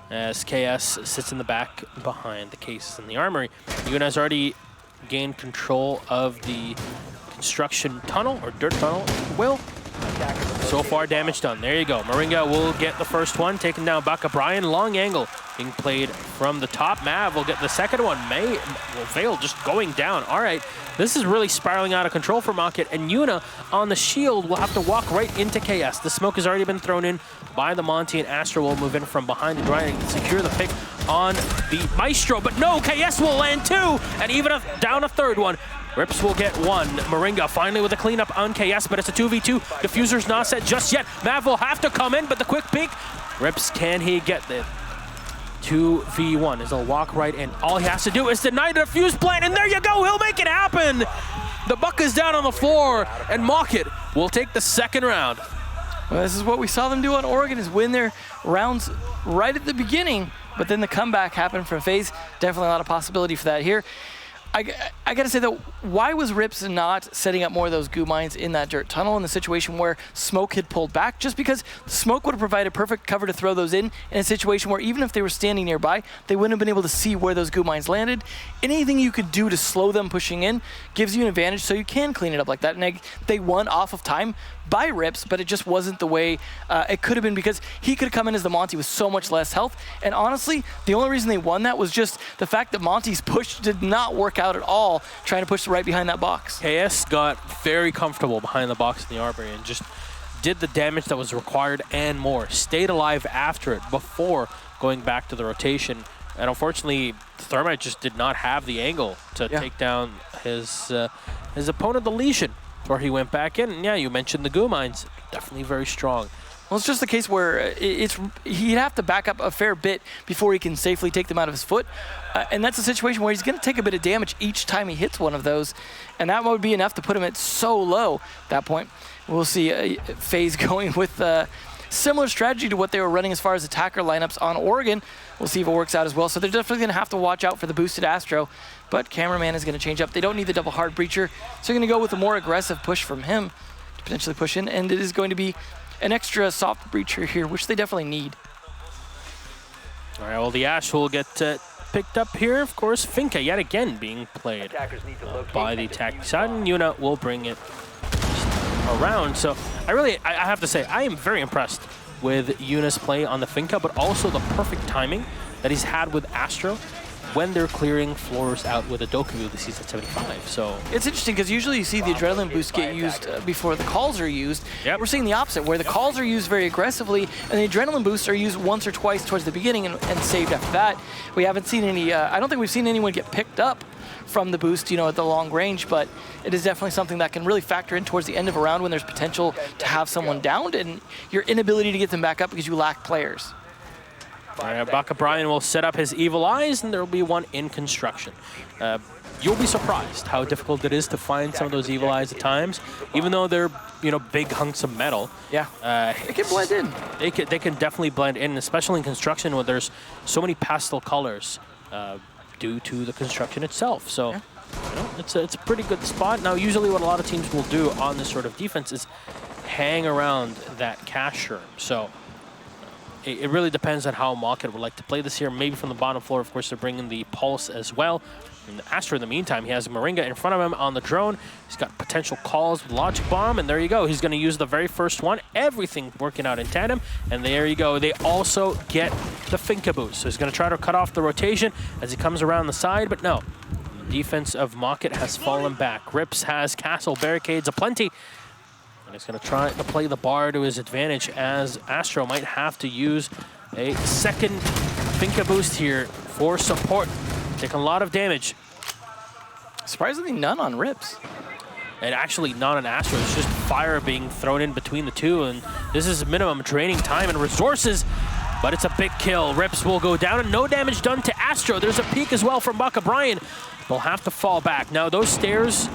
D: as KS sits in the back behind the cases in the armory. Yuna has already gained control of the construction tunnel, or dirt tunnel, if you will. So far, damage done. There you go. Moringa will get the first one, taking down Baka. Brian, long angle being played from the top. Mav will get the second one. Vale just going down. All right, this is really spiraling out of control for Mocket, and Yuna on the shield will have to walk right into KS. The smoke has already been thrown in by the Monty, and Astra will move in from behind to try and secure the pick on the Maestro, but no, KS will land two, and even down a third one. Rips will get one. Moringa finally with a cleanup on KS, but it's a 2v2. Diffuser's not set just yet. Mav will have to come in, but the quick peek. Rips, can he get the 2v1 as he'll walk right in. All he has to do is deny the defuse plant, and there you go, he'll make it happen. The buck is down on the floor, and Mocket will take the second round.
E: Well, this is what we saw them do on Oregon, is win their rounds right at the beginning, but then the comeback happened from FaZe. Definitely a lot of possibility for that here. I gotta say though, why was Rips not setting up more of those goo mines in that dirt tunnel in the situation where smoke had pulled back? Just because smoke would have provided perfect cover to throw those in a situation where even if they were standing nearby, they wouldn't have been able to see where those goo mines landed. Anything you could do to slow them pushing in gives you an advantage, so you can clean it up like that. And they won off of time by Rips, but it just wasn't the way it could have been, because he could have come in as the Monty with so much less health. And honestly, the only reason they won that was just the fact that Monty's push did not work out at all, trying to push right behind that box.
D: KS got very comfortable behind the box in the armory and just did the damage that was required and more. Stayed alive after it before going back to the rotation. And unfortunately, Thermite just did not have the angle to take down his opponent, the Legion, where he went back in. And yeah, you mentioned the goo mines. Definitely very strong.
E: Well, it's just the case where he'd have to back up a fair bit before he can safely take them out of his foot. And that's a situation where he's going to take a bit of damage each time he hits one of those. And that would be enough to put him at so low at that point. We'll see FaZe going with similar strategy to what they were running as far as attacker lineups on Oregon. We'll see if it works out as well. So they're definitely going to have to watch out for the boosted Astro. But Cameraman is going to change up. They don't need the double hard breacher. So they're going to go with a more aggressive push from him to potentially push in. And it is going to be an extra soft breacher here, which they definitely need.
D: All right, well, the Ash will get picked up here. Of course, Finka yet again being played by the attack side, and Yuna will bring it around. So I have to say, I am very impressed with Yuna's play on the Finka, but also the perfect timing that he's had with Astro when they're clearing floors out with a Dokubu this season 75. So
E: it's interesting because usually you see the adrenaline boost get used before the calls are used.
D: Yep.
E: We're seeing the opposite, where the calls are used very aggressively and the adrenaline boosts are used once or twice towards the beginning and saved after that. We haven't seen any, I don't think we've seen anyone get picked up from the boost, at the long range, but it is definitely something that can really factor in towards the end of a round when there's potential to have someone downed and your inability to get them back up because you lack players.
D: Baka Brian will set up his Evil Eyes, and there will be one in construction. You'll be surprised how difficult it is to find some of those Evil Eyes at times, even though they're big hunks of metal.
E: Yeah, they can blend in.
D: They can definitely blend in, especially in construction where there's so many pastel colors due to the construction itself. So it's a pretty good spot. Now, usually what a lot of teams will do on this sort of defense is hang around that cash room. So it really depends on how Market would like to play this here. Maybe from the bottom floor, of course, they're bringing the Pulse as well. And Astro, in the meantime, he has Moringa in front of him on the drone. He's got potential calls with Logic Bomb, and there you go. He's going to use the very first one. Everything working out in tandem, and there you go. They also get the Finka boost. So he's going to try to cut off the rotation as he comes around the side, but no. The defense of Market has fallen back. Rips has Castle Barricades aplenty. And he's going to try to play the bar to his advantage as Astro might have to use a second Finka boost here for support. Taking a lot of damage.
E: Surprisingly, none on Rips.
D: And actually not on Astro. It's just fire being thrown in between the two. And this is minimum draining time and resources. But it's a big kill. Rips will go down and no damage done to Astro. There's a peek as well from Baka Brian. They'll have to fall back. Now, those stairs,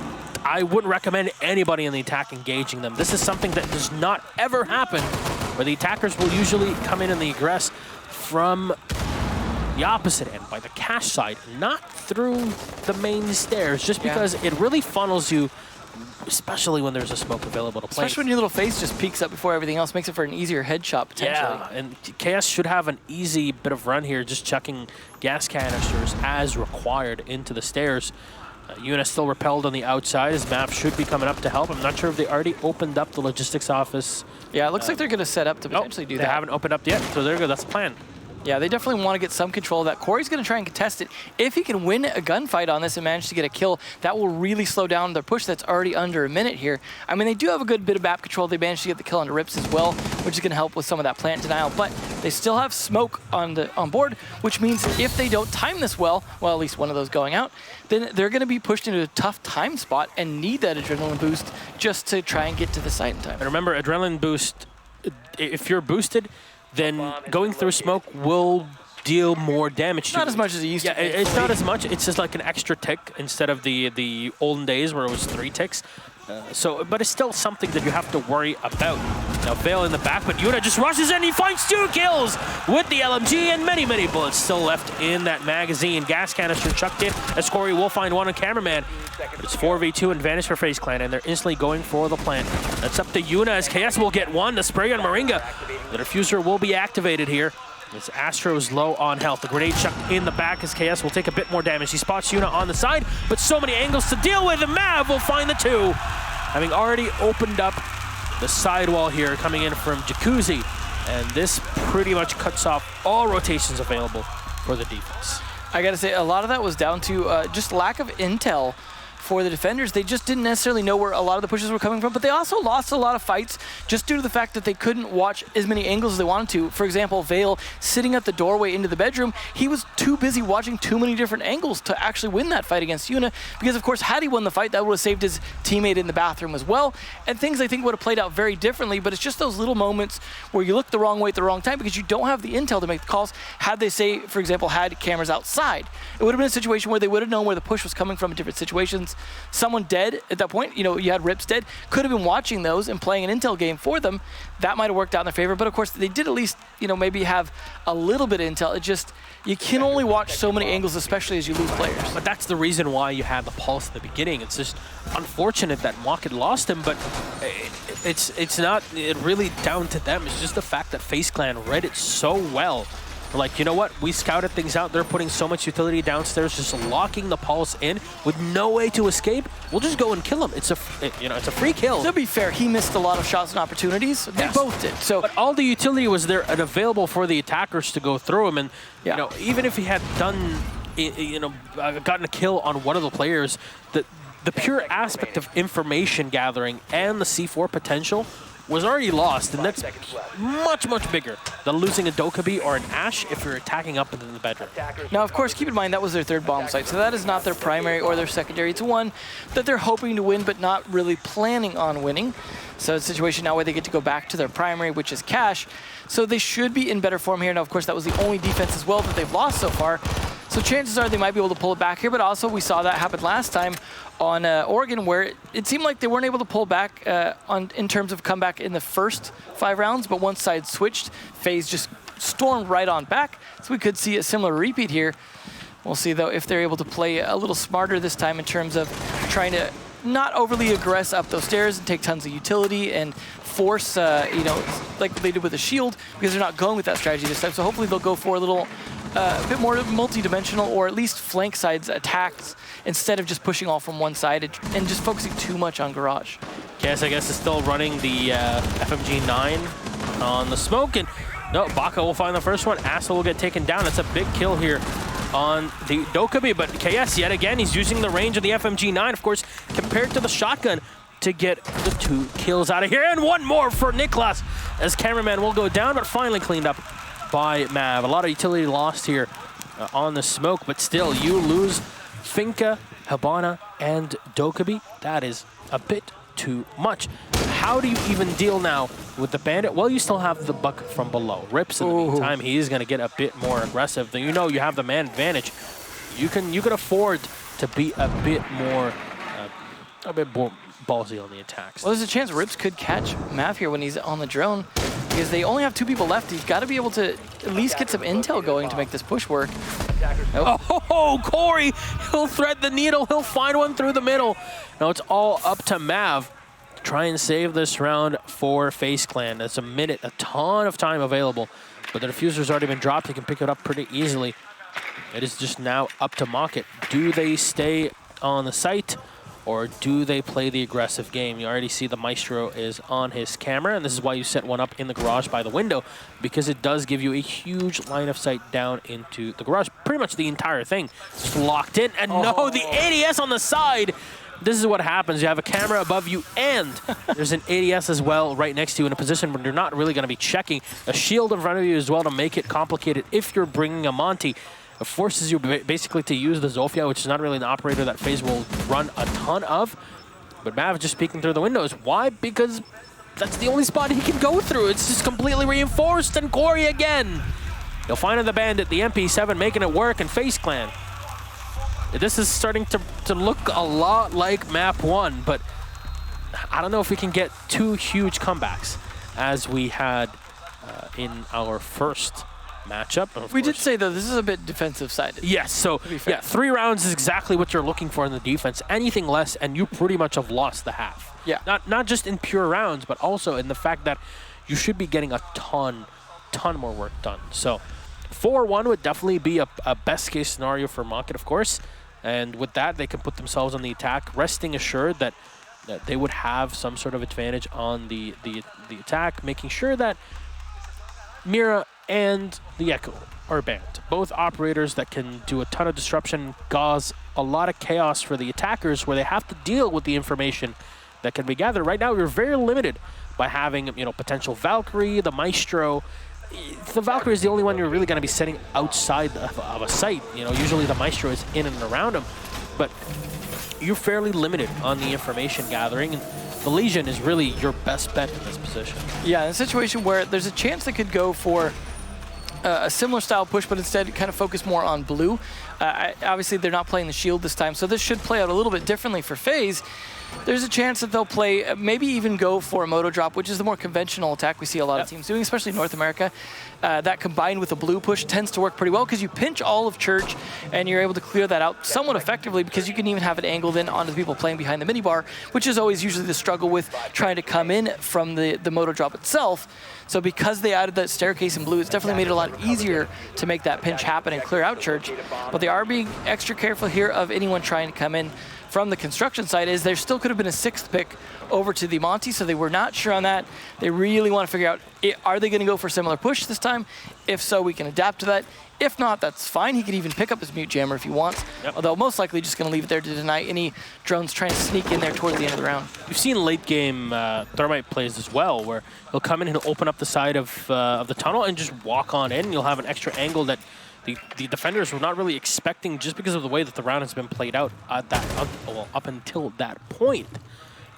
D: I wouldn't recommend anybody in the attack engaging them. This is something that does not ever happen, where the attackers will usually come in and the aggress from the opposite end, by the cash side, not through the main stairs, just because it really funnels you, especially when there's a smoke available to play.
E: Especially when your little face just peeks up before everything else, makes it for an easier headshot, potentially.
D: Yeah, and KS should have an easy bit of run here, just chucking gas canisters as required into the stairs. Yuna still repelled on the outside. His map should be coming up to help. I'm not sure if they already opened up the logistics office.
E: Yeah, it looks like they're going to set up to potentially do that.
D: They haven't opened up yet, so there you go. That's the plan.
E: Yeah, they definitely want to get some control of that. Corey's going to try and contest it. If he can win a gunfight on this and manage to get a kill, that will really slow down their push that's already under a minute here. I mean, they do have a good bit of map control. They managed to get the kill onto Rips as well, which is going to help with some of that plant denial. But they still have smoke on board, which means if they don't time this well, at least one of those going out, then they're going to be pushed into a tough time spot and need that adrenaline boost just to try and get to the site in time.
D: And remember, adrenaline boost, if you're boosted, then going through smoke will deal more damage to you.
E: Not as much as it used to be.
D: It's not as much. It's just like an extra tick instead of the olden days where it was 3 ticks. But it's still something that you have to worry about. Now, Vale in the back, but Yuna just rushes in. He finds 2 kills with the LMG and many, many bullets still left in that magazine. Gas canister chucked in as Corey will find one on cameraman. But it's 4v2 advantage for FaZe Clan, and they're instantly going for the plant. That's up to Yuna as KS will get one. The spray on Moringa. The diffuser will be activated here. As Astro's low on health. The grenade chucked in the back as KS will take a bit more damage. He spots Yuna on the side, but so many angles to deal with, and Mav will find the 2. Having already opened up the sidewall here, coming in from Jacuzzi. And this pretty much cuts off all rotations available for the defense.
E: I gotta say, a lot of that was down to just lack of intel for the defenders. They just didn't necessarily know where a lot of the pushes were coming from, but they also lost a lot of fights just due to the fact that they couldn't watch as many angles as they wanted to. For example, Vale sitting at the doorway into the bedroom, he was too busy watching too many different angles to actually win that fight against Yuna, because of course, had he won the fight, that would have saved his teammate in the bathroom as well, and things I think would have played out very differently, but it's just those little moments where you look the wrong way at the wrong time because you don't have the intel to make the calls. Had they, say, for example, had cameras outside, it would have been a situation where they would have known where the push was coming from in different situations. Someone dead at that point, you had Rips dead, could have been watching those and playing an intel game for them. That might have worked out in their favor, but of course they did at least, maybe have a little bit of intel. It just, you can only watch so many angles, especially as you lose players.
D: But that's the reason why you had the pulse at the beginning. It's just unfortunate that Market lost him, but it's not really down to them. It's just the fact that FaZe Clan read it so well. Like, you know what? We scouted things out. They're putting so much utility downstairs, just locking the pulse in with no way to escape. We'll just go and kill him. It's a free kill.
E: To be fair, he missed a lot of shots and opportunities. They both did. So,
D: but all the utility was there and available for the attackers to go through him. And even if he had done, gotten a kill on one of the players, the pure aspect of information gathering and the C4 potential was already lost, and that's much, much bigger than losing a Dokkaebi or an Ashe if you're attacking up into the bedroom.
E: Now, of course, keep in mind that was their third bomb site, so that is not their primary or their secondary. It's one that they're hoping to win, but not really planning on winning. So it's a situation now where they get to go back to their primary, which is Cash. So they should be in better form here. Now, of course, that was the only defense as well that they've lost so far. So chances are they might be able to pull it back here, but also we saw that happen last time on Oregon, where it seemed like they weren't able to pull back in terms of comeback in the first 5 rounds, but once side switched, FaZe just stormed right on back. So we could see a similar repeat here. We'll see, though, if they're able to play a little smarter this time in terms of trying to not overly aggress up those stairs and take tons of utility and force, like they did with the shield, because they're not going with that strategy this time. So hopefully they'll go for a little bit more multi-dimensional, or at least flank sides attacks instead of just pushing all from one side and just focusing too much on Garage.
D: KS, I guess, is still running the FMG9 on the smoke, and no, Baka will find the first one. Asa will get taken down. It's a big kill here on the Dokkaebi, but KS, yet again, he's using the range of the FMG9, of course, compared to the shotgun to get the 2 kills out of here. And one more for Niklas, as cameraman will go down, but finally cleaned up by Mav. A lot of utility lost here on the smoke, but still, you lose Finka, Habana, and Dokkaebi. That is a bit too much. How do you even deal now with the Bandit? Well, you still have the Buck from below. Rips in the meantime, he is going to get a bit more aggressive. Then you know you have the man advantage. You can afford to be a bit more ballsy on the attacks.
E: Well, there's a chance Rips could catch Mav here when he's on the drone, because they only have 2 people left. He's got to be able to at least get some intel going to make this push work. Nope.
D: Oh, Corey, he'll thread the needle. He'll find one through the middle. Now it's all up to Mav to try and save this round for FaZe Clan. That's a minute, a ton of time available, but the diffuser's already been dropped. He can pick it up pretty easily. It is just now up to Mocket. Do they stay on the site, or do they play the aggressive game? You already see the Maestro is on his camera, and this is why you set one up in the garage by the window, because it does give you a huge line of sight down into the garage. Pretty much the entire thing just locked in, and no, the ADS on the side. This is what happens. You have a camera above you, and there's an ADS as well right next to you in a position where you're not really going to be checking. A shield in front of you as well to make it complicated if you're bringing a Monty. It forces you basically to use the Zofia, which is not really an operator that FaZe will run a ton of. But Mav just peeking through the windows. Why? Because that's the only spot he can go through. It's just completely reinforced, and Corey again. He'll find the Bandit, the MP7 making it work, and FaZe Clan. This is starting to look a lot like map 1, but I don't know if we can get 2 huge comebacks as we had in our first matchup.
E: We did say, though, this is a bit defensive-sided.
D: Yes, so yeah, 3 rounds is exactly what you're looking for in the defense. Anything less, and you pretty much have lost the half.
E: Yeah.
D: Not just in pure rounds, but also in the fact that you should be getting a ton more work done. So 4-1 would definitely be a best-case scenario for Mocket, of course. And with that, they can put themselves on the attack, resting assured that they would have some sort of advantage on the attack, making sure that Mira and the Echo are banned. Both operators that can do a ton of disruption, cause a lot of chaos for the attackers, where they have to deal with the information that can be gathered. Right now, we're very limited by having, potential Valkyrie, the Maestro. The Valkyrie is the only one you're really going to be setting outside of a site. Usually the Maestro is in and around him, but you're fairly limited on the information gathering, and the Legion is really your best bet in this position.
E: Yeah, in a situation where there's a chance they could go for a similar style push, but instead kind of focus more on blue. Obviously, they're not playing the shield this time, so this should play out a little bit differently for FaZe. There's a chance that they'll play, maybe even go for a moto drop, which is the more conventional attack we see a lot of teams doing, especially in North America. That combined with a blue push tends to work pretty well, because you pinch all of Church and you're able to clear that out somewhat effectively, because you can even have it angled in onto the people playing behind the minibar, which is always usually the struggle with trying to come in from the moto drop itself. So because they added that staircase in blue, it's definitely made it a lot easier to make that pinch happen and clear out Church. But they are being extra careful here of anyone trying to come in from the construction side, is there still could have been a 6th pick over to the Monty, so they were not sure on that. They really want to figure out, are they going to go for a similar push this time? If so, we can adapt to that. If not, that's fine. He could even pick up his mute jammer if he wants, although most likely just going to leave it there to deny any drones trying to sneak in there towards the end of the round.
D: We've seen late game Thermite plays as well, where he'll come in and he'll open up the side of the tunnel and just walk on in. You'll have an extra angle that the defenders were not really expecting, just because of the way that the round has been played out at up until that point.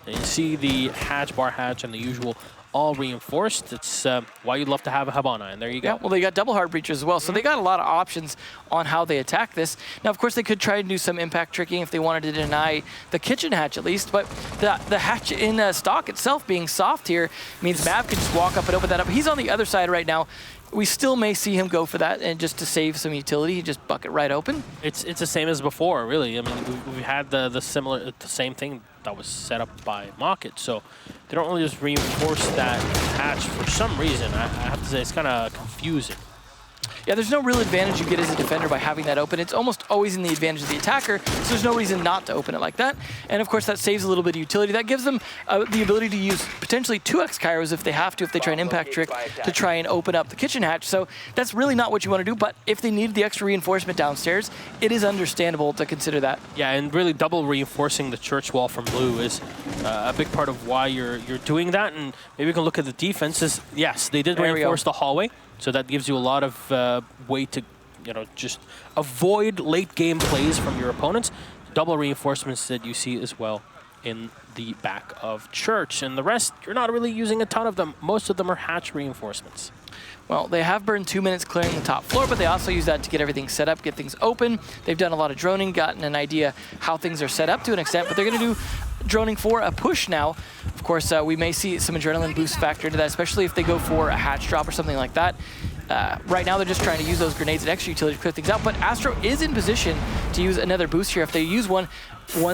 D: And you see the bar hatch and the usual all reinforced. It's why you'd love to have a Habana, and there you go.
E: Yeah, well, they got double hard breachers as well, so they got a lot of options on how they attack this. Now, of course, they could try to do some impact tricking if they wanted to deny the kitchen hatch at least, but the hatch in stock itself being soft here means Mav can just walk up and open that up. He's on the other side right now. We still may see him go for that, and just to save some utility, just buck it right open.
D: It's the same as before, really. I mean, we've had the same thing that was set up by Market, so they don't really just reinforce that hatch for some reason. I have to say, it's kind of confusing.
E: Yeah, there's no real advantage you get as a defender by having that open. It's almost always in the advantage of the attacker, so there's no reason not to open it like that. And of course, that saves a little bit of utility. That gives them the ability to use potentially 2x Kairos if they have to, if they try an impact trick to try and open up the kitchen hatch. So that's really not what you want to do, but if they need the extra reinforcement downstairs, it is understandable to consider that.
D: Yeah, and really double reinforcing the church wall from blue is a big part of why you're doing that. And maybe we can look at the defenses. Yes, they did reinforce the hallway. So that gives you a lot of way to, just avoid late game plays from your opponents. Double reinforcements that you see as well in the back of church. And the rest, you're not really using a ton of them. Most of them are hatch reinforcements.
E: Well, they have burned 2 minutes clearing the top floor, but they also use that to get everything set up, get things open. They've done a lot of droning, gotten an idea how things are set up to an extent, but they're going to do droning for a push now. Of course, we may see some adrenaline boost factor into that, especially if they go for a hatch drop or something like that. Right now, they're just trying to use those grenades and extra utility to clear things out, but Astro is in position to use another boost here. If they use one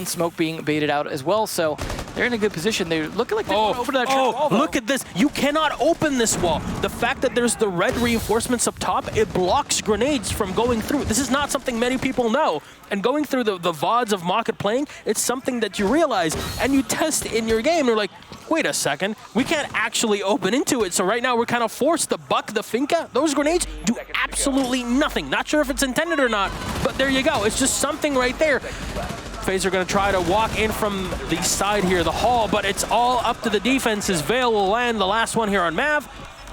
E: smoke being baited out as well, so they're in a good position. They're looking like they want to open that wall,
D: look at this. You cannot open this wall. The fact that there's the red reinforcements up top, it blocks grenades from going through. This is not something many people know. And going through the VODs of Market playing, it's something that you realize and you test in your game. You're like, wait a second, we can't actually open into it. So right now we're kind of forced to buck the Finca. Those grenades do absolutely nothing. Not sure if it's intended or not, but there you go. It's just something right there. FaZe are going to try to walk in from the side here, the hall, but it's all up to the defenses. Veil will land the last one here on Mav.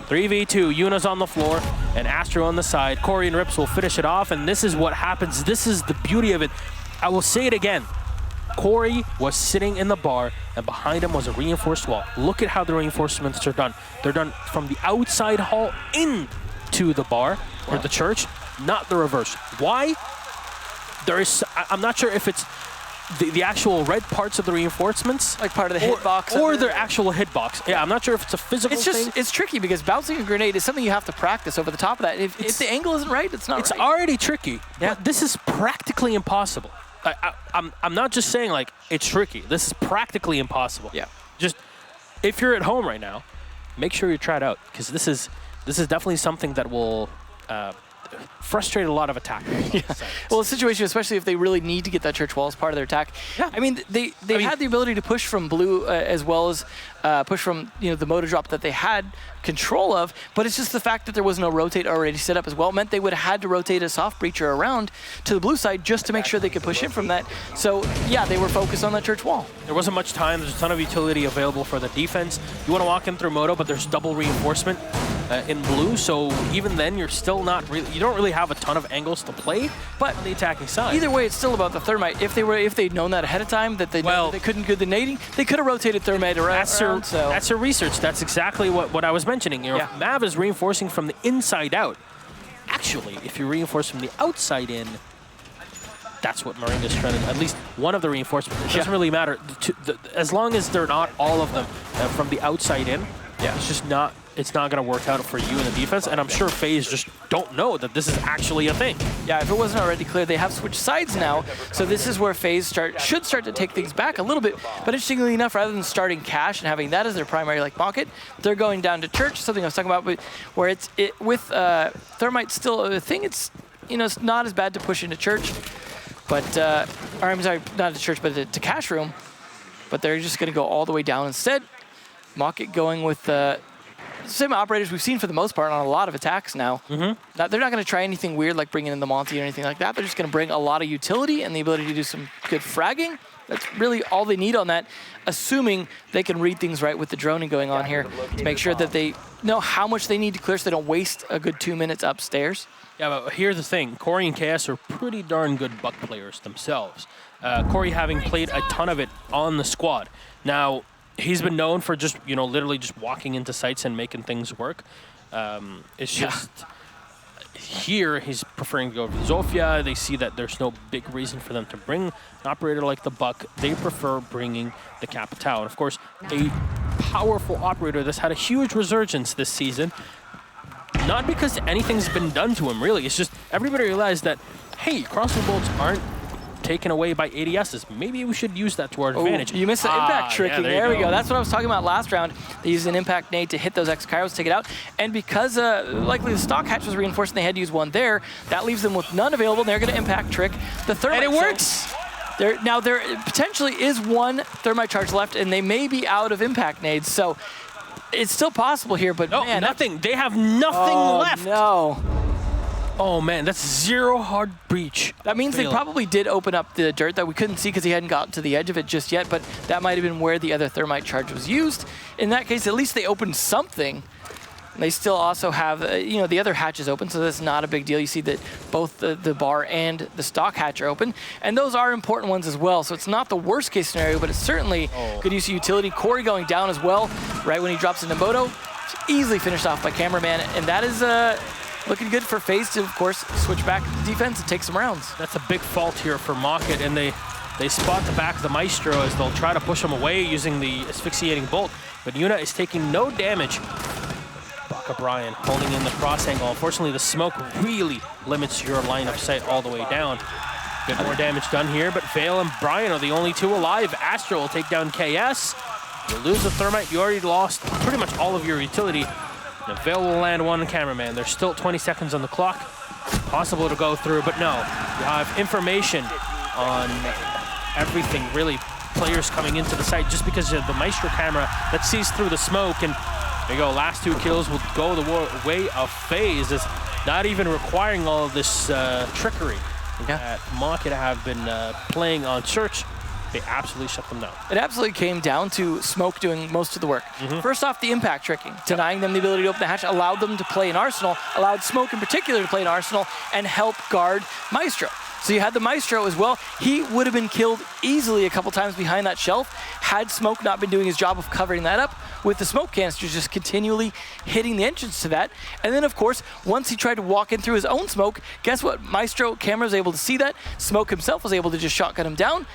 D: 3v2, Yuna's on the floor, and Astro on the side. Corey and Rips will finish it off, and this is what happens. This is the beauty of it. I will say it again. Corey was sitting in the bar, and behind him was a reinforced wall. Look at how the reinforcements are done. They're done from the outside hall into the bar, or the church, not the reverse. Why? I'm not sure if it's the actual red parts of the reinforcements,
E: like part of the hitbox,
D: or their actual hitbox. Yeah, I'm not sure if it's a physical thing.
E: It's tricky because bouncing a grenade is something you have to practice over the top of that. If the angle isn't right, it's not right.
D: It's already tricky. Yeah, but this is practically impossible. I'm not just saying like it's tricky. This is practically impossible.
E: Yeah.
D: Just if you're at home right now, make sure you try it out, because this is definitely something that will frustrate a lot of attackers.
E: Yeah. Well, a situation, especially if they really need to get that church wall as part of their attack. Yeah. I mean, they had the ability to push from blue as well as push from the motor drop that they had control of, but it's just the fact that there was no rotate already set up as well meant they would have had to rotate a soft breacher around to the blue side just to make sure they could push in from that. So yeah, they were focused on that church wall.
D: There wasn't much time. There's a ton of utility available for the defense. You want to walk in through Moto, but there's double reinforcement in blue, so even then you don't really have a ton of angles to play, but on the attacking side.
E: Either way, it's still about the Thermite. If they'd known that ahead of time, that they couldn't do the nading, they could have rotated Thermite around.
D: That's their research. That's exactly what I was mentioning. If Mav is reinforcing from the inside out. Actually, if you reinforce from the outside in, that's what Moringa's trying to do. At least one of the reinforcements. It doesn't really matter. As long as they're not all of them from the outside in, it's not going to work out for you in the defense, and I'm sure FaZe just don't know that this is actually a thing.
E: Yeah, if it wasn't already clear, they have switched sides now, so this is where FaZe should start to take things back a little bit, but interestingly enough, rather than starting Cash and having that as their primary like pocket, they're going down to Church, something I was talking about, but where with Thermite still a thing, it's you know, it's not as bad to push into church, but, or I'm sorry, not to church, but to cash room, but they're just going to go all the way down instead. Mocket going with the same operators we've seen for the most part on a lot of attacks now. They're not going to try anything weird like bringing in the Monty or anything like that. They're just going to bring a lot of utility and the ability to do some good fragging. That's really all they need on that, assuming they can read things right with the droning going on here to make sure that they know how much they need to clear so they don't waste a good 2 minutes upstairs.
D: Yeah, but here's the thing. Corey and KS are pretty darn good Buck players themselves. Corey having played a ton of it on the squad. Now, he's been known for just, you know, literally just walking into sites and making things work. It's just... Here, he's preferring to go over Zofia. They see that there's no big reason for them to bring an operator like the Buck. They prefer bringing the Capitao. And of course, a powerful operator that's had a huge resurgence this season. Not because anything's been done to him, really. It's just everybody realized that, hey, crossbow bolts aren't taken away by ADSs. Maybe we should use that to our advantage.
E: You missed the impact tricking.
D: Yeah,
E: there we go. That's what I was talking about last round. They used an impact nade to hit those X-Kairos, take it out. And because likely the stock hatch was reinforced and they had to use one there, that leaves them with none available, and they're going to impact trick the thermite.
D: And it works!
E: Now, there potentially is one thermite charge left, and they may be out of impact nades. So it's still possible here, but man,
D: nothing. They have nothing left.
E: No.
D: Oh man, that's 0 hard breach.
E: That means they probably did open up the dirt that we couldn't see because he hadn't gotten to the edge of it just yet, but that might have been where the other thermite charge was used. In that case, at least they opened something. They still also have, you know, the other hatch is open, so that's not a big deal. You see that both the bar and the stock hatch are open, and those are important ones as well. So it's not the worst case scenario, but it's certainly good use of utility. Corey going down as well, right when he drops into Moto. Easily finished off by Cameraman, and that is looking good for FaZe to, of course, switch back to defense and take some rounds.
D: That's a big fault here for Mocket, and they spot the back of the Maestro as they'll try to push him away using the asphyxiating bolt, but Yuna is taking no damage. Baka Brian holding in the cross angle. Unfortunately, the smoke really limits your line of sight all the way down. Get more damage done here, but Vale and Brian are the only two alive. Astro will take down KS. You lose the thermite, you already lost pretty much all of your utility. Now Vale will land one Cameraman. There's still 20 seconds on the clock. Possible to go through, but no. You have information on everything, really. Players coming into the site just because of the Maestro camera that sees through the smoke. And there you go, last 2 kills will go the way of FaZe, is not even requiring all of this trickery that Mocket have been playing on Church. They absolutely shut them down.
E: It absolutely came down to Smoke doing most of the work. First off, the impact tricking, denying them the ability to open the hatch, allowed them to play an Arsenal, allowed Smoke in particular to play an Arsenal and help guard Maestro. So you had the Maestro as well. He would have been killed easily a couple times behind that shelf had Smoke not been doing his job of covering that up with the smoke canisters just continually hitting the entrance to that. And then, of course, once he tried to walk in through his own smoke, guess what? Maestro camera was able to see that. Smoke himself was able to just shotgun him down.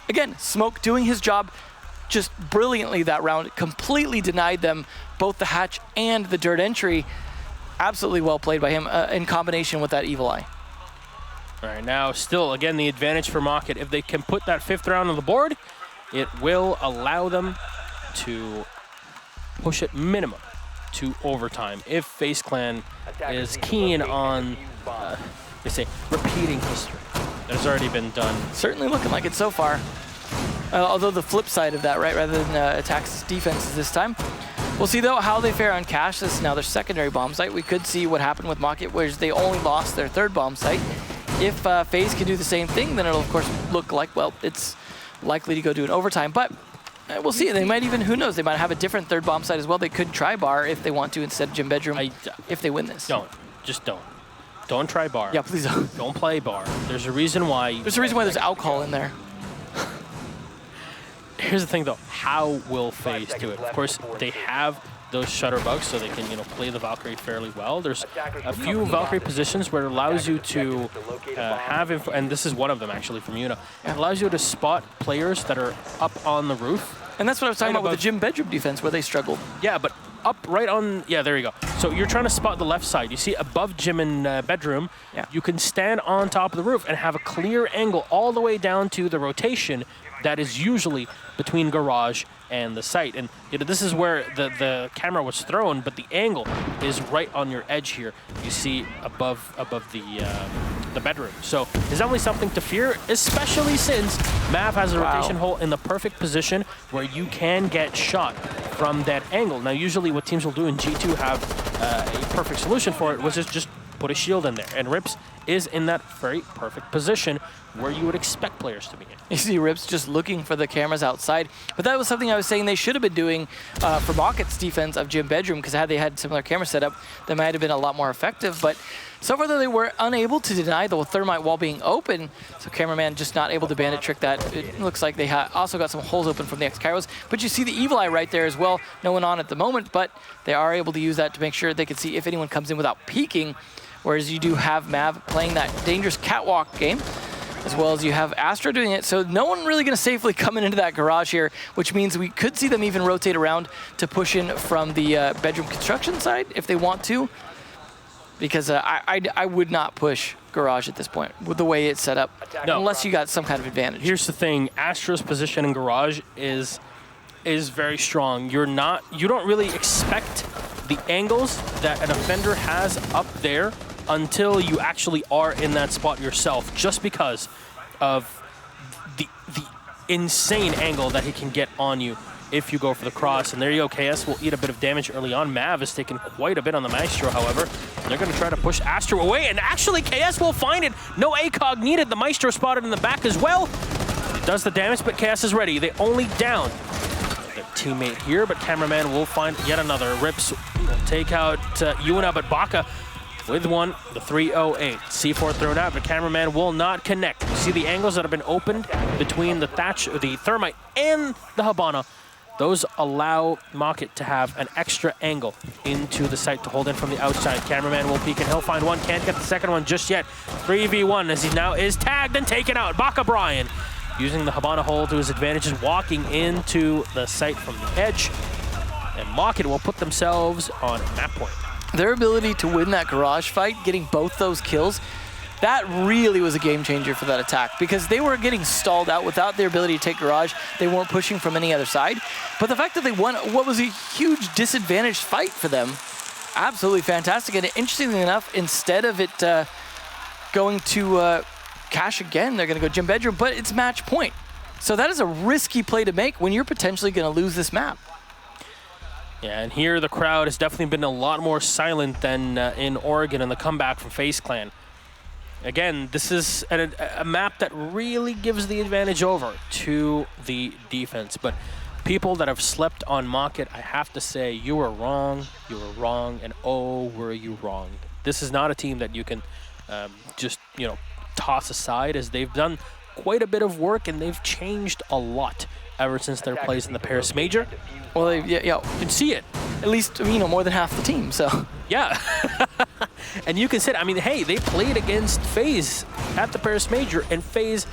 E: Again, Smoke doing his job just brilliantly that round, completely denied them both the hatch and the dirt entry. Absolutely well played by him in combination with that Evil Eye.
D: All right, now still, again, the advantage for Mocket. If they can put that 5th round on the board, it will allow them to push it minimum to overtime. If FaZe Clan is keen on, they say, repeating history that has already been done.
E: Certainly looking like it so far. Although the flip side of that, right, rather than attacks defenses this time. We'll see, though, how they fare on cash. This is now their secondary bomb site. We could see what happened with Mocket, where they only lost their 3rd bomb site. If FaZe can do the same thing, then it'll, of course, look like, well, it's likely to go to an overtime. But we'll see. They might even, who knows, they might have a different 3rd bomb site as well. They could try bar if they want to instead of Gym Bedroom if they win this.
D: Don't. Just don't. Don't try bar.
E: Yeah, please don't.
D: Don't play bar. There's a reason why.
E: There's a reason why there's alcohol in there.
D: Here's the thing, though. How will FaZe do it? Of course, they have those shutter bugs, so they can, play the Valkyrie fairly well. There's a few Valkyrie positions where it allows you to have info, and this is one of them actually from Yuna. It allows you to spot players that are up on the roof.
E: And that's what I was talking about with the Gym Bedroom defense, where they struggled.
D: Yeah, but up right on, yeah, there you go. So you're trying to spot the left side. You see above Gym and Bedroom, you can stand on top of the roof and have a clear angle all the way down to the rotation that is usually between garage and the site. And this is where the camera was thrown, but the angle is right on your edge here. You see above the the bedroom. So there's definitely something to fear, especially since Mav has a rotation hole in the perfect position where you can get shot from that angle. Now, usually what teams will do in G2 have a perfect solution for it, which is just put a shield in there. And Rips is in that very perfect position where you would expect players to be in.
E: You see Rips just looking for the cameras outside. But that was something I was saying they should have been doing for Rocket's defense of Gym Bedroom, because had they had similar camera setup, they might have been a lot more effective. But so far, though, they were unable to deny the thermite wall being open. So cameraman just not able to bandit trick that. It looks like they also got some holes open from the X-Kairos. But you see the Evil Eye right there as well. No one on at the moment, but they are able to use that to make sure they can see if anyone comes in without peeking. Whereas you do have Mav playing that dangerous catwalk game, as well as you have Astra doing it. So no one really going to safely come into that garage here, which means we could see them even rotate around to push in from the bedroom construction side if they want to. Because I would not push garage at this point with the way it's set up, unless you got some kind of advantage.
D: Here's the thing, Astra's position in garage is very strong. You don't really expect the angles that an offender has up there until you actually are in that spot yourself, just because of the insane angle that he can get on you if you go for the cross. And there you go, KS will eat a bit of damage early on. Mav has taken quite a bit on the Maestro, however. They're going to try to push Astra away, and actually KS will find it. No ACOG needed. The Maestro spotted in the back as well. It does the damage, but KS is ready. They only down their teammate here, but cameraman will find yet another. Rips will take out Yuna, but Baka with one, the 308. C4 thrown out, but cameraman will not connect. You see the angles that have been opened between the thatch, the thermite, and the Habana. Those allow Mocket to have an extra angle into the site to hold in from the outside. Cameraman will peek and he'll find one. Can't get the second one just yet. 3v1 as he now is tagged and taken out. Baka Brian using the Habana hole to his advantage, is walking into the site from the edge. And Mocket will put themselves on map point.
E: Their ability to win that garage fight, getting both those kills, that really was a game changer for that attack, because they were getting stalled out without their ability to take garage. They weren't pushing from any other side. But the fact that they won what was a huge disadvantaged fight for them, absolutely fantastic. And interestingly enough, instead of it going to cash again, they're going to go Gym Bedroom, but it's match point. So that is a risky play to make when you're potentially going to lose this map.
D: Yeah, and here the crowd has definitely been a lot more silent than in Oregon in the comeback from FaZe Clan. Again, this is a map that really gives the advantage over to the defense. But people that have slept on Mocket, I have to say, you were wrong, and oh, were you wrong. This is not a team that you can just, toss aside, as they've done quite a bit of work and they've changed a lot ever since their plays in the Paris Major.
E: Well, you can see it. At least, more than half the team, so.
D: Yeah. And you can say, hey, they played against FaZe at the Paris Major, and FaZe,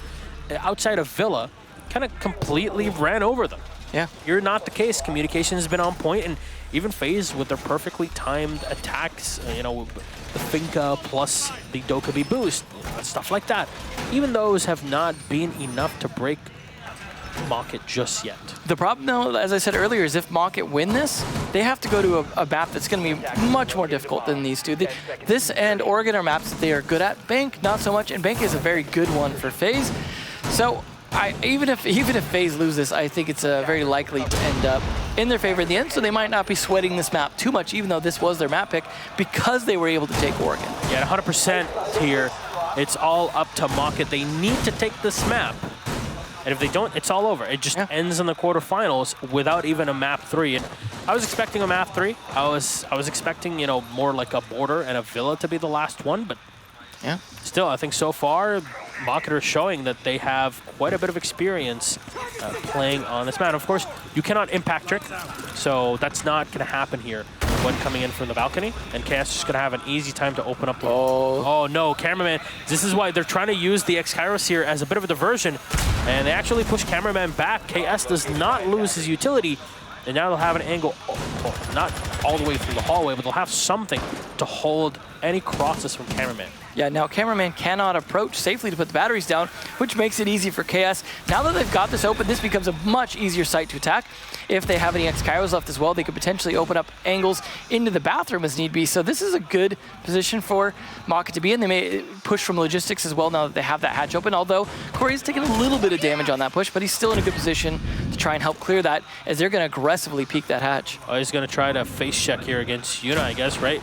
D: outside of Villa, kind of completely ran over them.
E: Yeah.
D: You're not the case. Communication has been on point, and even FaZe with their perfectly timed attacks, the Finka plus the Dokkaebi boost, stuff like that. Even those have not been enough to break Mocket just yet.
E: The problem, though, as I said earlier, is if Mocket win this, they have to go to a map that's going to be much more difficult than these two. This and Oregon are maps that they are good at. Bank, not so much, and Bank is a very good one for FaZe. So even if FaZe lose this, I think it's very likely to end up in their favor in the end, so they might not be sweating this map too much, even though this was their map pick, because they were able to take Oregon.
D: Yeah, 100% here. It's all up to Mocket. They need to take this map. And if they don't, it's all over. It just ends in the quarterfinals without even a map 3. And I was expecting a map 3. I was expecting, more like a Border and a Villa to be the last one, but still, I think so far, Mocket are showing that they have quite a bit of experience playing on this map. Of course, you cannot impact trick, so that's not going to happen here when coming in from the balcony. And KS is just going to have an easy time to open up. Oh no, cameraman. This is why they're trying to use the X-Kairos here as a bit of a diversion. And they actually push cameraman back. KS does not lose his utility. And now they'll have an angle, not all the way through the hallway, but they'll have something to to hold any crosses from Cameraman.
E: Yeah, now Cameraman cannot approach safely to put the batteries down, which makes it easy for KS. Now that they've got this open, this becomes a much easier site to attack. If they have any X-Kairos left as well, they could potentially open up angles into the bathroom as need be. So this is a good position for Maka to be in. They may push from logistics as well now that they have that hatch open, although Corey's taken a little bit of damage on that push, but he's still in a good position to try and help clear that as they're going to aggressively peek that hatch.
D: Oh, he's going to try to face check here against Yuna, I guess, right?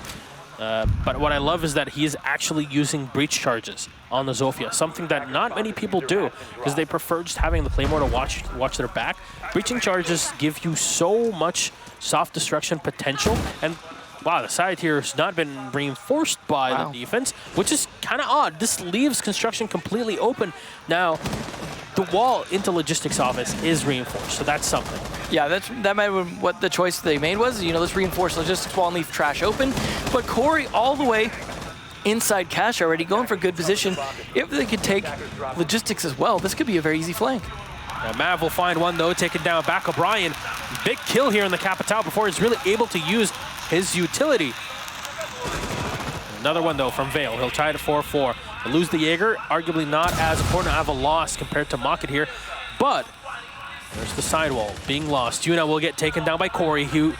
D: But what I love is that he is actually using breach charges on the Zofia, something that not many people do because they prefer just having the Claymore to watch their back. Breaching charges give you so much soft destruction potential, and wow, the side here has not been reinforced by the defense, which is kind of odd. This leaves construction completely open. Now, the wall into logistics office is reinforced, so that's something.
E: Yeah, that might have been what the choice they made was. You know, let's reinforce logistics wall and leave trash open. But Corey all the way inside cash already, going for a good position. If they could take logistics as well, this could be a very easy flank.
D: Now, Mav will find one, though, taken down back O'Brien. Big kill here in the Capitale before he's really able to use his utility. Another one, though, from Vale. He'll tie it at 4-4. They lose the Jaeger. Arguably not as important to have a loss compared to Mocket here. But there's the sidewall being lost. Yuna will get taken down by Corey, who,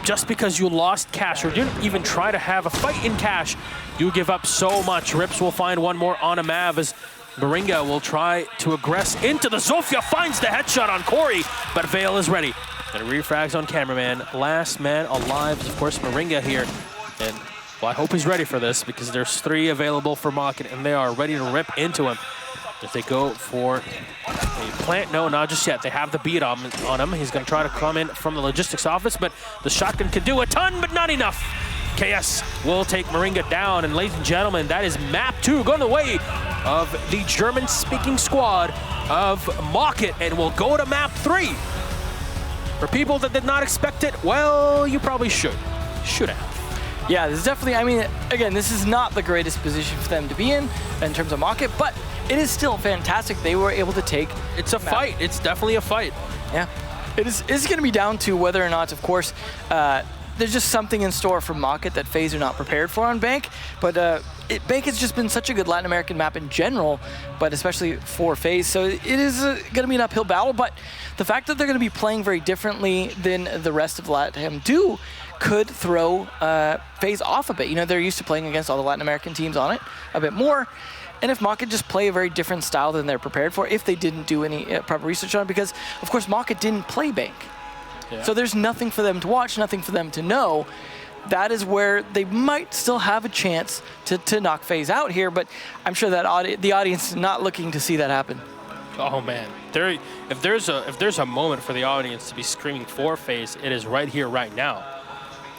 D: just because you lost Cash or didn't even try to have a fight in Cash, you give up so much. Rips will find one more on a Mav as Moringa will try to aggress into the Zofia, finds the headshot on Corey, but Vale is ready. And refrags on Cameraman. Last man alive is, of course, Moringa here. And well, I hope he's ready for this because there's 3 available for Mocket, and they are ready to rip into him. If they go for a plant, no, not just yet. They have the beat on him. He's going to try to come in from the logistics office, but the shotgun can do a ton, but not enough. KS will take Moringa down, and ladies and gentlemen, that is map 2 going the way of the German-speaking squad of Mocket, and we'll go to map 3. For people that did not expect it, well, you probably should have.
E: Yeah, this is definitely, I mean, again, this is not the greatest position for them to be in terms of Mocket, but it is still fantastic. They were able to take.
D: It's a fight. It's definitely a fight.
E: Yeah. It's going to be down to whether or not, of course, there's just something in store for Mocket that FaZe are not prepared for on Bank. But Bank has just been such a good Latin American map in general, but especially for FaZe. So it is going to be an uphill battle. But the fact that they're going to be playing very differently than the rest of Latin do could throw FaZe off a bit. You know, they're used to playing against all the Latin American teams on it a bit more. And if Mocket just play a very different style than they're prepared for, if they didn't do any proper research on it, because, of course, Mocket didn't play Bank. Yeah. So there's nothing for them to watch, nothing for them to know. That is where they might still have a chance to knock FaZe out here, but I'm sure that the audience is not looking to see that happen.
D: Oh, man. If there's a moment for the audience to be screaming for FaZe, it is right here, right now.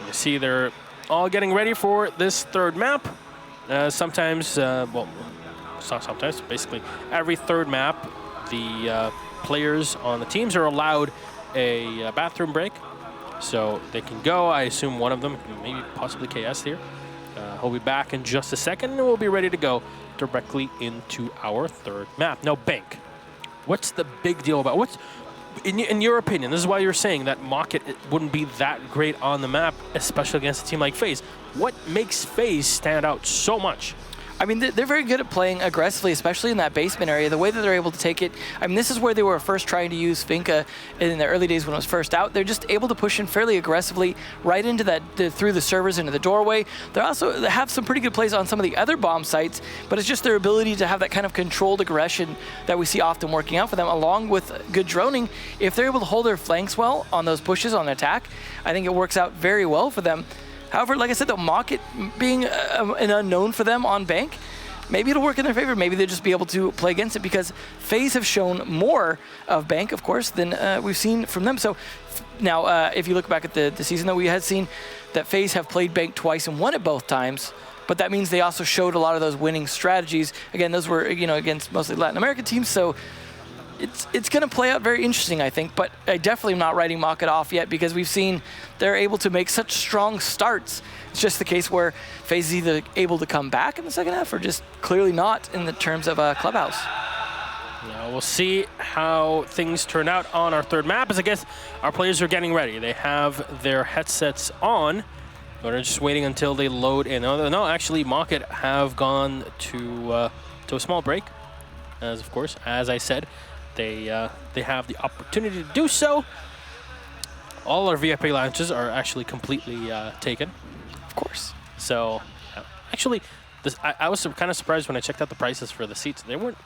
D: You see they're all getting ready for this 3rd map. Sometimes, well, it's not sometimes, basically every 3rd map, the players on the teams are allowed a bathroom break. So they can go. I assume one of them, maybe possibly KS here. He'll be back in just a second, and we'll be ready to go directly into our 3rd map. Now, Bank, what's the big deal about what's in your opinion? This is why you're saying that Mocket wouldn't be that great on the map, especially against a team like FaZe. What makes FaZe stand out so much?
E: I mean, they're very good at playing aggressively, especially in that basement area. The way that they're able to take it, I mean, this is where they were first trying to use Finca in the early days when it was first out. They're just able to push in fairly aggressively right into that, through the servers into the doorway. They have some pretty good plays on some of the other bomb sites, but it's just their ability to have that kind of controlled aggression that we see often working out for them, along with good droning. If they're able to hold their flanks well on those pushes on attack, I think it works out very well for them. However, like I said, the Mocket being an unknown for them on Bank, maybe it'll work in their favor. Maybe they'll just be able to play against it because FaZe have shown more of Bank, of course, than we've seen from them. So now, if you look back at the season, though, we had seen that FaZe have played Bank twice and won it both times. But that means they also showed a lot of those winning strategies. Again, those were, you know, against mostly Latin American teams. So it's going to play out very interesting, I think, but I definitely am not writing Mocket off yet because we've seen they're able to make such strong starts. It's just the case where FaZe is either able to come back in the second half or just clearly not in the terms of Clubhouse.
D: Now we'll see how things turn out on our 3rd map, as I guess our players are getting ready. They have their headsets on. We're just waiting until they load in. No, actually, Market have gone to a small break, as of course, as I said, they have the opportunity to do so. All our VIP lounges are actually completely taken.
E: Of course.
D: So, actually, I was kind of surprised when I checked out the prices for the seats. They weren't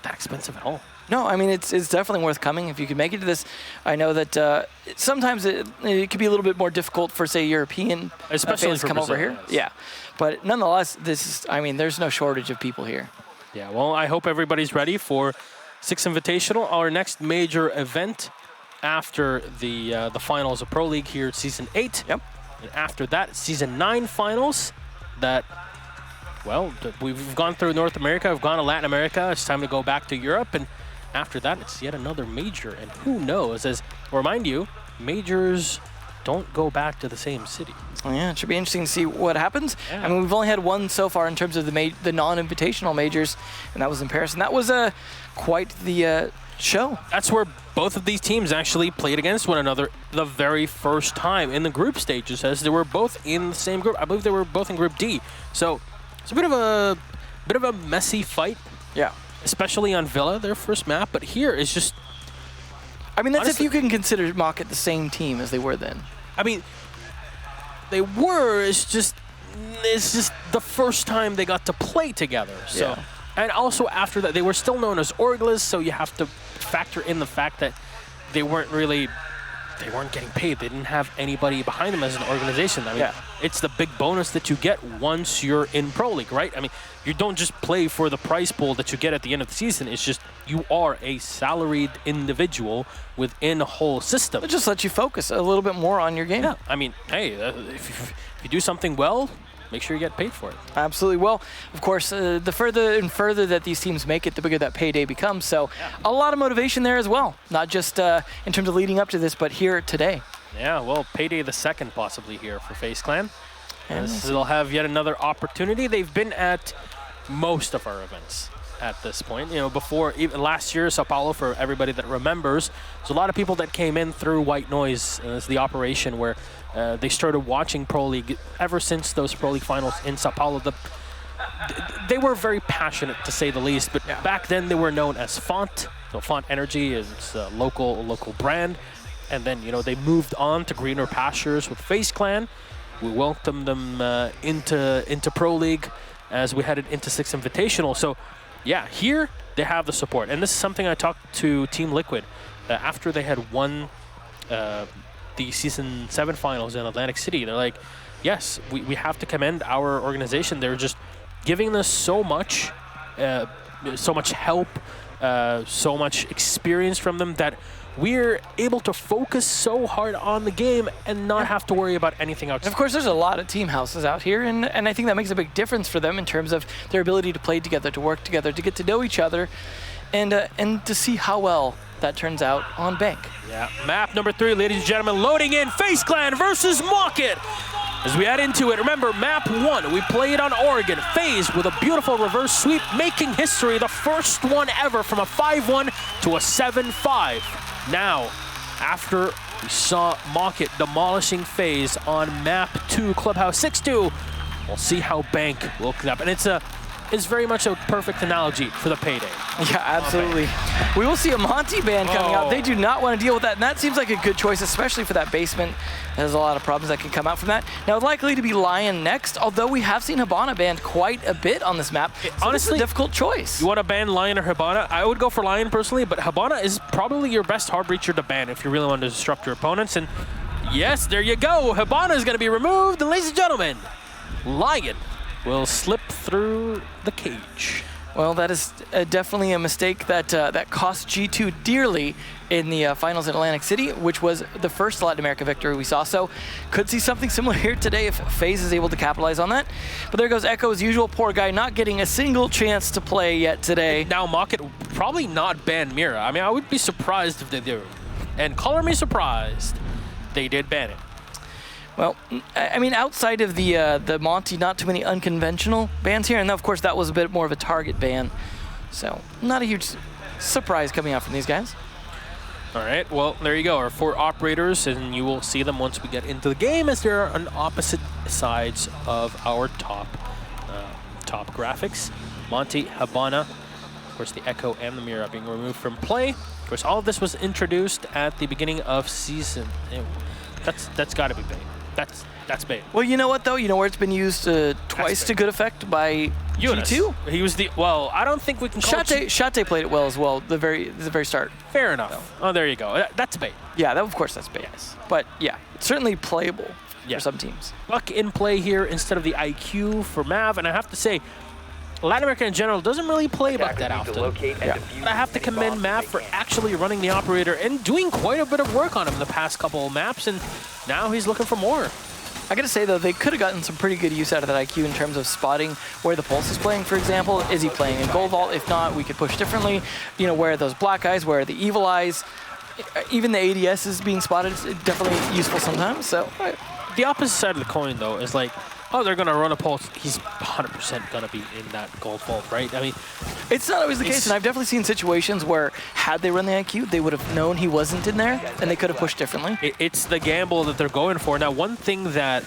D: that expensive at all.
E: No, I mean, it's definitely worth coming if you can make it to this. I know that sometimes it could be a little bit more difficult for, say, European
D: Especially
E: fans to
D: for
E: come over
D: Brazil,
E: here.
D: yes.
E: Yeah. But nonetheless, there's no shortage of people here.
D: Yeah, well, I hope everybody's ready for Six Invitational, our next major event after the finals of Pro League here, Season 8.
E: Yep.
D: And after that, Season 9 finals that, well, we've gone through North America, we've gone to Latin America, it's time to go back to Europe, and after that, it's yet another major, and who knows, as I'll remind you, majors don't go back to the same city.
E: Well, yeah, it should be interesting to see what happens.
D: Yeah.
E: I mean, we've only had one so far in terms of the non-invitational majors, and that was in Paris, and that was quite the show.
D: That's where both of these teams actually played against one another the very first time in the group stages, as they were both in the same group. I believe they were both in Group D. So it's a bit of a messy fight.
E: Yeah.
D: Especially on Villa, their first map, but here is just...
E: I mean, that's
D: honestly,
E: if you can consider Market the same team as they were then.
D: I mean, they were, it's just the first time they got to play together. So,
E: Yeah.
D: And also after that, they were still known as Orglas, so you have to factor in the fact that they weren't getting paid. They didn't have anybody behind them as an organization. I mean,
E: Yeah.
D: It's the big bonus that you get once you're in Pro League, right? I mean, you don't just play for the prize pool that you get at the end of the season. It's just you are a salaried individual within a whole system.
E: It just lets you focus a little bit more on your game.
D: Yeah, I mean, hey, if you do something well, make sure you get paid for it.
E: Absolutely. Well, of course, the further and further that these teams make it, the bigger that payday becomes. So a lot of motivation there as well, not just in terms of leading up to this, but here today.
D: Yeah, well, payday the second possibly here for FaZe Clan.
E: And
D: They'll have yet another opportunity. They've been at most of our events at this point. You know, before, even last year, Sao Paulo, for everybody that remembers, there's a lot of people that came in through White Noise as the operation where they started watching Pro League ever since those Pro League finals in Sao Paulo. They were very passionate, to say the least, but back then they were known as Font. So Font Energy is a local brand. And then, you know, they moved on to greener pastures with FaZe Clan. We welcomed them into Pro League as we headed into Six Invitational. So, yeah, here they have the support. And this is something I talked to Team Liquid after they had won the Season 7 finals in Atlantic City. They're like, yes, we have to commend our organization. They're just giving us so much help, so much experience from them that we're able to focus so hard on the game and not have to worry about anything else.
E: And of course, there's a lot of team houses out here, and I think that makes a big difference for them in terms of their ability to play together, to work together, to get to know each other, and to see how well that turns out on Bank.
D: Yeah, map number 3, ladies and gentlemen, loading in FaZe Clan versus Market. As we head into it, remember, map 1, we played on Oregon. FaZe with a beautiful reverse sweep, making history, the first one ever from a 5-1 to a 7-5. Now, after we saw Market demolishing FaZe on map 2, Clubhouse 6-2, we'll see how Bank will come up. And it's very much a perfect analogy for the payday.
E: Yeah, absolutely. We will see a Monty band coming out. They do not want to deal with that, and that seems like a good choice, especially for that basement. There's a lot of problems that can come out from that. Now, likely to be Lion next, although we have seen Hibana banned quite a bit on this map. So
D: Honestly,
E: this is a difficult choice.
D: You want to ban Lion or Hibana? I would go for Lion personally, but Hibana is probably your best hard breacher to ban if you really want to disrupt your opponents. And yes, there you go. Hibana is going to be removed. And ladies and gentlemen, Lion will slip through the cage.
E: Well, that is definitely a mistake that that cost G2 dearly in the finals in Atlantic City, which was the first Latin America victory we saw. So could see something similar here today if FaZe is able to capitalize on that. But there goes Echo as usual, poor guy, not getting a single chance to play yet today.
D: Now Market probably not ban Mira. I mean, I would be surprised if they do. And color me surprised, they did ban it.
E: Well, I mean, outside of the Monty, not too many unconventional bans here, and of course that was a bit more of a target ban. So not a huge surprise coming out from these guys.
D: All right, well, there you go. Our 4 operators, and you will see them once we get into the game as they're on opposite sides of our top graphics. Monty, Habana, of course, the Echo and the Mira being removed from play. Of course, all of this was introduced at the beginning of season. That's got to be bait. That's bait.
E: Well, you know what, though? You know where it's been used twice to good effect by G2?
D: He was well, I don't think we can call
E: Shate played it well as well, the very start.
D: Fair enough.
E: So.
D: Oh, there you go. That's bait.
E: Yeah, of course that's bait.
D: Yes.
E: But yeah, it's certainly playable for some teams.
D: Buck in play here instead of the IQ for Mav, and I have to say, Latin America in general doesn't really play Buck that often.
E: Yeah.
D: But I have to commend Mav for actually running the operator and doing quite a bit of work on him the past couple of maps, and now he's looking for more.
E: I gotta say though, they could have gotten some pretty good use out of that IQ in terms of spotting where the Pulse is playing, for example. Is he playing in Gold Vault? If not, we could push differently. You know, where are those black eyes, where are the evil eyes? Even the ADS is being spotted. It's definitely useful sometimes. So
D: the opposite side of the coin though is like, oh, they're gonna run a Pulse. He's 100% gonna be in that Gold Vault, right? I mean,
E: it's not always the case, and I've definitely seen situations where had they run the IQ, they would have known he wasn't in there, and they could have pushed differently.
D: It's the gamble that they're going for. Now, one thing that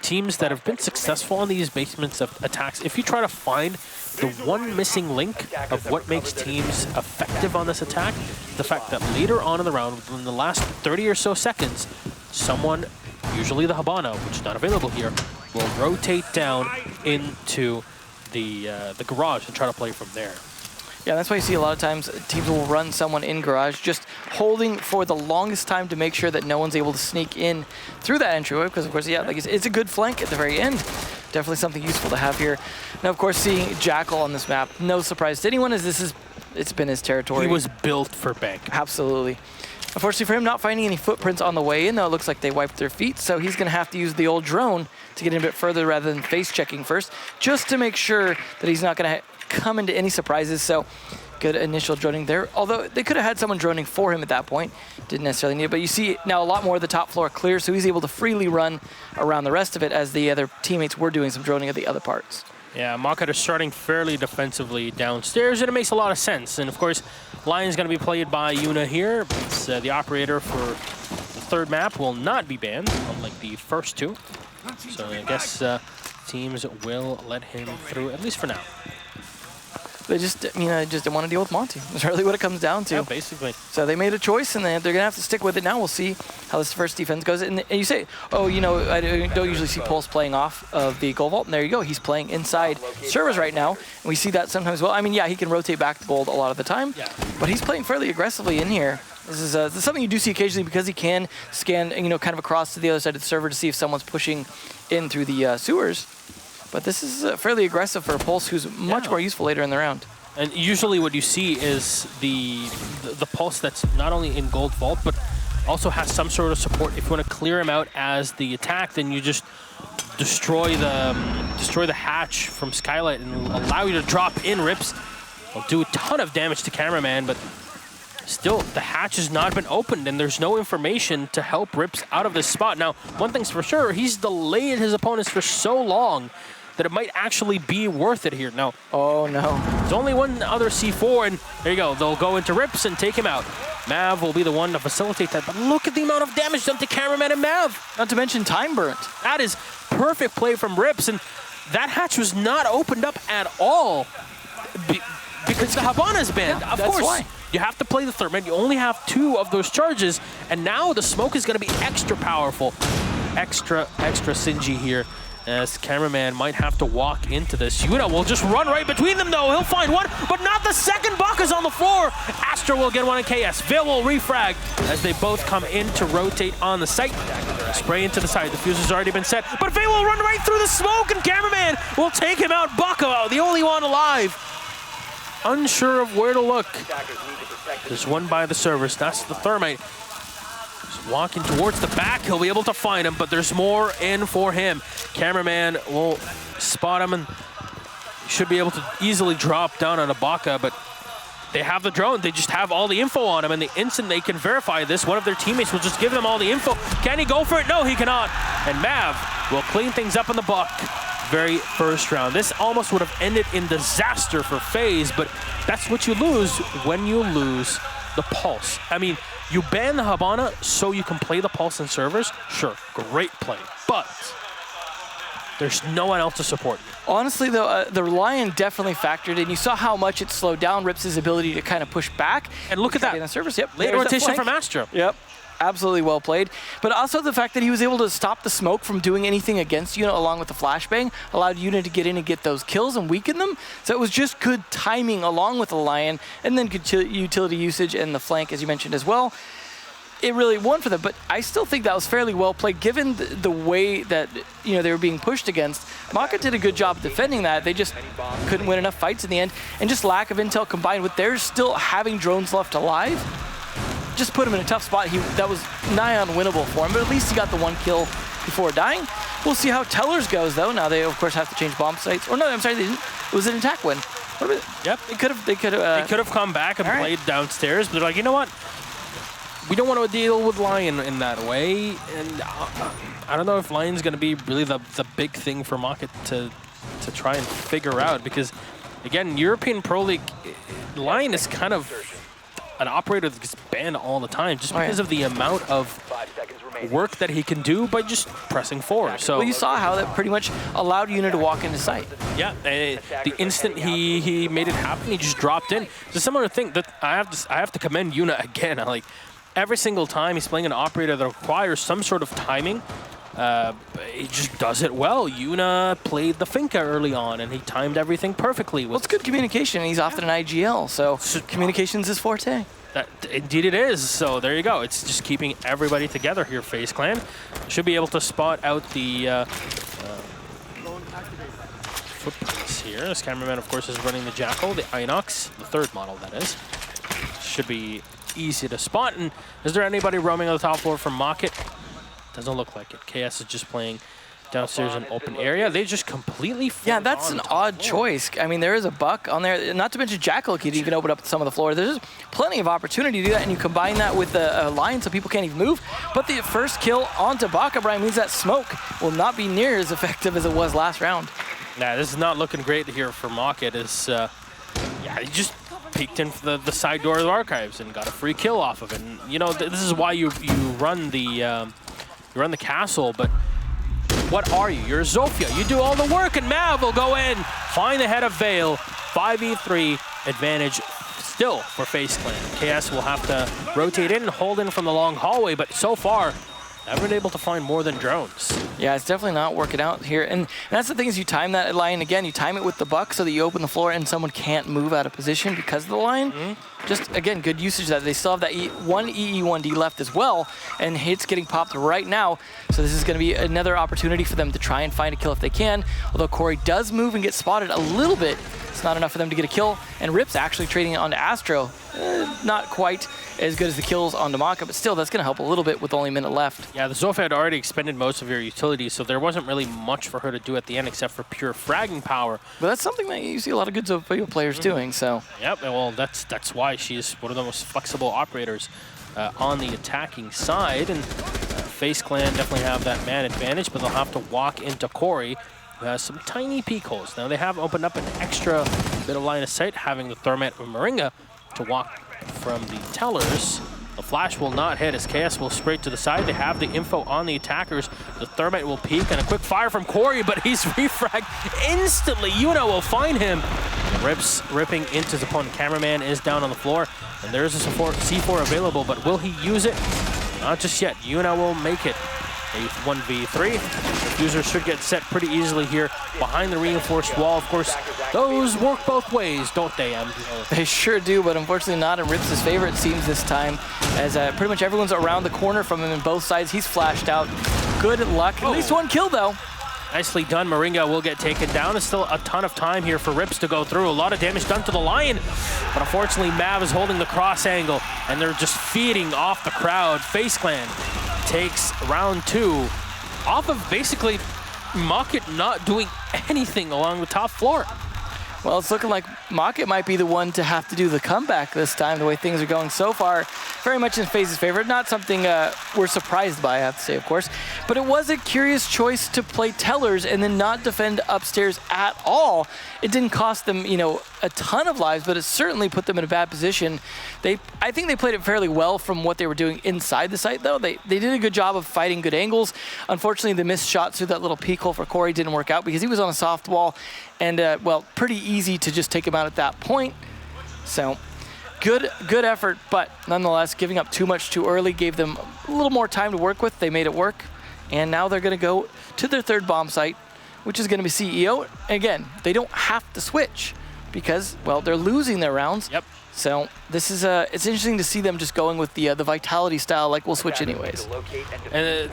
D: teams that have been successful on these basements of attacks, if you try to find the one missing link of what makes teams effective on this attack, the fact that later on in the round, within the last 30 or so seconds, someone, usually the Habana, which is not available here, will rotate down into the garage and try to play from there.
E: Yeah, that's why you see a lot of times teams will run someone in garage, just holding for the longest time to make sure that no one's able to sneak in through that entryway, because of course, yeah, like it's a good flank at the very end. Definitely something useful to have here. Now, of course, seeing Jackal on this map, no surprise to anyone, as it's been his territory.
D: He was built for Bank.
E: Absolutely. Unfortunately for him, not finding any footprints on the way in, though it looks like they wiped their feet, so he's going to have to use the old drone to get in a bit further rather than face checking first, just to make sure that he's not going to come into any surprises. So good initial droning there, although they could have had someone droning for him at that point. Didn't necessarily need it, but you see now a lot more of the top floor clear, so he's able to freely run around the rest of it as the other teammates were doing some droning of the other parts.
D: Yeah, Makat is starting fairly defensively downstairs, and it makes a lot of sense. And of course, Lion's going to be played by Yuna here. It's the operator for the third map will not be banned, unlike the first two. So I guess teams will let him through, at least for now.
E: They just didn't want to deal with Monty. That's really what it comes down to.
D: Yeah, basically.
E: So they made a choice, and they're going to have to stick with it now. We'll see how this first defense goes. And you say, oh, you know, I don't usually see Pulse playing off of the Gold Vault. And there you go. He's playing inside servers right now. And we see that sometimes. Well, I mean, yeah, he can rotate back to Gold a lot of the time. Yeah. But he's playing fairly aggressively in here. This is something you do see occasionally because he can scan, you know, kind of across to the other side of the server to see if someone's pushing in through the sewers. But this is fairly aggressive for a Pulse, who's much more useful later in the round.
D: And usually what you see is the Pulse that's not only in Gold Vault, but also has some sort of support. If you want to clear him out as the attack, then you just destroy the hatch from Skylight and allow you to drop in Rips. Will do a ton of damage to Cameraman, but still, the hatch has not been opened, and there's no information to help Rips out of this spot. Now, one thing's for sure, he's delayed his opponents for so long that it might actually be worth it here. Now,
E: oh no.
D: There's only one other C4, and there you go. They'll go into Rips and take him out. Mav will be the one to facilitate that, but look at the amount of damage done to Cameraman and Mav.
E: Not to mention time burnt.
D: That is perfect play from Rips, and that hatch was not opened up at all because the Habana's banned.
E: Yeah,
D: of
E: that's
D: course,
E: why.
D: You have to play the Thermite. You only have 2 of those charges, and now the smoke is going to be extra powerful. Extra Sinji here, as Cameraman might have to walk into this. Yuna will just run right between them, though. He'll find one, but not the second. Baka's on the floor. Astra will get one in KS. Vil will refrag as they both come in to rotate on the site. Spray into the side. The fuse has already been set, but Vil will run right through the smoke, and Cameraman will take him out. Baka, the only one alive. Unsure of where to look. There's one by the servers. That's the Thermite. Just walking towards the back. He'll be able to find him, but there's more in for him. Cameraman will spot him and should be able to easily drop down on a Baka, but they have the drone. They just have all the info on him, and the instant they can verify this, one of their teammates will just give them all the info. Can he go for it? No, he cannot. And Mav will clean things up in the Buck. Very first round. This almost would have ended in disaster for FaZe, but that's what you lose when you lose the Pulse. I mean, you ban the Habana so you can play the Pulse in servers. Sure, great play, but there's no one else to support you.
E: Honestly, though, the Lion definitely factored in. You saw how much it slowed down Rips' ability to kind of push back.
D: And look at that.
E: In the service. Yep.
D: Late
E: there's the
D: rotation
E: flank.
D: from Astro.
E: Yep. Absolutely well played. But also the fact that he was able to stop the smoke from doing anything against Yuna along with the flashbang allowed Yuna to get in and get those kills and weaken them. So it was just good timing along with the Lion and then good utility usage and the flank, as you mentioned as well. It really won for them, but I still think that was fairly well played given the way that they were being pushed against. Maka did a good job defending that. They just couldn't win enough fights in the end, and just lack of intel combined with theirs still having drones left alive just put him in a tough spot. That was nigh unwinnable for him, but at least he got the 1 kill before dying. We'll see how Tellers goes though. Now they of course have to change bomb sites. Or no, I'm sorry, they didn't. It was an attack win. What about,
D: yep,
E: they could have
D: come back and played downstairs, but they're like, you know what? We don't want to deal with Lion in that way, and I don't know if Lion's going to be really the big thing for Market to try and figure out, because again, European Pro League, Lion is kind of an operator that gets banned all the time just because of the amount of work that he can do by just pressing forward. So
E: well, you saw how that pretty much allowed Yuna to walk into sight.
D: Yeah, the instant he made it happen, he just dropped in. It's a similar thing that I have to commend Yuna again. Like every single time he's playing an operator that requires some sort of timing, he just does it well. Yuna played the Finca early on, and he timed everything perfectly.
E: Well, it's good communication. He's often an IGL, so communication's his forte.
D: Indeed it is. So there you go. It's just keeping everybody together here, FaZe Clan. Should be able to spot out the footprints here. This cameraman, of course, is running the Jackal, the Inox, the third model, that is. Should be easy to spot. And is there anybody roaming on the top floor from Market? Doesn't look like it. KS is just playing downstairs in open area. They just completely
E: yeah, that's an odd choice. I mean, there is a buck on there. Not to mention Jackal could even open up some of the floor. There's plenty of opportunity to do that, and you combine that with the line so people can't even move. But the first kill onto Baka, Brian, means that smoke will not be near as effective as it was last round.
D: Nah, this is not looking great here for Market. Yeah, he just peeked in for the side door of the archives and got a free kill off of it. And you know, this is why you run the castle, but what are you? You're Zofia. You do all the work, and Mav will go in, find the head of Vale. 5v3 advantage still for FaZe Clan. KS will have to rotate in and hold in from the long hallway, but so far, haven't been able to find more than drones.
E: Yeah, it's definitely not working out here. And that's the thing is you time that line again. You time it with the buck so that you open the floor and someone can't move out of position because of the line. Just, again, good usage of that. They still have that one EE1D left as well, and hits getting popped right now. So this is going to be another opportunity for them to try and find a kill if they can. Although Corey does move and get spotted a little bit, it's not enough for them to get a kill. And Rip's actually trading it onto Astro. Not quite as good as the kills on Damaka, but still, that's going to help a little bit with only a minute left.
D: Yeah, the Zofia had already expended most of her utilities, so there wasn't really much for her to do at the end except for pure fragging power.
E: But that's something that you see a lot of good Zofia players doing, so.
D: Yep, well, that's why she's one of the most flexible operators on the attacking side, and FaZe Clan definitely have that man advantage, but they'll have to walk into Corey, who has some tiny peek holes. Now, they have opened up an extra bit of line of sight, having the Thermite and Moringa to walk from the tellers. The flash will not hit as KS will straight to the side. They have the info on the attackers. The Thermite will peek, and a quick fire from Corey, but he's refragged instantly. Yuna will find him. Rips ripping into his opponent. Cameraman is down on the floor, and there's a C4 available, but will he use it? Not just yet. Yuna will make it. A 1v3. Diffuser should get set pretty easily here behind the reinforced wall. Of course, those work both ways, don't they, Em?
E: They sure do, but unfortunately not in Rips' favor, it seems, this time, as pretty much everyone's around the corner from him in both sides. He's flashed out. Good luck. At least one kill, though.
D: Nicely done. Moringa will get taken down. There's still a ton of time here for Rips to go through. A lot of damage done to the Lion, but unfortunately, Mav is holding the cross angle, and they're just feeding off the crowd. FaZe Clan takes round 2 off of basically Market not doing anything along the top floor.
E: Well, it's looking like Mocket might be the one to have to do the comeback this time, the way things are going so far. Very much in FaZe's favor. Not something we're surprised by, I have to say, of course. But it was a curious choice to play Tellers and then not defend upstairs at all. It didn't cost them, you know, a ton of lives, but it certainly put them in a bad position. I think they played it fairly well from what they were doing inside the site, though. They did a good job of fighting good angles. Unfortunately, the missed shot through that little peek hole for Corey didn't work out because he was on a soft wall. And, well, pretty easy to just take him out at that point. So, good effort, but nonetheless, giving up too much too early gave them a little more time to work with. They made it work. And now they're going to go to their third bomb site, which is going to be CEO. Again, they don't have to switch because, well, they're losing their rounds.
D: Yep.
E: So this is it's interesting to see them just going with the Vitality style, like we'll switch anyways.
D: And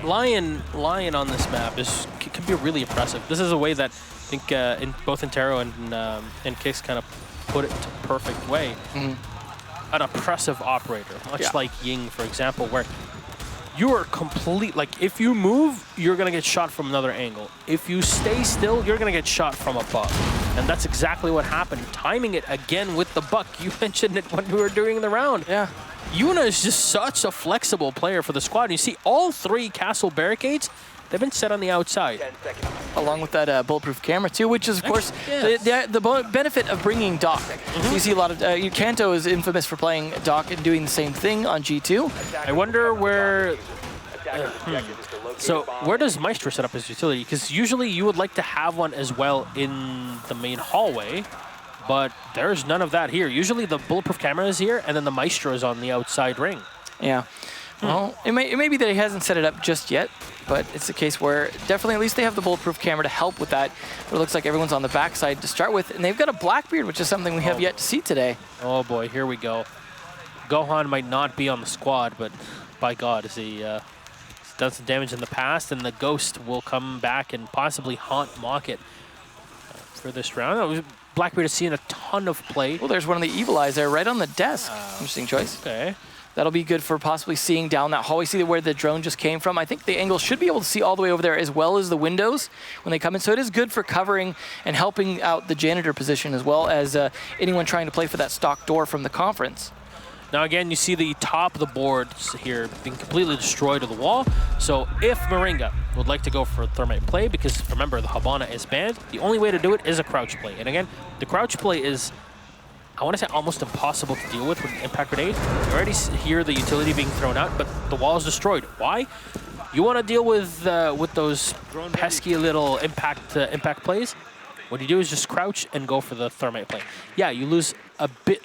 D: Lion on this map can be really impressive. This is a way that I think in both Intero and Kix kind of put it to perfect way. An oppressive operator, much like Ying, for example, where you are complete, like if you move, you're gonna get shot from another angle. If you stay still, you're gonna get shot from above. And that's exactly what happened. Timing it again with the buck. You mentioned it when we were doing the round.
E: Yeah.
D: Yuna is just such a flexible player for the squad. You see all 3 castle barricades, they've been set on the outside.
E: Along with that bulletproof camera too, which is of course the benefit of bringing Doc. You see a lot of Kanto is infamous for playing Doc and doing the same thing on G2.
D: I wonder where. So where does Maestro set up his utility? Because usually you would like to have one as well in the main hallway, but there's none of that here. Usually the bulletproof camera is here, and then the Maestro is on the outside ring.
E: Yeah. Well, it may be that he hasn't set it up just yet, but it's a case where definitely at least they have the bulletproof camera to help with that. But it looks like everyone's on the backside to start with, and they've got a Blackbeard, which is something we have yet to see today.
D: Oh boy, here we go. Gohan might not be on the squad, but by God, he's done some damage in the past, and the Ghost will come back and possibly haunt Mocket for this round. Blackbeard is seeing a ton of play.
E: Well, there's one of the Evil Eyes there right on the desk. Interesting choice.
D: Okay.
E: That'll be good for possibly seeing down that hallway. See where the drone just came from? I think the angle should be able to see all the way over there as well as the windows when they come in. So it is good for covering and helping out the janitor position as well as anyone trying to play for that stock door from the conference.
D: Now again, you see the top of the boards here being completely destroyed to the wall. So if Moringa would like to go for a thermite play, because remember the Habana is banned, the only way to do it is a crouch play. And again, the crouch play is, I want to say, almost impossible to deal with an impact grenade. You already hear the utility being thrown out, but the wall is destroyed. Why? You want to deal with those pesky little impact plays? What you do is just crouch and go for the thermite play. Yeah, you lose a bit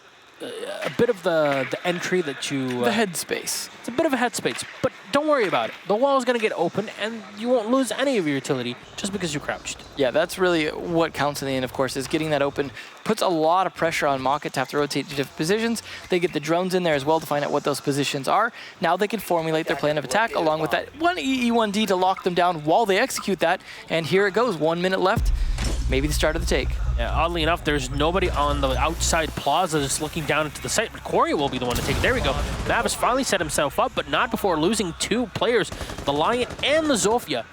D: of the entry that you...
E: the headspace.
D: It's a bit of a headspace, but don't worry about it. The wall is going to get open, and you won't lose any of your utility just because you crouched.
E: Yeah, that's really what counts in the end, of course, is getting that open. Puts a lot of pressure on Mocket to have to rotate to different positions. They get the drones in there as well to find out what those positions are. Now they can formulate their plan of attack along with that one EE1D to lock them down while they execute that. And here it goes, 1 minute left. Maybe the start of the take.
D: Yeah, oddly enough, there's nobody on the outside plaza just looking down into the site, but Corey will be the one to take it. There we go. Mav has finally set himself up, but not before losing 2 players, the Lion and the Zofia.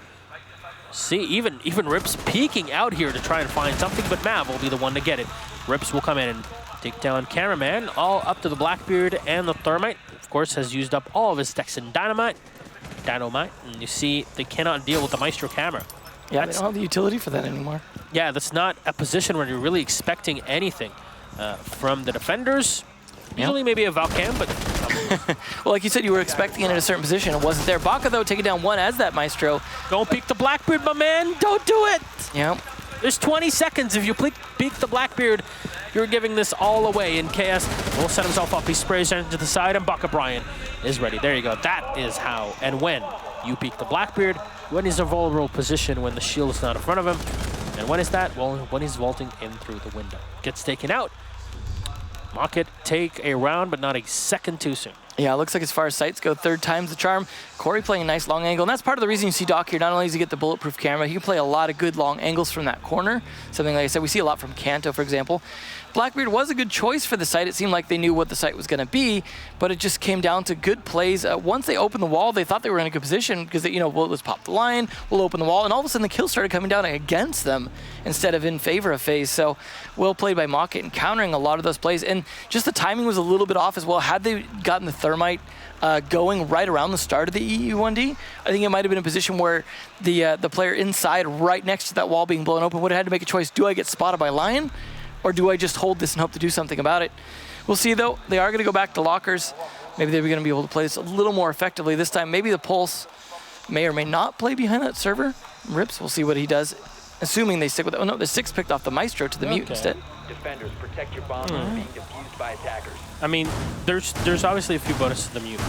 D: See, even Rips peeking out here to try and find something, but Mav will be the one to get it. Rips will come in and take down Cameraman, all up to the Blackbeard and the Thermite. Of course, has used up all of his stacks in Dynamite. And you see, they cannot deal with the Maestro camera.
E: Yeah, they don't have the utility for that anymore.
D: Yeah, that's not a position where you're really expecting anything from the defenders. Usually maybe a Valcam, but...
E: Well, like you said, you were expecting it in a certain position. It wasn't there. Baka, though, taking down 1 as that Maestro.
D: Don't peek the Blackbeard, my man. Don't do it.
E: Yeah.
D: There's 20 seconds. If you peek the Blackbeard, you're giving this all away. And KS will set himself up. He sprays into the side, and Baka Brian is ready. There you go. That is how and when you peek the Blackbeard, when he's in a vulnerable position, when the shield is not in front of him. And when is that? Well, when he's vaulting in through the window. Gets taken out. Mocket take a round, but not a second too soon.
E: Yeah, it looks like as far as sights go, third time's the charm. Corey playing a nice long angle, and that's part of the reason you see Doc here. Not only does he get the bulletproof camera, he can play a lot of good long angles from that corner. Something like I said, we see a lot from Kanto, for example. Blackbeard was a good choice for the site. It seemed like they knew what the site was going to be, but it just came down to good plays. Once they opened the wall, they thought they were in a good position because, well, let's pop the line, we'll open the wall, and all of a sudden the kills started coming down against them instead of in favor of FaZe. So well played by Mocket and countering a lot of those plays. And just the timing was a little bit off as well. Had they gotten the thermite going right around the start of the EU1D, I think it might have been a position where the player inside right next to that wall being blown open would have had to make a choice. Do I get spotted by Lion? Or do I just hold this and hope to do something about it? We'll see, though. They are going to go back to lockers. Maybe they're going to be able to play this a little more effectively this time. Maybe the Pulse may or may not play behind that server. Rips, we'll see what he does, assuming they stick with it. Oh, no, the 6 picked off the Maestro to the mute instead.
F: Defenders, protect your bombs from being defused by attackers.
D: I mean, there's obviously a few bonuses to the mute.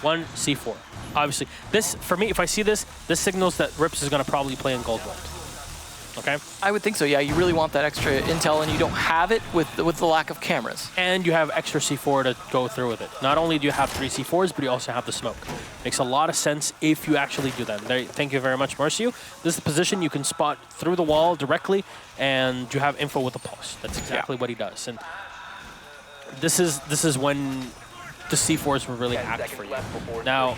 D: One, C4. Obviously, this, for me, if I see this signals that Rips is going to probably play in Gold Vault. Okay?
E: I would think so, yeah. You really want that extra intel, and you don't have it with the lack of cameras.
D: And you have extra C4 to go through with it. Not only do you have 3 C4s, but you also have the smoke. Makes a lot of sense if you actually do that. Thank you very much, Marcio. This is the position you can spot through the wall directly, and you have info with the Pulse. That's exactly what he does. And this is when the C4s will really act for you. Now,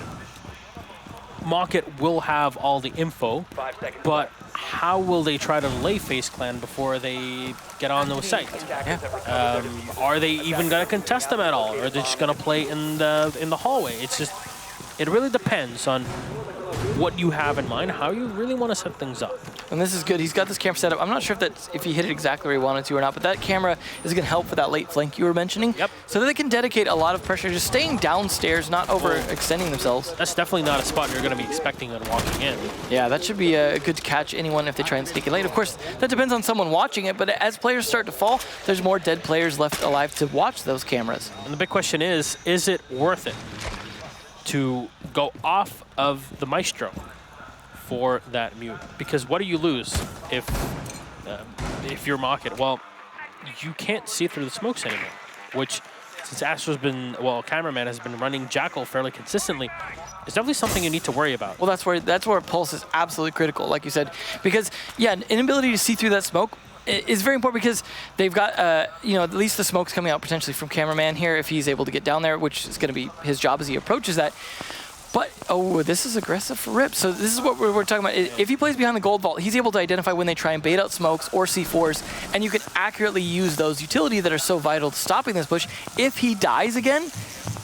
D: Mocket will have all the info, but how will they try to lay FaZe Clan before they get on the site? Yeah. Are they even going to contest them at all, or are they just going to play in the hallway? It's just, it really depends on what you have in mind, how you really want to set things up.
E: And this is good. He's got this camera set up. I'm not sure if he hit it exactly where he wanted to or not, but that camera is going to help for that late flank you were mentioning.
D: Yep.
E: So that they can dedicate a lot of pressure, just staying downstairs, not overextending themselves.
D: That's definitely not a spot you're going to be expecting when walking in.
E: Yeah, that should be a good catch anyone if they try and sneak in late. Of course, that depends on someone watching it, but as players start to fall, there's more dead players left alive to watch those cameras.
D: And the big question is it worth it to go off of the Maestro for that mute? Because what do you lose if you're Mocket? Well, you can't see through the smokes anymore, which since Astro's been, well, cameraman has been running Jackal fairly consistently, it's definitely something you need to worry about.
E: Well, that's where Pulse is absolutely critical, like you said, because yeah, an inability to see through that smoke is very important because they've got at least the smoke's coming out potentially from cameraman here if he's able to get down there, which is going to be his job as he approaches that. But, oh, this is aggressive for Rip. So this is what we're talking about. If he plays behind the gold vault, he's able to identify when they try and bait out smokes or C4s, and you can accurately use those utility that are so vital to stopping this push. If he dies again,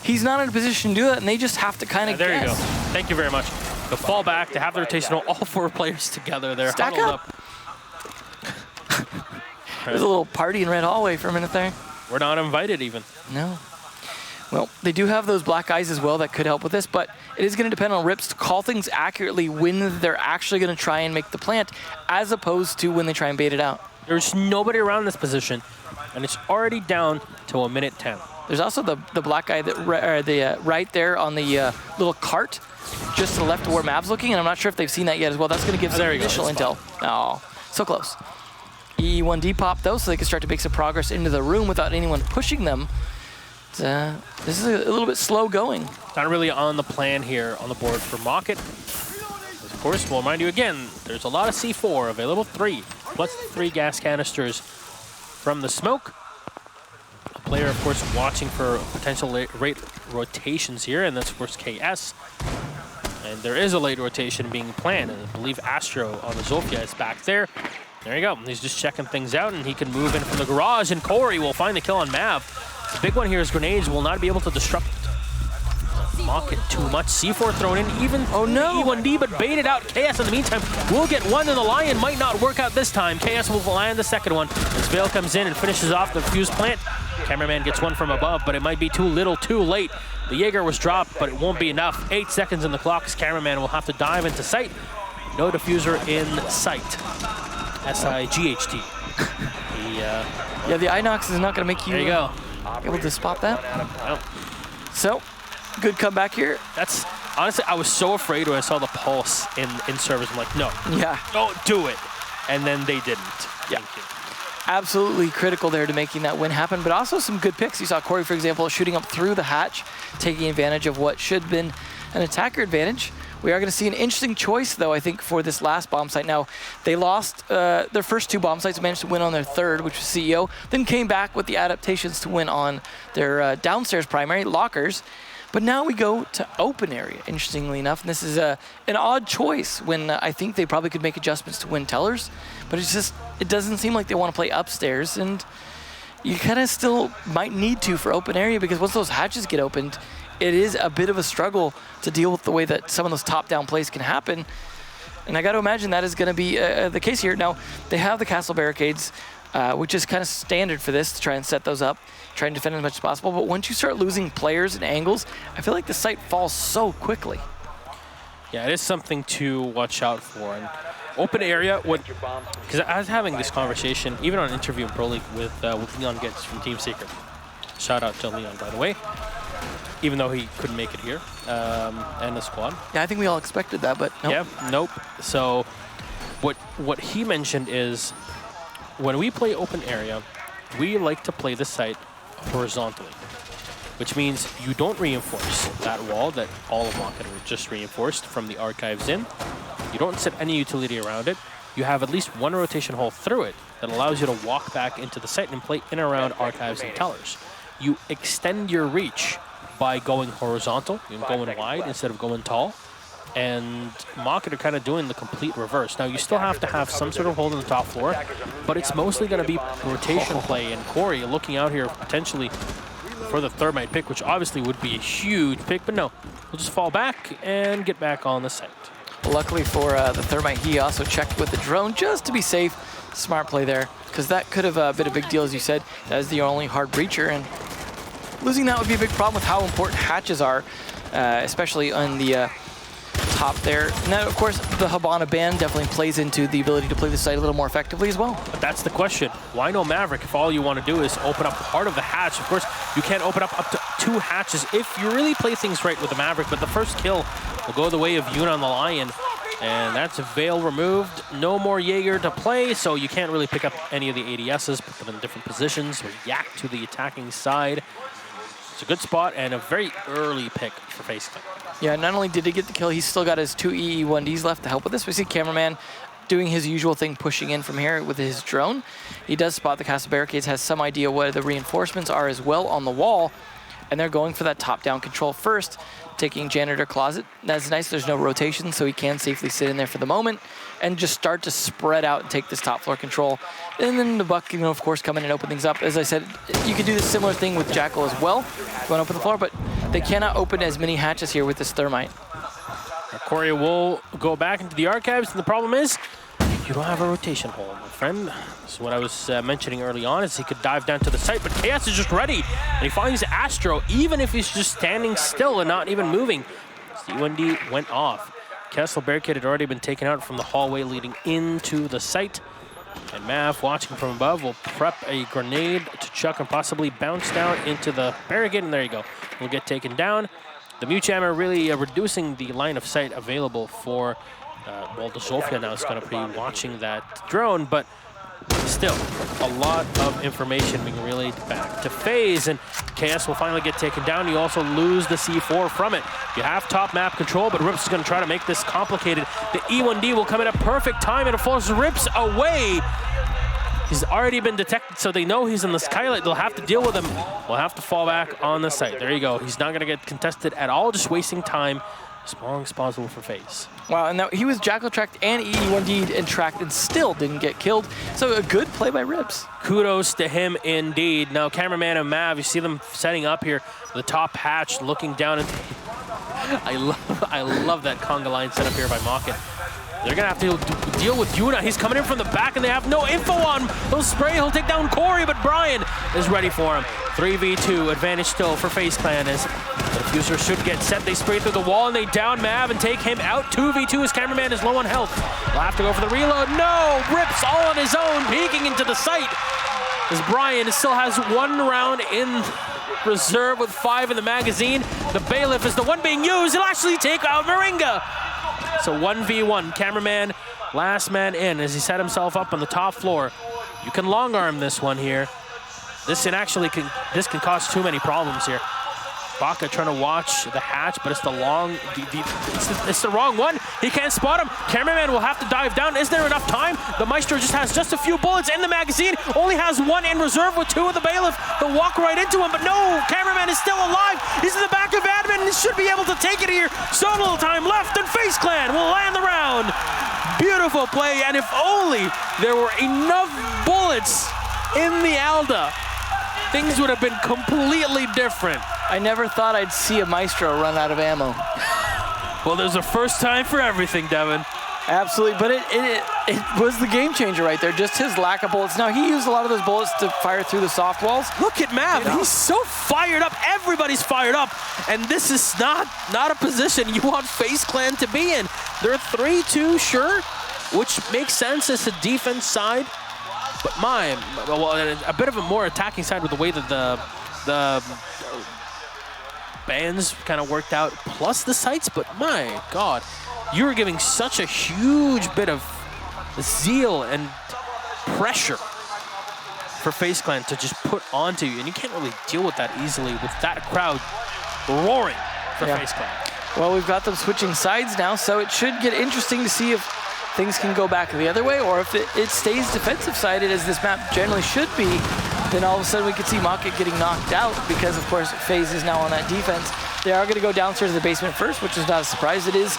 E: he's not in a position to do that, and they just have to kind of guess.
D: There you go. Thank you very much. The fall back, to have the rotational, all 4 players together there.
E: Stack up. There's a little party in Red Hallway for a minute there.
D: We're not invited even.
E: No. Well, they do have those black eyes as well that could help with this, but it is going to depend on Rips to call things accurately when they're actually going to try and make the plant, as opposed to when they try and bait it out.
D: There's nobody around this position, and it's already down to 1:10.
E: There's also the black guy that right there on the little cart, just to the left of where Mav's looking, and I'm not sure if they've seen that yet as well. That's going to give some initial intel. Oh, so close. E1D pop though, so they can start to make some progress into the room without anyone pushing them. This is a little bit slow going.
D: Not really on the plan here on the board for Mocket. Of course, we'll remind you again, there's a lot of C4 available, 3, plus 3 gas canisters from the smoke. A player, of course, watching for potential late rotations here, and that's, of course, KS. And there is a late rotation being planned, and I believe Astro on the Zofia is back there. There you go. He's just checking things out, and he can move in from the garage, and Corey will find the kill on Mav. The big one here is grenades will not be able to disrupt Mocket too much. C4 thrown in, even E1D, but baited out. KS in the meantime will get one, and the Lion might not work out this time. KS will land the second one as Vale comes in and finishes off the fuse plant. Cameraman gets one from above, but it might be too little, too late. The Jaeger was dropped, but it won't be enough. 8 seconds in the clock as Cameraman will have to dive into sight. No diffuser in sight. S-I-G-H-T.
E: Yeah, the Inox is not going to make you,
D: there you go.
E: Able to spot that.
D: No.
E: So, good comeback here.
D: That's, honestly, I was so afraid when I saw the pulse in service. I'm like, no.
E: Yeah.
D: Don't do it. And then they didn't.
E: Yeah.
D: Thank you.
E: absolutely critical there to making that win happen, but also some good picks. You saw Corey, for example, shooting up through the hatch, taking advantage of what should have been an attacker advantage. We are going to see an interesting choice, though, I think, for this last bomb site. Now, they lost their first 2 bomb sites, managed to win on their third, which was CEO, then came back with the adaptations to win on their downstairs primary, lockers. But now we go to open area, interestingly enough. And this is an odd choice when I think they probably could make adjustments to win tellers. But it's just, it doesn't seem like they want to play upstairs. And you kind of still might need to for open area, because once those hatches get opened, it is a bit of a struggle to deal with the way that some of those top-down plays can happen. And I got to imagine that is going to be the case here. Now, they have the castle barricades, which is kind of standard for this, to try and set those up, try and defend as much as possible. But once you start losing players and angles, I feel like the site falls so quickly.
D: Yeah, it is something to watch out for. And open area, because I was having this conversation, even on an interview in Pro League with Leon Getz from Team Secret. Shout out to Leon, by the way, even though he couldn't make it here, and the squad.
E: Yeah, I think we all expected that, but nope.
D: Yeah, nope. So what he mentioned is, when we play open area, we like to play the site horizontally, which means you don't reinforce that wall that all of Market just reinforced from the archives in. You don't set any utility around it. You have at least one rotation hole through it that allows you to walk back into the site and play in and around archives and tellers. You extend your reach by going horizontal and going wide instead of going tall. And Market are kind of doing the complete reverse. Now, you still have to have some sort of hold on the top floor, but it's mostly going to be rotation play. And Corey looking out here potentially for the thermite pick, which obviously would be a huge pick, but no, we'll just fall back and get back on the site.
E: Luckily for the thermite, he also checked with the drone just to be safe. Smart play there, because that could have been a big deal, as you said. That is the only hard breacher, and losing that would be a big problem with how important hatches are, especially on the top there. And that, of course, the Habana ban definitely plays into the ability to play the site a little more effectively as well.
D: But that's the question. Why no Maverick if all you want to do is open up part of the hatch? Of course, you can't open up to 2 hatches if you really play things right with the Maverick, but the first kill will go the way of Yuna on the Lion. And that's a Veil removed. No more Jaeger to play, so you can't really pick up any of the ADSs, put them in different positions, or yak to the attacking side. It's a good spot and a very early pick for FaZe.
E: Yeah, not only did he get the kill, he's still got his 2 EE1Ds left to help with this. We see Cameraman doing his usual thing, pushing in from here with his drone. He does spot the castle barricades, has some idea what the reinforcements are as well on the wall, and they're going for that top-down control first, taking Janitor Closet. That's nice, there's no rotation, so he can safely sit in there for the moment and just start to spread out and take this top floor control. And then the Buck, of course, come in and open things up. As I said, you could do the similar thing with Jackal as well. You want to open the floor, but they cannot open as many hatches here with this thermite.
D: Corey will go back into the archives, and the problem is you don't have a rotation hole, my friend. This is what I was mentioning early on, is he could dive down to the site, but Chaos is just ready, and he finds Astro, even if he's just standing still and not even moving. C1D went off. Castle Barricade had already been taken out from the hallway leading into the site. And Mav, watching from above, will prep a grenade to chuck and possibly bounce down into the barricade, and there you go. Will get taken down. The Muchammer really reducing the line of sight available for, well, the Zofia now is going to be watching that drone, but still, a lot of information being relayed back to FaZe, and KS will finally get taken down. You also lose the C4 from it. You have top map control, but Rips is going to try to make this complicated. The E1D will come in at perfect time, and it forces Rips away. He's already been detected, so they know he's in the skylight. They'll have to deal with him. We'll have to fall back on the site. There you go. He's not going to get contested at all, just wasting time as long as possible for FaZe.
E: Wow, and now he was Jackal tracked and EE1D'd and tracked and still didn't get killed. So a good play by Rips.
D: Kudos to him indeed. Now Cameraman and Mav, you see them setting up here, the top hatch looking down. And I love that conga line set up here by Mocket. They're gonna have to deal with Yuna. He's coming in from the back and they have no info on him. He'll spray, he'll take down Corey, but Brian is ready for him. 3v2, advantage still for FaZe Clan as the diffuser should get set. They spray through the wall and they down Mav and take him out. 2v2 as Cameraman is low on health. They'll have to go for the reload. No, Rips all on his own, peeking into the site. As Brian still has 1 round in reserve with 5 in the magazine. The Bailiff is the one being used. He'll actually take out Moringa. So 1v1, Cameraman, last man in as he set himself up on the top floor. You can long arm this one here. This can cause too many problems here. Baka trying to watch the hatch, but it's the it's the wrong one. He can't spot him. Cameraman will have to dive down. Is there enough time? The Maestro just has just a few bullets in the magazine. Only has one in reserve with two of the Bailiff. They'll walk right into him, but no, Cameraman is still alive. He's in the back of Admin and he should be able to take it here. So little time left, and FaZe Clan will land the round. Beautiful play, and if only there were enough bullets in the Alda, things would have been completely different.
E: I never thought I'd see a Maestro run out of ammo.
D: Well, there's a first time for everything, Devin.
E: Absolutely, but it was the game changer right there, just his lack of bullets. Now, he used a lot of those bullets to fire through the soft walls.
D: Look at Mav, he's so fired up. Everybody's fired up, and this is not a position you want FaZe Clan to be in. They're 3-2, sure, which makes sense as a defense side, but a bit of a more attacking side with the way that the bans kind of worked out, plus the sights, but my God, you were giving such a huge bit of zeal and pressure for FaZe Clan to just put onto you, and you can't really deal with that easily with that crowd roaring for FaZe Clan.
E: Well, we've got them switching sides now, so it should get interesting to see if things can go back the other way, or if it stays defensive-sided, as this map generally should be, then all of a sudden we could see Mocket getting knocked out because, of course, FaZe is now on that defense. They are going to go downstairs to the basement first, which is not a surprise. It is,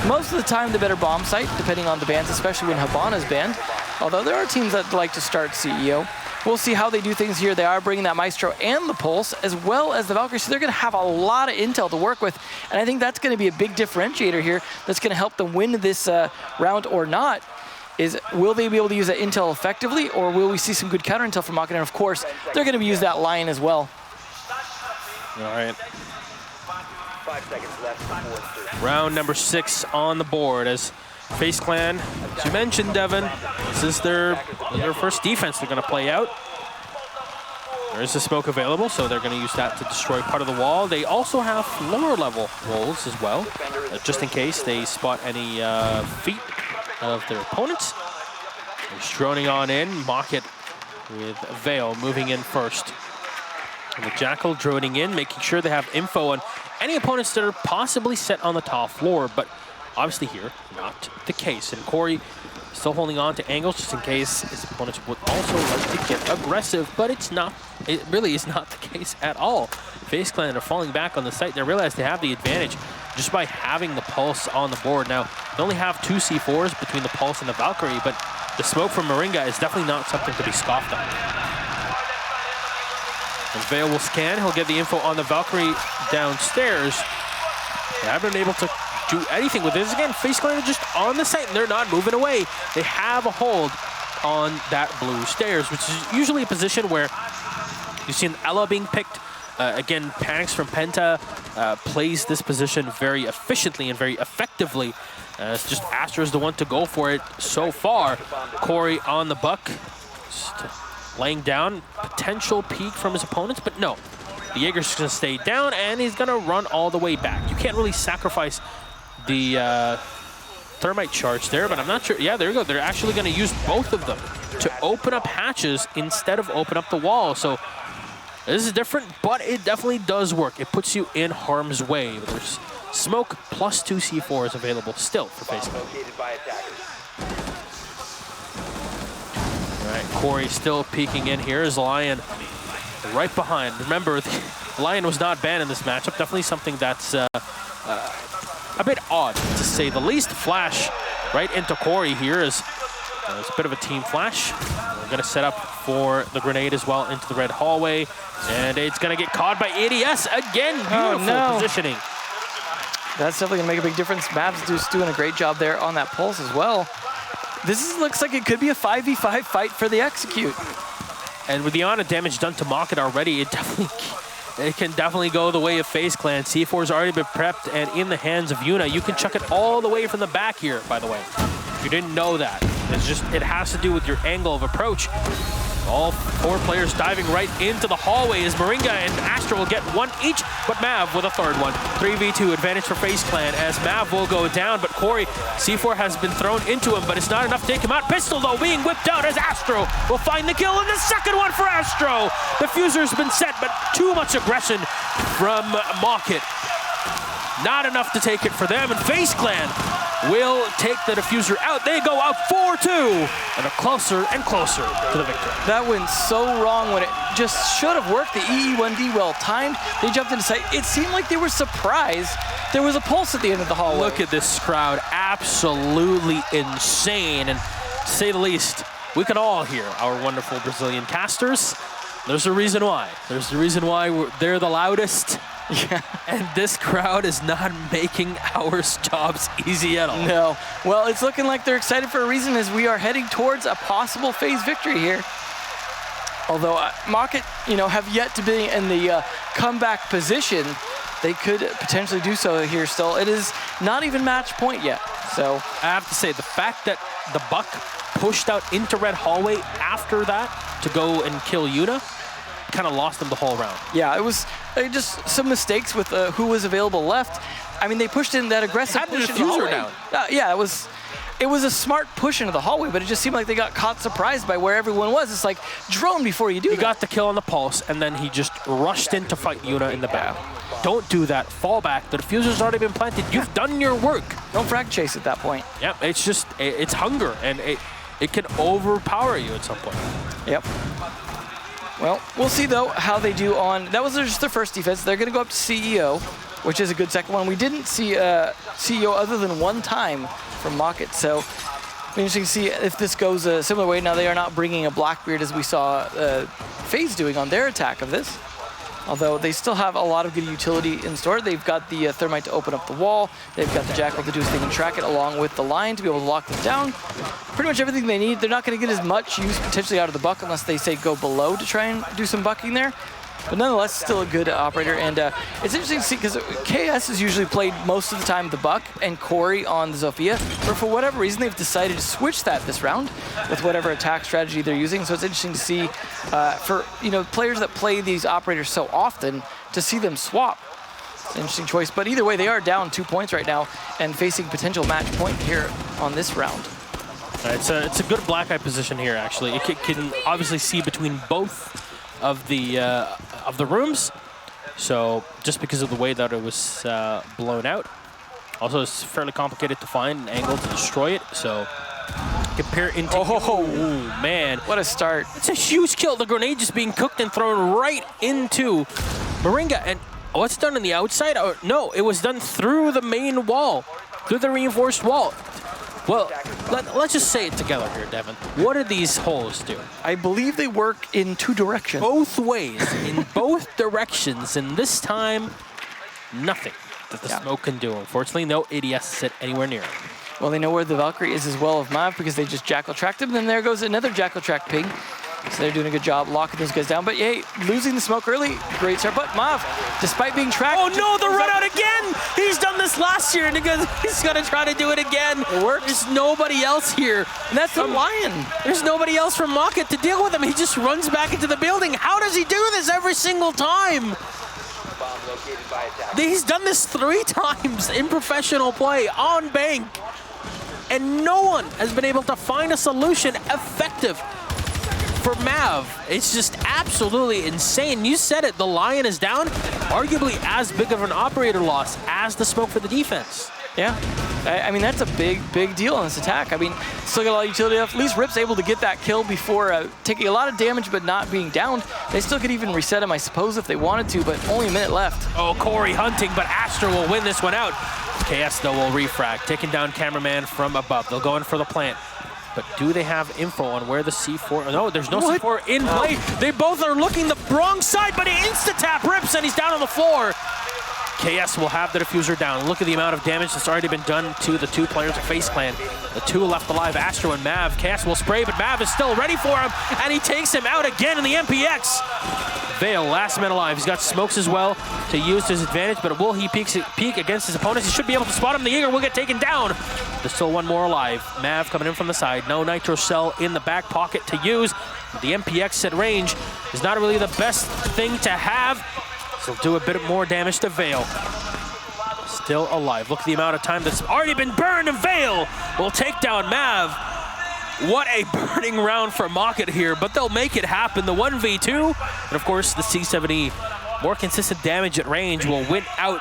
E: most of the time, the better bomb site, depending on the bans, especially when Habana's banned. Although there are teams that like to start CEO. We'll see how they do things here. They are bringing that Maestro and the Pulse, as well as the Valkyrie, so they're going to have a lot of intel to work with. And I think that's going to be a big differentiator here that's going to help them win this round or not. Is will they be able to use that intel effectively, or will we see some good counter intel from Mocket? And of course, they're going to use that Lion as well.
D: All right.
F: 5 seconds left before insertion.
D: Round number 6 on the board as FaZe Clan, as you mentioned, Devin, this is their first defense they're going to play out. There is a smoke available, so they're going to use that to destroy part of the wall. They also have lower level walls as well, just in case they spot any feet of their opponents. They're droning on in. Mocket with Veil moving in first. And the Jackal droning in, making sure they have info on any opponents that are possibly set on the top floor, but obviously here, not the case. And Corey still holding on to angles just in case his opponents would also like to get aggressive, but it really is not the case at all. FaZe Clan are falling back on the site. They realize they have the advantage just by having the Pulse on the board. Now, they only have 2 C4s between the Pulse and the Valkyrie, but the smoke from Moringa is definitely not something to be scoffed at. And Veil will scan. He'll get the info on the Valkyrie downstairs. They haven't been able to do anything with this. Again, FaZe Clan are just on the site and they're not moving away. They have a hold on that blue stairs, which is usually a position where you've seen Ella being picked. Again, Panics from Penta plays this position very efficiently and very effectively. It's just Astra's the one to go for it so far. Corey on the buck, just laying down, potential peek from his opponents, but no. The Jaeger's gonna stay down and he's gonna run all the way back. You can't really sacrifice the thermite charge there, but I'm not sure. Yeah, there you go. They're actually gonna use both of them to open up hatches instead of open up the wall. So this is different, but it definitely does work. It puts you in harm's way. There's smoke plus 2 C4s available still for FaZe Clan.
F: Located by attackers.
D: All right, Corey still peeking in here as Lion right behind. Remember, the Lion was not banned in this matchup. Definitely something that's a bit odd, to say the least. Flash right into Corey here is it's a bit of a team flash. We're going to set up for the grenade as well into the red hallway, and it's going to get caught by ADS again. Beautiful positioning.
E: That's definitely going to make a big difference. Mav's just doing a great job there on that Pulse as well. This looks like it could be a 5v5 fight for the Execute.
D: And with the amount of damage done to Mocket already, it can definitely go the way of FaZe Clan. C4's already been prepped and in the hands of Yuna. You can chuck it all the way from the back here, by the way. If you didn't know that. It's just, it has to do with your angle of approach. All 4 players diving right into the hallway as Moringa and Astro will get 1 each, but Mav with a 3rd one. 3v2 advantage for FaZe Clan as Mav will go down, but Corey, C4 has been thrown into him, but it's not enough to take him out. Pistol, though, being whipped out as Astro will find the kill, and the 2nd one for Astro. The fuser's been set, but too much aggression from Mocket. Not enough to take it for them, and FaZe Clan will take the diffuser out. They go out 4-2 and are closer and closer to the victory.
E: That went so wrong when it just should have worked. The EE1D well timed. They jumped into sight. It seemed like they were surprised there was a pulse at the end of the hallway.
D: Look at this crowd, absolutely insane, and to say the least, we can all hear our wonderful Brazilian casters. There's a reason why. There's a reason why they're the loudest.
E: Yeah.
D: And this crowd is not making our jobs easy at all.
E: No. Well, it's looking like they're excited for a reason as we are heading towards a possible FaZe victory here. Although Mocket, have yet to be in the comeback position, they could potentially do so here still. It is not even match point yet. So
D: I have to say, the fact that the Buck pushed out into red hallway after that to go and kill Yuna kind of lost them the whole round.
E: Yeah, it was just some mistakes with who was available left. I mean, they pushed in that aggressive push into the hallway.
D: Down.
E: Yeah, it was a smart push into the hallway, but it just seemed like they got caught surprised by where everyone was. It's like drone before you do that.
D: He got the kill on the pulse, and then he just rushed in to fight Yuna in the back. Don't do that. Fall back. The diffuser's already been planted. You've done your work.
E: Don't frag chase at that point.
D: Yep, it's just, it's hunger, and it can overpower you at some point.
E: Yep. Well, we'll see, though, how they do on... That was just their first defense. They're going to go up to CEO, which is a good second one. We didn't see CEO other than 1 time from Mocket, so it'll be interesting to see if this goes a similar way. Now, they are not bringing a Blackbeard as we saw FaZe doing on their attack of this, although they still have a lot of good utility in store. They've got the Thermite to open up the wall. They've got the Jackal to do his thing and track it, along with the Lion to be able to lock them down. Pretty much everything they need. They're not going to get as much use potentially out of the Buck unless they say go below to try and do some bucking there. But nonetheless, still a good operator. And it's interesting to see because KS has usually played most of the time the Buck and Corey on the Zofia. But for whatever reason, they've decided to switch that this round with whatever attack strategy they're using. So it's interesting to see for players that play these operators so often to see them swap. It's an interesting choice. But either way, they are down 2 points right now and facing potential match point here on this round.
D: It's a good black eye position here, actually. It can obviously see between both of the rooms, so just because of the way that it was blown out. Also, it's fairly complicated to find an angle to destroy it, so compare into... Oh, man.
E: What a start.
D: It's a huge kill. The grenade just being cooked and thrown right into Moringa, and what's done on the outside? Oh, no, it was done through the main wall, through the reinforced wall. Well, let's just say it together here, Devin. What do these holes do?
E: I believe they work in 2 directions.
D: Both ways, in both directions, and this time, nothing that the smoke can do. Unfortunately, no ADS sit anywhere near it.
E: Well, they know where the Valkyrie is as well of Mav because they just Jackal tracked him. Then there goes another Jackal track ping. So they're doing a good job locking those guys down. But hey, losing the smoke early, great start. But Mav, despite being tracked...
D: Oh no, the run out again! He's done this last year, and he's gonna try to do it again.
E: It works.
D: There's nobody else here.
E: And that's the Lion.
D: There's nobody else from Mocket to deal with him. He just runs back into the building. How does he do this every single time? He's done this 3 times in professional play on Bank. And no one has been able to find a solution effective for Mav. It's just absolutely insane. You said it, the Lion is down. Arguably as big of an operator loss as the smoke for the defense.
E: Yeah, I mean, that's a big deal on this attack. I mean, still got a lot of utility left. At least Rip's able to get that kill before taking a lot of damage but not being downed. They still could even reset him, I suppose, if they wanted to, but only a minute left.
D: Oh, Corey hunting, but Astra will win this one out. KS, though, will refrag, taking down cameraman from above. They'll go in for the plant. But do they have info on where the C4... No, there's no C4 in play. They both are looking the wrong side, but he insta-tap Rips, and he's down on the floor. KS will have the diffuser down. Look at the amount of damage that's already been done to the 2 players of FaZe Clan. The 2 left alive, Astro and Mav. KS will spray, but Mav is still ready for him, and he takes him out again in the MPX. Vale, last man alive. He's got smokes as well to use to his advantage, but will he peek against his opponents? He should be able to spot him. The Jaeger will get taken down. There's still one more alive. Mav coming in from the side. No nitro cell in the back pocket to use. The MPX at range is not really the best thing to have, so do a bit more damage to Vale. Still alive. Look at the amount of time that's already been burned, and Vale will take down Mav. What a burning round for Mocket here, but they'll make it happen. The 1v2, and of course the C70, more consistent damage at range will win out.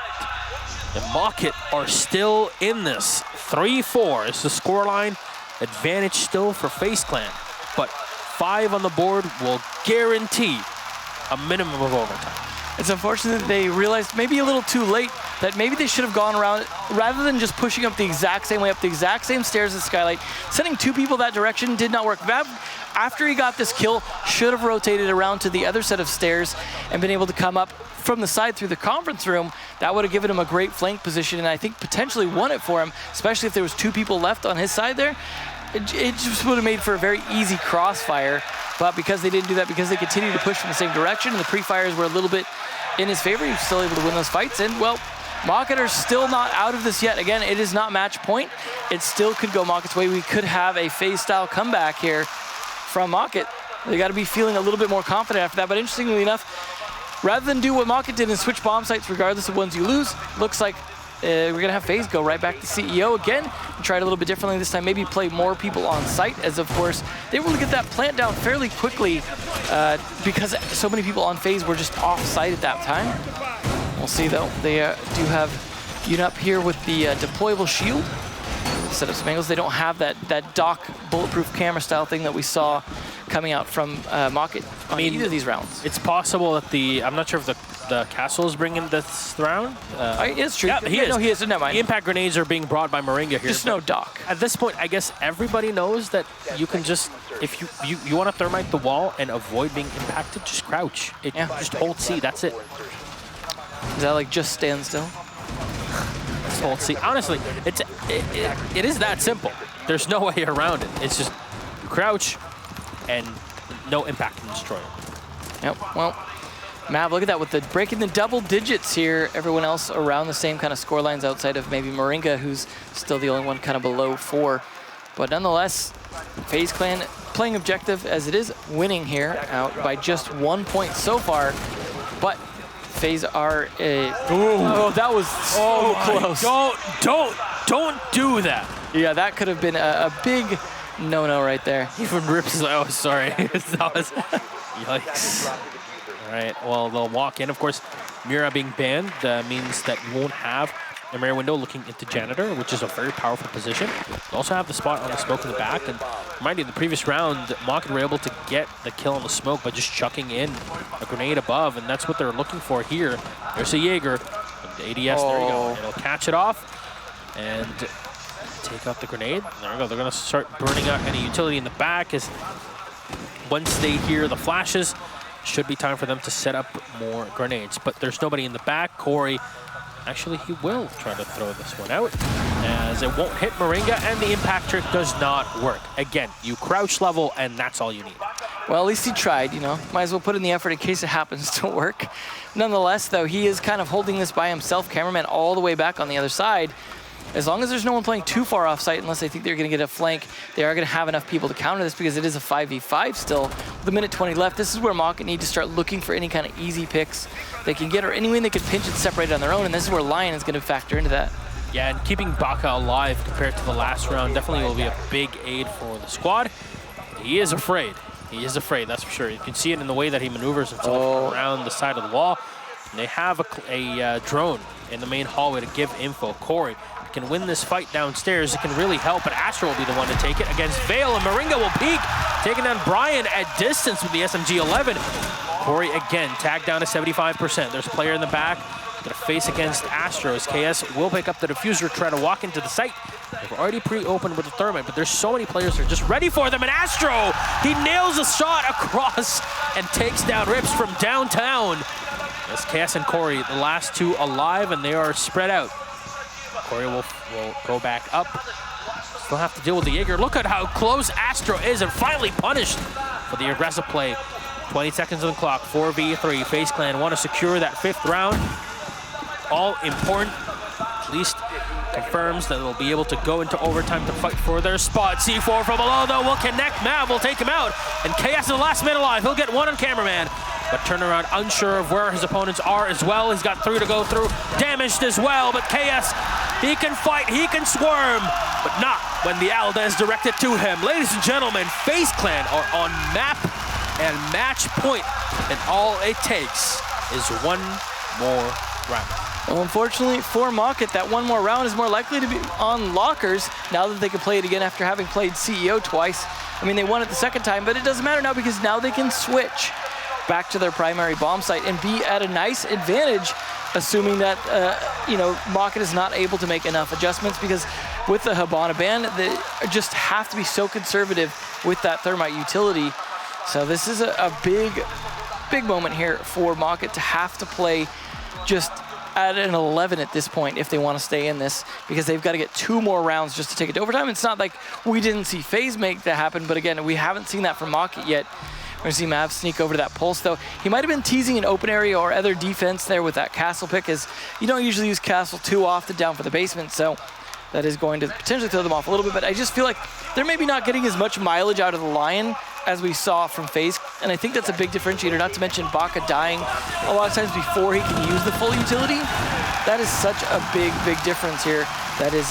D: The Mocket are still in this. 3-4 is the scoreline. Advantage still for FaZe Clan, but 5 on the board will guarantee a minimum of overtime.
E: It's unfortunate that they realized maybe a little too late that maybe they should have gone around, rather than just pushing up the exact same way, up the exact same stairs as Skylight. Sending 2 people that direction did not work. Vav, after he got this kill, should have rotated around to the other set of stairs and been able to come up from the side through the conference room. That would have given him a great flank position, and I think potentially won it for him, especially if there was 2 people left on his side there. It just would have made for a very easy crossfire, but because they didn't do that, because they continued to push from the same direction, and the pre-fires were a little bit in his favor, he was still able to win those fights. And, well, Mocket are still not out of this yet. Again, it is not match point. It still could go Mocket's way. We could have a FaZe-style comeback here from Mocket. They got to be feeling a little bit more confident after that. But interestingly enough, rather than do what Mocket did and switch bomb sites regardless of ones you lose, looks like we're going to have FaZe go right back to CEO again and try it a little bit differently this time. Maybe play more people on site, as of course they were able to get that plant down fairly quickly because so many people on FaZe were just off site at that time. We'll see though. They do have UNUP here with the deployable shield. Set up some angles. They don't have that dock bulletproof camera style thing that we saw coming out from Mocket on either of these rounds.
D: It's possible that I'm not sure if the castle is bringing this round.
E: It's true.
D: Yeah, he is.
E: No, he is. Never mind.
D: The impact grenades are being brought by Moringa here.
E: Just no dock.
D: At this point, I guess everybody knows that you can just, if you want to thermite the wall and avoid being impacted, just crouch. Just hold C. That's it.
E: Is that like just stand still?
D: Just hold C. Honestly, it is that simple. There's no way around it. It's just you crouch and no impact can destroy it.
E: Yep. Well, Mav, look at that with the breaking the double digits here. Everyone else around the same kind of score lines outside of maybe Moringa, who's still the only one kind of below 4. But nonetheless, FaZe Clan playing objective as it is, winning here out by just 1 point so far. But FaZe are oh, that was so close.
D: Don't do that.
E: Yeah, that could have been a big no-no right there.
D: Even Rips is like, oh, sorry. That was, yikes. All right, well, they'll walk in. Of course, Mira being banned means that you won't have a mirror window looking into Janitor, which is a very powerful position. You also have the spot on the smoke in the back. And remind you, in the previous round, Mocket were able to get the kill on the smoke by just chucking in a grenade above, and that's what they're looking for here. There's a Jaeger. The ADS, there you go. It'll catch it off and take out the grenade. There we go. They're going to start burning out any utility in the back as once they hear the flashes, should be time for them to set up more grenades. But there's nobody in the back. Corey, actually, he will try to throw this one out as it won't hit Moringa, and the impact trick does not work. Again, you crouch level, and that's all you need.
E: Well, at least he tried, you know. Might as well put in the effort in case it happens to work. Nonetheless, though, he is kind of holding this by himself. Cameraman all the way back on the other side. As long as there's no one playing too far off site, unless they think they're going to get a flank, they are going to have enough people to counter this because it is a 5v5 still. With a minute 20 left, this is where Mocket need to start looking for any kind of easy picks they can get, or any way they can pinch and separate on their own, and this is where Lion is going to factor into that.
D: Yeah, and keeping Baka alive compared to the last round definitely will be a big aid for the squad. He is afraid. He is afraid, that's for sure. You can see it in the way that he maneuvers himself around the side of the wall. And they have a drone in the main hallway to give info. Corey can win this fight downstairs. It can really help, but Astro will be the one to take it against Vale, and Moringa will peek, taking down Brian at distance with the SMG-11. Corey again tagged down to 75%. There's a player in the back. Gonna face against Astro as KS will pick up the diffuser, try to walk into the site. They've already pre-opened with the thermite, but there's so many players that are just ready for them, and Astro, he nails a shot across and takes down Rips from downtown. As KS and Corey, the last 2 alive, and they are spread out. Corey will go back up. Still have to deal with the Jaeger. Look at how close Astro is, and finally punished for the aggressive play 20 seconds on the clock, 4v3. FaZe Clan want to secure that 5th round. All important, at least confirms that they'll be able to go into overtime to fight for their spot. C4 from below, though, will connect. Mav will take him out. And KS is the last man alive. He'll get one on cameraman. But turnaround unsure of where his opponents are as well. He's got 3 to go through. Damaged as well, but KS, he can fight, he can squirm, but not when the Alda is directed to him. Ladies and gentlemen, FaZe Clan are on map and match point, and all it takes is one more round.
E: Well, unfortunately for Mocket, that one more round is more likely to be on lockers now that they can play it again after having played CEO twice. I mean, they won it the second time, but it doesn't matter now because now they can switch back to their primary bomb site and be at a nice advantage, assuming that, Mocket is not able to make enough adjustments, because with the Habana ban, they just have to be so conservative with that thermite utility. So this is a big moment here for Mocket to have to play just at an 11 at this point if they want to stay in this, because they've got to get 2 more rounds just to take it to overtime. It's not like we didn't see FaZe make that happen, but again, we haven't seen that from Mocket yet. We're going to see Mav sneak over to that pulse, though. He might have been teasing an open area or other defense there with that castle pick, as you don't usually use castle too often down for the basement, so that is going to potentially throw them off a little bit, but I just feel like they're maybe not getting as much mileage out of the Lion as we saw from FaZe, and I think that's a big differentiator, not to mention Baka dying a lot of times before he can use the full utility. That is such a big difference here. That is,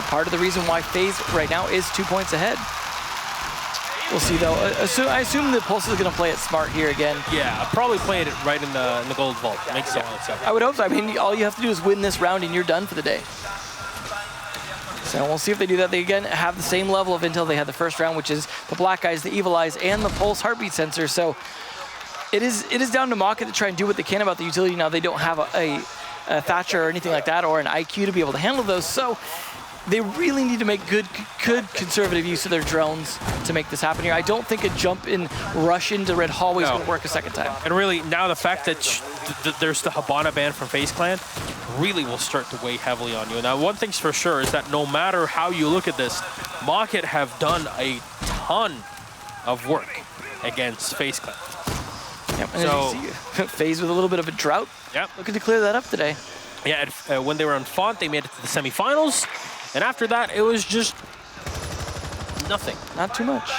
E: part of the reason why FaZe right now is 2 points ahead. We'll see, though. I assume the Pulse is going to play it smart here again.
D: Yeah, probably playing it right in the gold vault. Makes sense.
E: I would hope so. I mean, all you have to do is win this round and you're done for the day. So we'll see if they do that. They, again, have the same level of intel they had the first round, which is the Black Eyes, the Evil Eyes, and the Pulse heartbeat sensor. So it is down to Mocket to try and do what they can about the utility. Now, they don't have a Thatcher or anything like that, or an IQ to be able to handle those. So they really need to make good conservative use of their drones to make this happen here. I don't think a jump in rush into Red Hallway is going to work a second time.
D: And really, now the fact that there's the Habana ban from FaZe Clan really will start to weigh heavily on you. Now, one thing's for sure is that no matter how you look at this, Mocket have done a ton of work against FaZe Clan.
E: Yep, and so, as you see, FaZe with a little bit of a drought.
D: Yep.
E: Looking to clear that up today.
D: Yeah, when they were on Font, they made it to the semifinals. And after that, it was just nothing.
E: Not too much.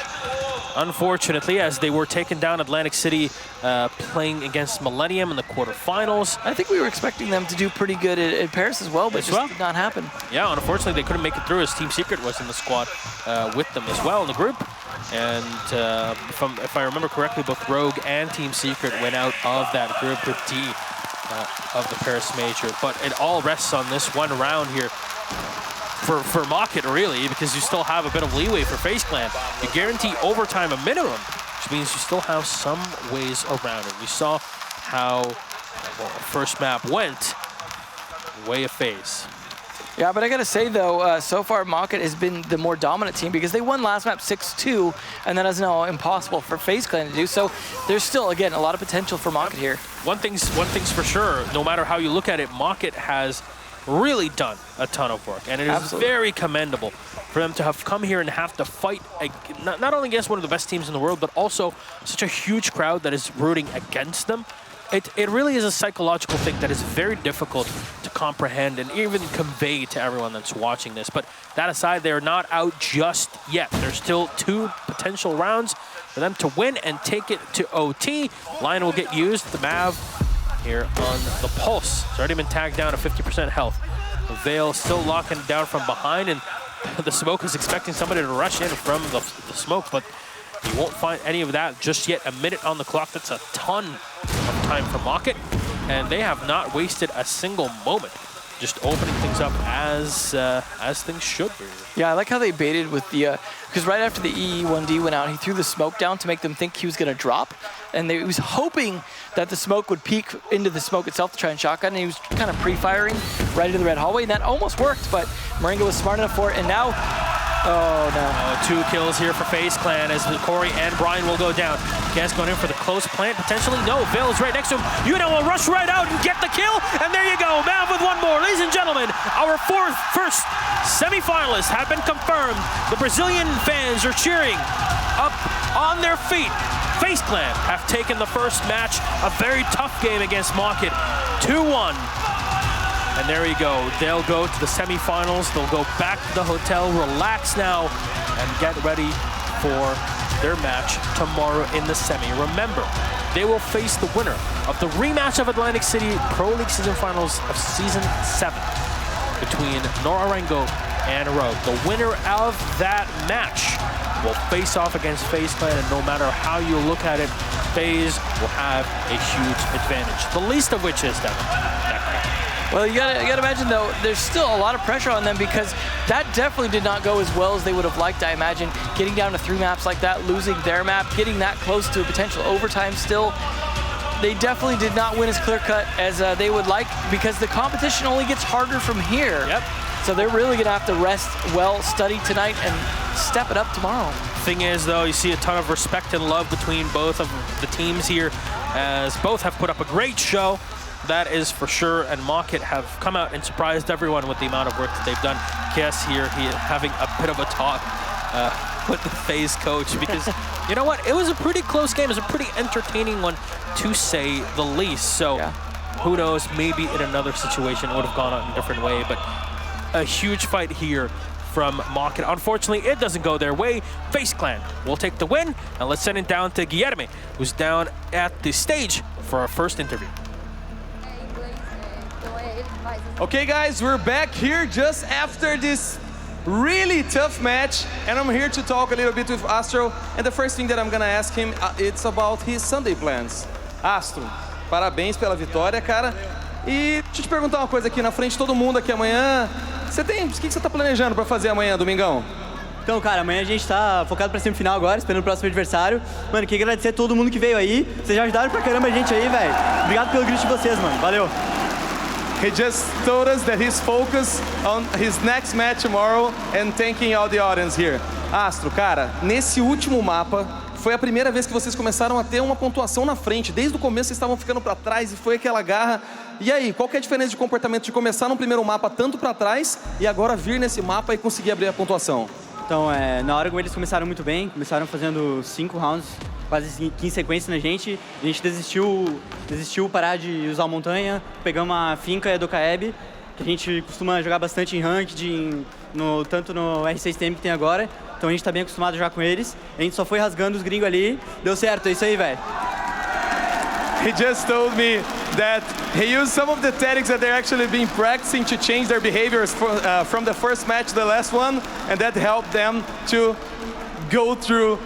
D: Unfortunately, as they were taken down Atlantic City playing against Millennium in the quarterfinals.
E: I think we were expecting them to do pretty good at Paris as well, but it just did not happen.
D: Yeah, unfortunately, they couldn't make it through as Team Secret was in the squad with them as well in the group. And if I remember correctly, both Rogue and Team Secret went out of that group with D of the Paris Major. But it all rests on this one round here. For Mocket, really, because you still have a bit of leeway for FaZe Clan. You guarantee overtime a minimum, which means you still have some ways around it. We saw how the first map went, way of FaZe.
E: Yeah, but I gotta say though, so far Mocket has been the more dominant team because they won last map 6-2, and that is now impossible for FaZe Clan to do. So there's still, again, a lot of potential for Mocket here.
D: One thing's for sure, no matter how you look at it, Mocket has really done a ton of work, and it is very commendable for them to have come here and have to fight not only against one of the best teams in the world, but also such a huge crowd that is rooting against them. It really is a psychological thing that is very difficult to comprehend and even convey to everyone that's watching this. But that aside, they're not out just yet. There's still 2 potential rounds for them to win and take it to OT. Lion will get used. The Mav here on the Pulse. It's already been tagged down to 50% health. Veil still locking down from behind, and the Smoke is expecting somebody to rush in from the Smoke, but you won't find any of that just yet. A minute on the clock. That's a ton of time for Mocket, and they have not wasted a single moment. Just opening things up as things should be.
E: Yeah, I like how they baited with the, because right after the EE1D went out, he threw the smoke down to make them think he was going to drop, and he was hoping that the smoke would peek into the smoke itself to try and shotgun, and he was kind of pre-firing right into the red hallway, and that almost worked, but Moringa was smart enough for it, and now, oh no.
D: 2 kills here for FaZe Clan as Corey and Brian will go down. Gas going in for the close plant, potentially. No, Veil is right next to him. Yuno will rush right out and get the kill, and there you go. Mav with one more. Ladies and gentlemen, our first semifinalists have been confirmed. The Brazilian fans are cheering up on their feet. FaZe Clan have taken the first match, a very tough game against Market, 2-1. And there you go. They'll go to the semifinals. They'll go back to the hotel, relax now, and get ready for their match tomorrow in the semi. Remember, they will face the winner of the rematch of Atlantic City Pro League Season Finals of Season 7 between Norarengo and Rogue. The winner of that match will face off against FaZe Clan, and no matter how you look at it, FaZe will have a huge advantage. The least of which is that.
E: Well, you gotta imagine though, there's still a lot of pressure on them because that definitely did not go as well as they would have liked, I imagine. Getting down to 3 maps like that, losing their map, getting that close to a potential overtime still. They definitely did not win as clear-cut as they would like because the competition only gets harder from here.
D: Yep.
E: So they're really gonna have to rest well, study tonight, and step it up tomorrow.
D: Thing is though, you see a ton of respect and love between both of the teams here as both have put up a great show. That is for sure, and Market have come out and surprised everyone with the amount of work that they've done. Kies here, he having a bit of a talk with the FaZe coach because, you know what, it was a pretty close game. It was a pretty entertaining one, to say the least. So who knows, maybe in another situation it would have gone out in a different way, but a huge fight here from Market. Unfortunately, it doesn't go their way. FaZe Clan will take the win, and let's send it down to Guilherme, who's down at the stage for our first interview.
G: Okay guys, we're back here just after this really tough match, and I'm here to talk a little bit with Astro, and the first thing that I'm gonna ask him, it's about his Sunday plans. Astro, parabéns pela vitória, cara. E deixa eu te perguntar uma coisa aqui na frente de todo mundo aqui amanhã. O que você tá planejando pra fazer amanhã, domingão?
H: Então, cara, amanhã a gente tá focado pra semifinal agora, esperando o próximo adversário. Mano, queria agradecer a todo mundo que veio aí. Vocês já ajudaram pra caramba a gente aí, velho. Obrigado pelo grito de vocês, mano. Valeu.
G: He just told us that he's focused on his next match tomorrow and thanking all the audience here. Astro, cara, nesse último mapa, foi a primeira vez que vocês começaram a ter uma pontuação na frente. Desde o começo vocês estavam ficando pra trás e foi aquela garra. E aí, qual que é a diferença de comportamento de começar no primeiro mapa tanto pra trás e agora vir nesse mapa e conseguir abrir a pontuação?
H: Então, na hora eles começaram muito bem, começaram fazendo 5 rounds, quase 15 sequências na gente. A gente desistiu parar de usar a montanha, pegamos a finca e a do Caeb, que a gente costuma jogar bastante em ranked, tanto no R6TM que tem agora. Então a gente tá bem acostumado a jogar com eles. A gente só foi rasgando os gringos ali, deu certo, é isso aí, velho.
G: He just told me that he used some of the tactics that they're actually been practicing to change their behaviors from the first match to the last one, and that helped them to go through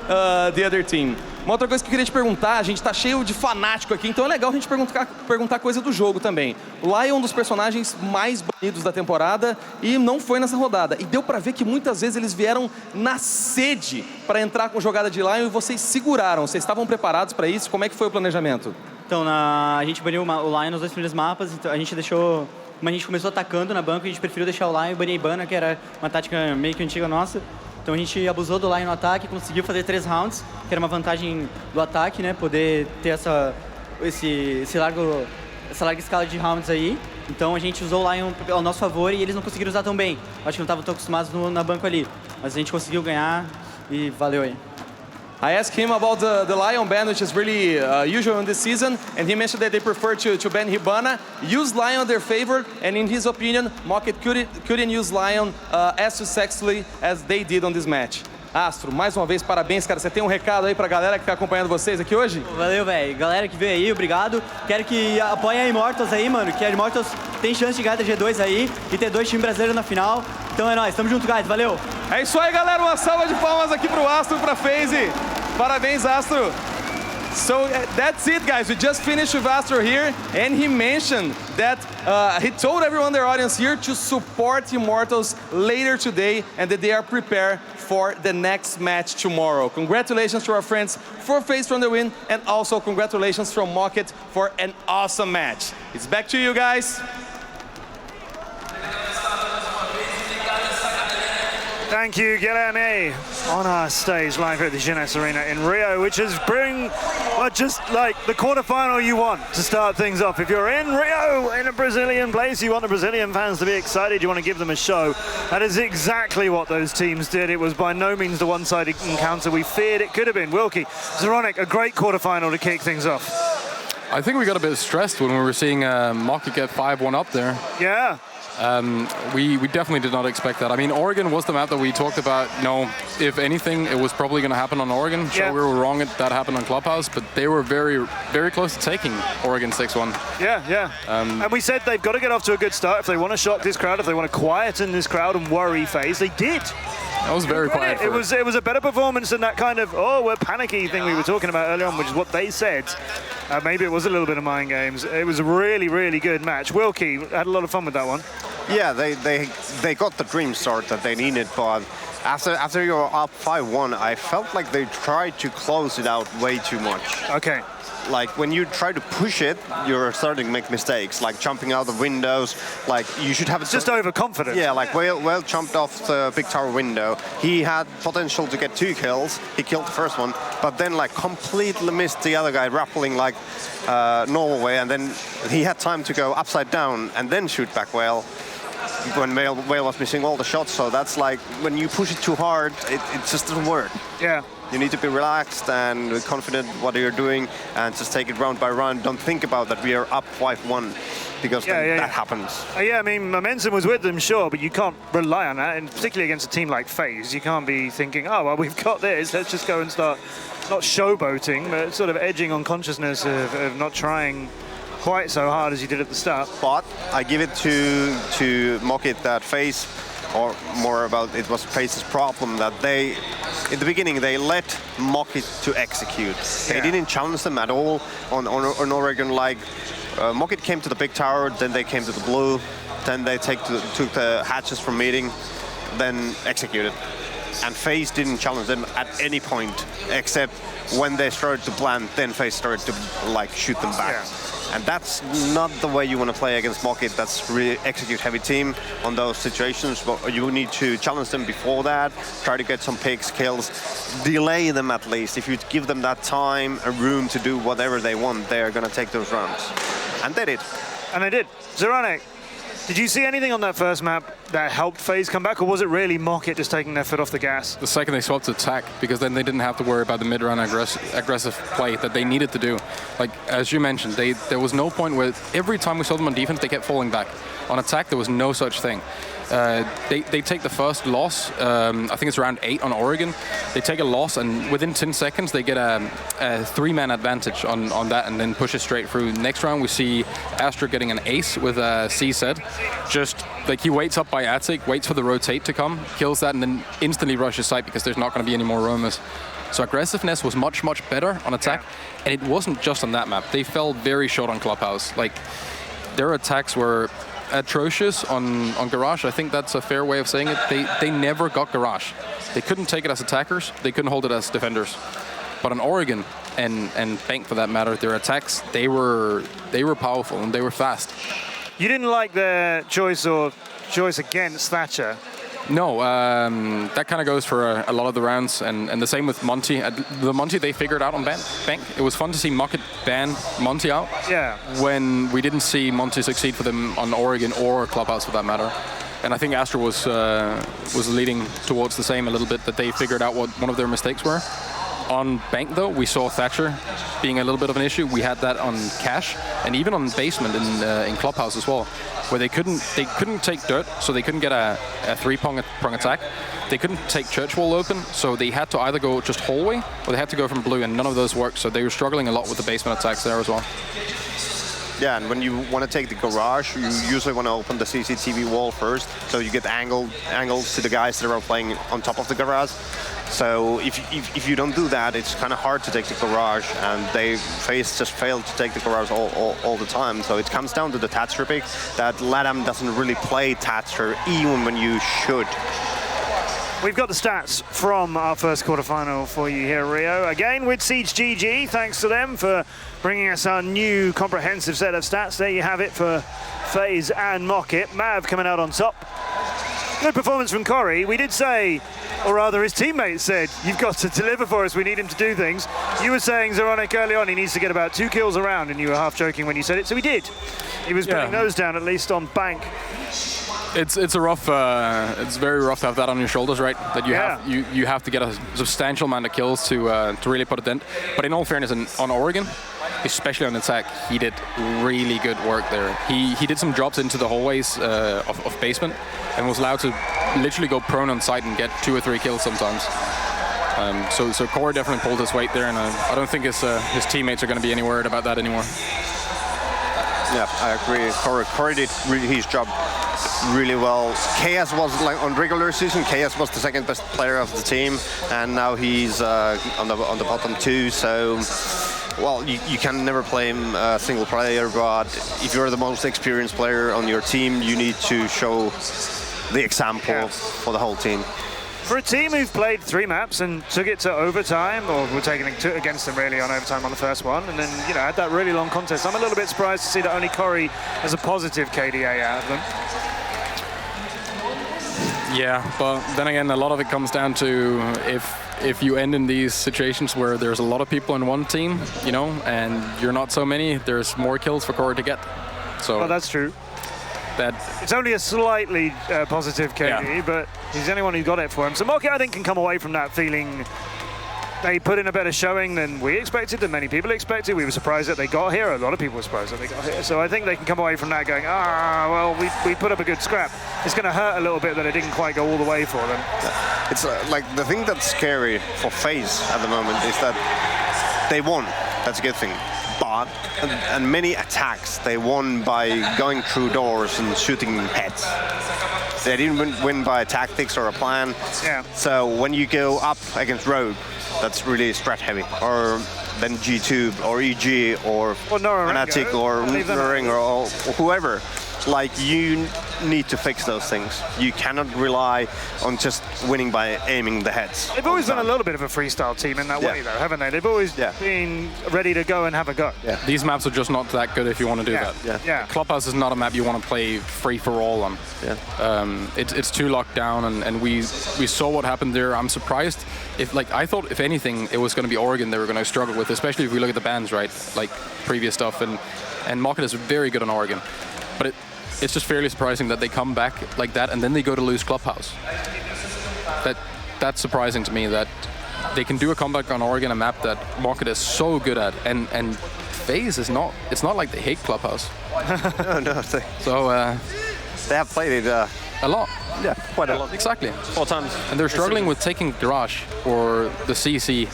G: the other team. Uma outra coisa que eu queria te perguntar, a gente tá cheio de fanático aqui, então é legal a gente perguntar coisa do jogo também. O Lion é um dos personagens mais banidos da temporada e não foi nessa rodada. E deu pra ver que muitas vezes eles vieram na sede para entrar com jogada de Lion e vocês seguraram. Vocês estavam preparados para isso? Como é que foi o planejamento?
H: Então, a gente baniu o Lion nos 2 primeiros mapas, então a gente deixou... Como a gente começou atacando na banca, a gente preferiu deixar o Lion e banir a Ibana, que era uma tática meio que antiga nossa. Então a gente abusou do Lion no ataque, conseguiu fazer 3 rounds, que era uma vantagem do ataque, né? Poder ter essa larga escala de rounds aí. Então a gente usou o Lion ao nosso favor e eles não conseguiram usar tão bem. Acho que não estavam tão acostumados na banca ali. Mas a gente conseguiu ganhar e valeu aí.
G: I asked him about the Lion ban, which is really usual in this season, and he mentioned that they prefer to ban Hibana, use Lion in their favor, and in his opinion, Market couldn't use Lion as successfully as they did on this match. Astro, mais uma vez, parabéns, cara. Você tem um recado aí pra galera que tá acompanhando vocês aqui hoje?
H: Valeu, velho. Galera que veio aí, obrigado. Quero que apoiem a Immortals aí, mano, que a Immortals tem chance de ganhar da G2 aí e ter 2 times brasileiros na final. Então é nóis, tamo junto, guys. Valeu.
G: É isso aí, galera. Uma salva de palmas aqui pro Astro e pra FaZe. Parabéns, Astro. So that's it, guys. We just finished with Astro here, and he mentioned that he told everyone in their audience here to support Immortals later today, and that they are prepared for the next match tomorrow. Congratulations to our friends for FaZe from the win, and also congratulations from Market for an awesome match. It's back to you guys.
A: Thank you, Guilherme, on our stage live at the Jeunesse Arena in Rio, which is just like the quarterfinal you want to start things off. If you're in Rio, in a Brazilian place, you want the Brazilian fans to be excited, you want to give them a show. That is exactly what those teams did. It was by no means the one-sided encounter we feared it could have been. Wilkie, Zeronic, a great quarterfinal to kick things off.
C: I think we got a bit stressed when we were seeing Mocket get 5-1 up there.
A: Yeah.
C: We definitely did not expect that. I mean, Oregon was the map that we talked about. If anything, it was probably going to happen on Oregon. Sure, we were wrong. That happened on Clubhouse, but they were very, very close to taking Oregon 6-1.
A: Yeah. And we said they've got to get off to a good start if they want to shock this crowd, if they want to quieten this crowd and worry FaZe. They did.
C: That was very quiet.
A: It was a better performance than that kind of, we're panicky thing we were talking about earlier on, which is what they said. Maybe it was a little bit of mind games. It was a really, really good match. Wilkie had a lot of fun with that one.
B: Yeah, they got the dream start that they needed, but after you're up 5-1, I felt like they tried to close it out way too much.
A: Okay.
B: Like when you try to push it, you're starting to make mistakes, like jumping out the windows. Like you should have
A: just overconfident.
B: Yeah, like Whale jumped off the big tower window. He had potential to get 2 kills. He killed the first one, but then like completely missed the other guy rappelling like normal way, and then he had time to go upside down and then shoot back Whale when Whale was missing all the shots. So that's like when you push it too hard, it just doesn't work.
A: Yeah.
B: You need to be relaxed and confident what you're doing and just take it round by round. Don't think about that we are up 5-1 because that happens.
A: I mean, momentum was with them, sure, but you can't rely on that, and particularly against a team like FaZe. You can't be thinking, we've got this, let's just go and start, not showboating, but sort of edging on consciousness of not trying quite so hard as you did at the start.
B: But I give it to Mocket that FaZe, or more about it was FaZe's problem, that they, in the beginning, they let Mocket to execute. They didn't challenge them at all on Oregon. Like Mocket came to the big tower, then they came to the blue, then they took the hatches from meeting, then executed. And FaZe didn't challenge them at any point, except when they started to plant, then FaZe started to like shoot them back. Yeah. And that's not the way you want to play against Mocket. That's really execute-heavy team on those situations. But you need to challenge them before that, try to get some picks, kills, delay them at least. If you give them that time and room to do whatever they want, they're going to take those rounds. And they did.
A: And they did. Zeronic, did you see anything on that first map that helped FaZe come back, or was it really Mocket just taking their foot off the gas?
C: The second they swapped to attack, because then they didn't have to worry about the mid-round aggressive play that they needed to do. Like, as you mentioned, there was no point where every time we saw them on defense, they kept falling back. On attack, there was no such thing. They take the first loss, I think it's around 8 on Oregon. They take a loss, and within 10 seconds, they get a 3-man advantage on that, and then push it straight through. Next round, we see Astra getting an ace with CZ. Just like he waits up by Attic, waits for the rotate to come, kills that, and then instantly rushes site because there's not going to be any more roamers. So aggressiveness was much, much better on attack, and it wasn't just on that map. They fell very short on Clubhouse. Like, their attacks were atrocious on Garage. I think that's a fair way of saying it. They never got Garage. They couldn't take it as attackers. They couldn't hold it as defenders. But on Oregon and Bank for that matter, their attacks, they were powerful and they were fast.
A: You didn't like their choice against Thatcher?
C: No, that kind of goes for a lot of the rounds, and the same with Monty. The Monty they figured out on Bank. It was fun to see Mocket ban Monty out.
A: Yeah.
C: When we didn't see Monty succeed for them on Oregon or Clubhouse for that matter. And I think Astra was leading towards the same a little bit, that they figured out what one of their mistakes were. On Bank, though, we saw Thatcher being a little bit of an issue. We had that on Cash, and even on Basement in Clubhouse as well, where they couldn't take Dirt, so they couldn't get a 3-prong attack. They couldn't take Church Wall open, so they had to either go just hallway, or they had to go from blue, and none of those worked, so they were struggling a lot with the Basement attacks there as well.
B: Yeah, and when you want to take the Garage, you usually want to open the CCTV wall first, so you get angles to the guys that are playing on top of the Garage. So if you don't do that, it's kind of hard to take the Garage, and FaZe just failed to take the Garage all the time. So it comes down to the Thatcher pick, that LATAM doesn't really play Thatcher even when you should.
A: We've got the stats from our first quarterfinal for you here, Rio. Again, with Siege GG, thanks to them for bringing us our new comprehensive set of stats. There you have it for FaZe and Mocket. Mav coming out on top. Good performance from Corey. We did say, or rather his teammates said, you've got to deliver for us, we need him to do things. You were saying, Zeronic, early on, he needs to get about 2 kills a round, and you were half joking when you said it, so he did. He was putting those down, at least on Bank.
C: It's a rough, it's very rough to have that on your shoulders, right? That you have to get a substantial amount of kills to really put a dent. But in all fairness, on Oregon, especially on attack, he did really good work there. He did some drops into the hallways of basement and was allowed to literally go prone on site and get 2 or 3 kills sometimes. So Corey definitely pulled his weight there, and I don't think his teammates are going to be any worried about that anymore.
B: Yeah, I agree. Corey did his job really well. KS was, like, on regular season, KS was the 2nd best player of the team, and now he's on the bottom 2. So, well, you can never play him single player, but if you're the most experienced player on your team, you need to show the example for the whole team.
A: For a team who've played 3 maps and took it to overtime, or were taking it against them really on overtime on the first one, and then, you know, had that really long contest, I'm a little bit surprised to see that only Corey has a positive KDA out of them.
C: Yeah, but then again, a lot of it comes down to if you end in these situations where there's a lot of people in one team, you know, and you're not so many, there's more kills for Corey to get. So
A: well, that's true. It's only a slightly positive KD, but he's the only one who got it for him. So Moki, I think, can come away from that feeling they put in a better showing than we expected, than many people expected. We were surprised that they got here. A lot of people were surprised that they got here. So I think they can come away from that going, well, we put up a good scrap. It's going to hurt a little bit that it didn't quite go all the way for them.
B: It's like the thing that's scary for FaZe at the moment is that they won. That's a good thing. But, and many attacks, they won by going through doors and shooting heads. They didn't win by tactics or a plan.
A: Yeah.
B: So when you go up against Rogue, that's really strat heavy. Or then G2 or EG or Fnatic or Noring or whoever. Like, you need to fix those things. You cannot rely on just winning by aiming the heads.
A: They've always been a little bit of a freestyle team in that way, though, haven't they? They've always been ready to go and have a go.
C: Yeah. These maps are just not that good if you want to do that.
A: Yeah.
C: Clubhouse is not a map you want to play free-for-all on.
B: Yeah.
C: It's too locked down, and we saw what happened there. I'm surprised. I thought, if anything, it was going to be Oregon they were going to struggle with, especially if we look at the bans, right? Like previous stuff, and Market is very good on Oregon. But it's just fairly surprising that they come back like that and then they go to lose Clubhouse. That's surprising to me, that they can do a comeback on Oregon, a map that Market is so good at, and FaZe is not. It's not like they hate Clubhouse.
B: No. They have played it
C: a lot.
B: Yeah, quite a lot.
C: Exactly.
B: 4 times.
C: And they're struggling with taking Garage or the CC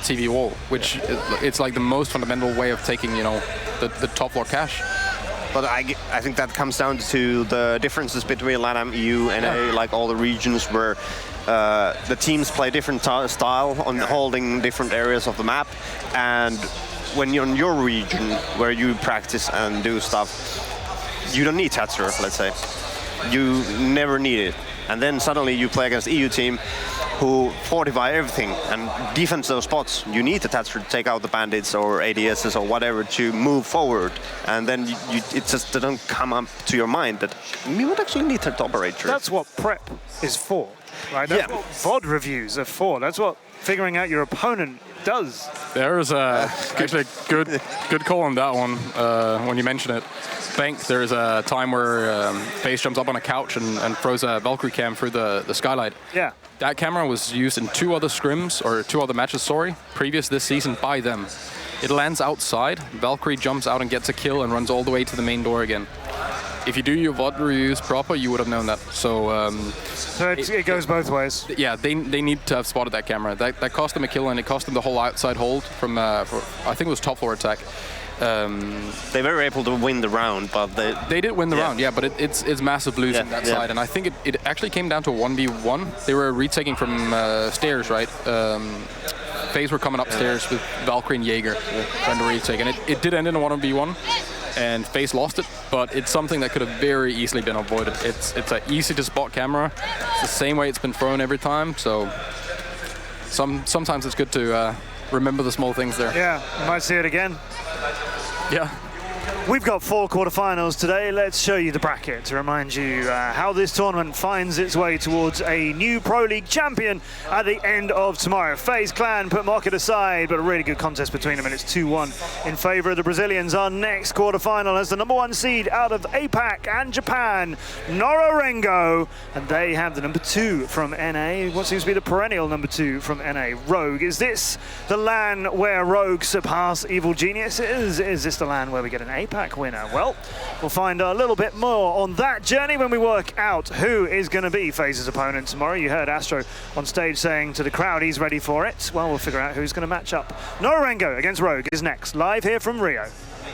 C: TV wall, which it's like the most fundamental way of taking, you know, the top floor cash.
B: But I think that comes down to the differences between LATAM, EU, NA, like all the regions where the teams play different style on holding different areas of the map. And when you're in your region where you practice and do stuff, you don't need Tatzer, let's say. You never need it. And then suddenly you play against EU team who fortify everything and defend those spots. You need the Tatzer to take out the bandits or ADSs or whatever to move forward. And then it just doesn't come up to your mind that we would actually need that operator.
A: That's what prep is for, right? That's what VOD reviews are for. That's what figuring out your opponent does.
C: There's actually a good call on that one when you mention it. Bank, there's a time where FaZe jumps up on a couch and throws a Valkyrie cam through the skylight.
A: Yeah.
C: That camera was used in 2 other scrims, or 2 other matches, previous this season by them. It lands outside, Valkyrie jumps out and gets a kill and runs all the way to the main door again. If you do your VOD reviews proper, you would have known that. So
A: it goes both ways.
C: Yeah, they need to have spotted that camera. That cost them a kill, and it cost them the whole outside hold from, I think it was top floor attack.
B: They were able to win the round, but
C: they did win the round, but it's massive losing that side, and I think it actually came down to a 1v1. They were retaking from stairs, right? FaZe were coming upstairs with Valkyrie and Jaeger trying to retake, and it did end in a 1v1, and FaZe lost it, but it's something that could have very easily been avoided. It's an easy to spot camera. It's the same way it's been thrown every time, so sometimes it's good to remember the small things there.
A: Yeah, you might see it again.
C: Yeah.
A: We've got 4 quarterfinals today. Let's show you the bracket to remind you how this tournament finds its way towards a new Pro League champion at the end of tomorrow. FaZe Clan put Market aside, but a really good contest between them, and it's 2-1 in favor of the Brazilians. Our next quarterfinal has the #1 seed out of APAC and Japan, Norengo, and they have the #2 from NA, what seems to be the perennial #2 from NA, Rogue. Is this the LAN where Rogue surpass Evil Geniuses? Is this the LAN where we get an APAC winner? Well, we'll find a little bit more on that journey when we work out who is going to be FaZe's opponent tomorrow. You heard Astro on stage saying to the crowd he's ready for it. Well, we'll figure out who's going to match up. Norengo against Rogue is next, live here from Rio.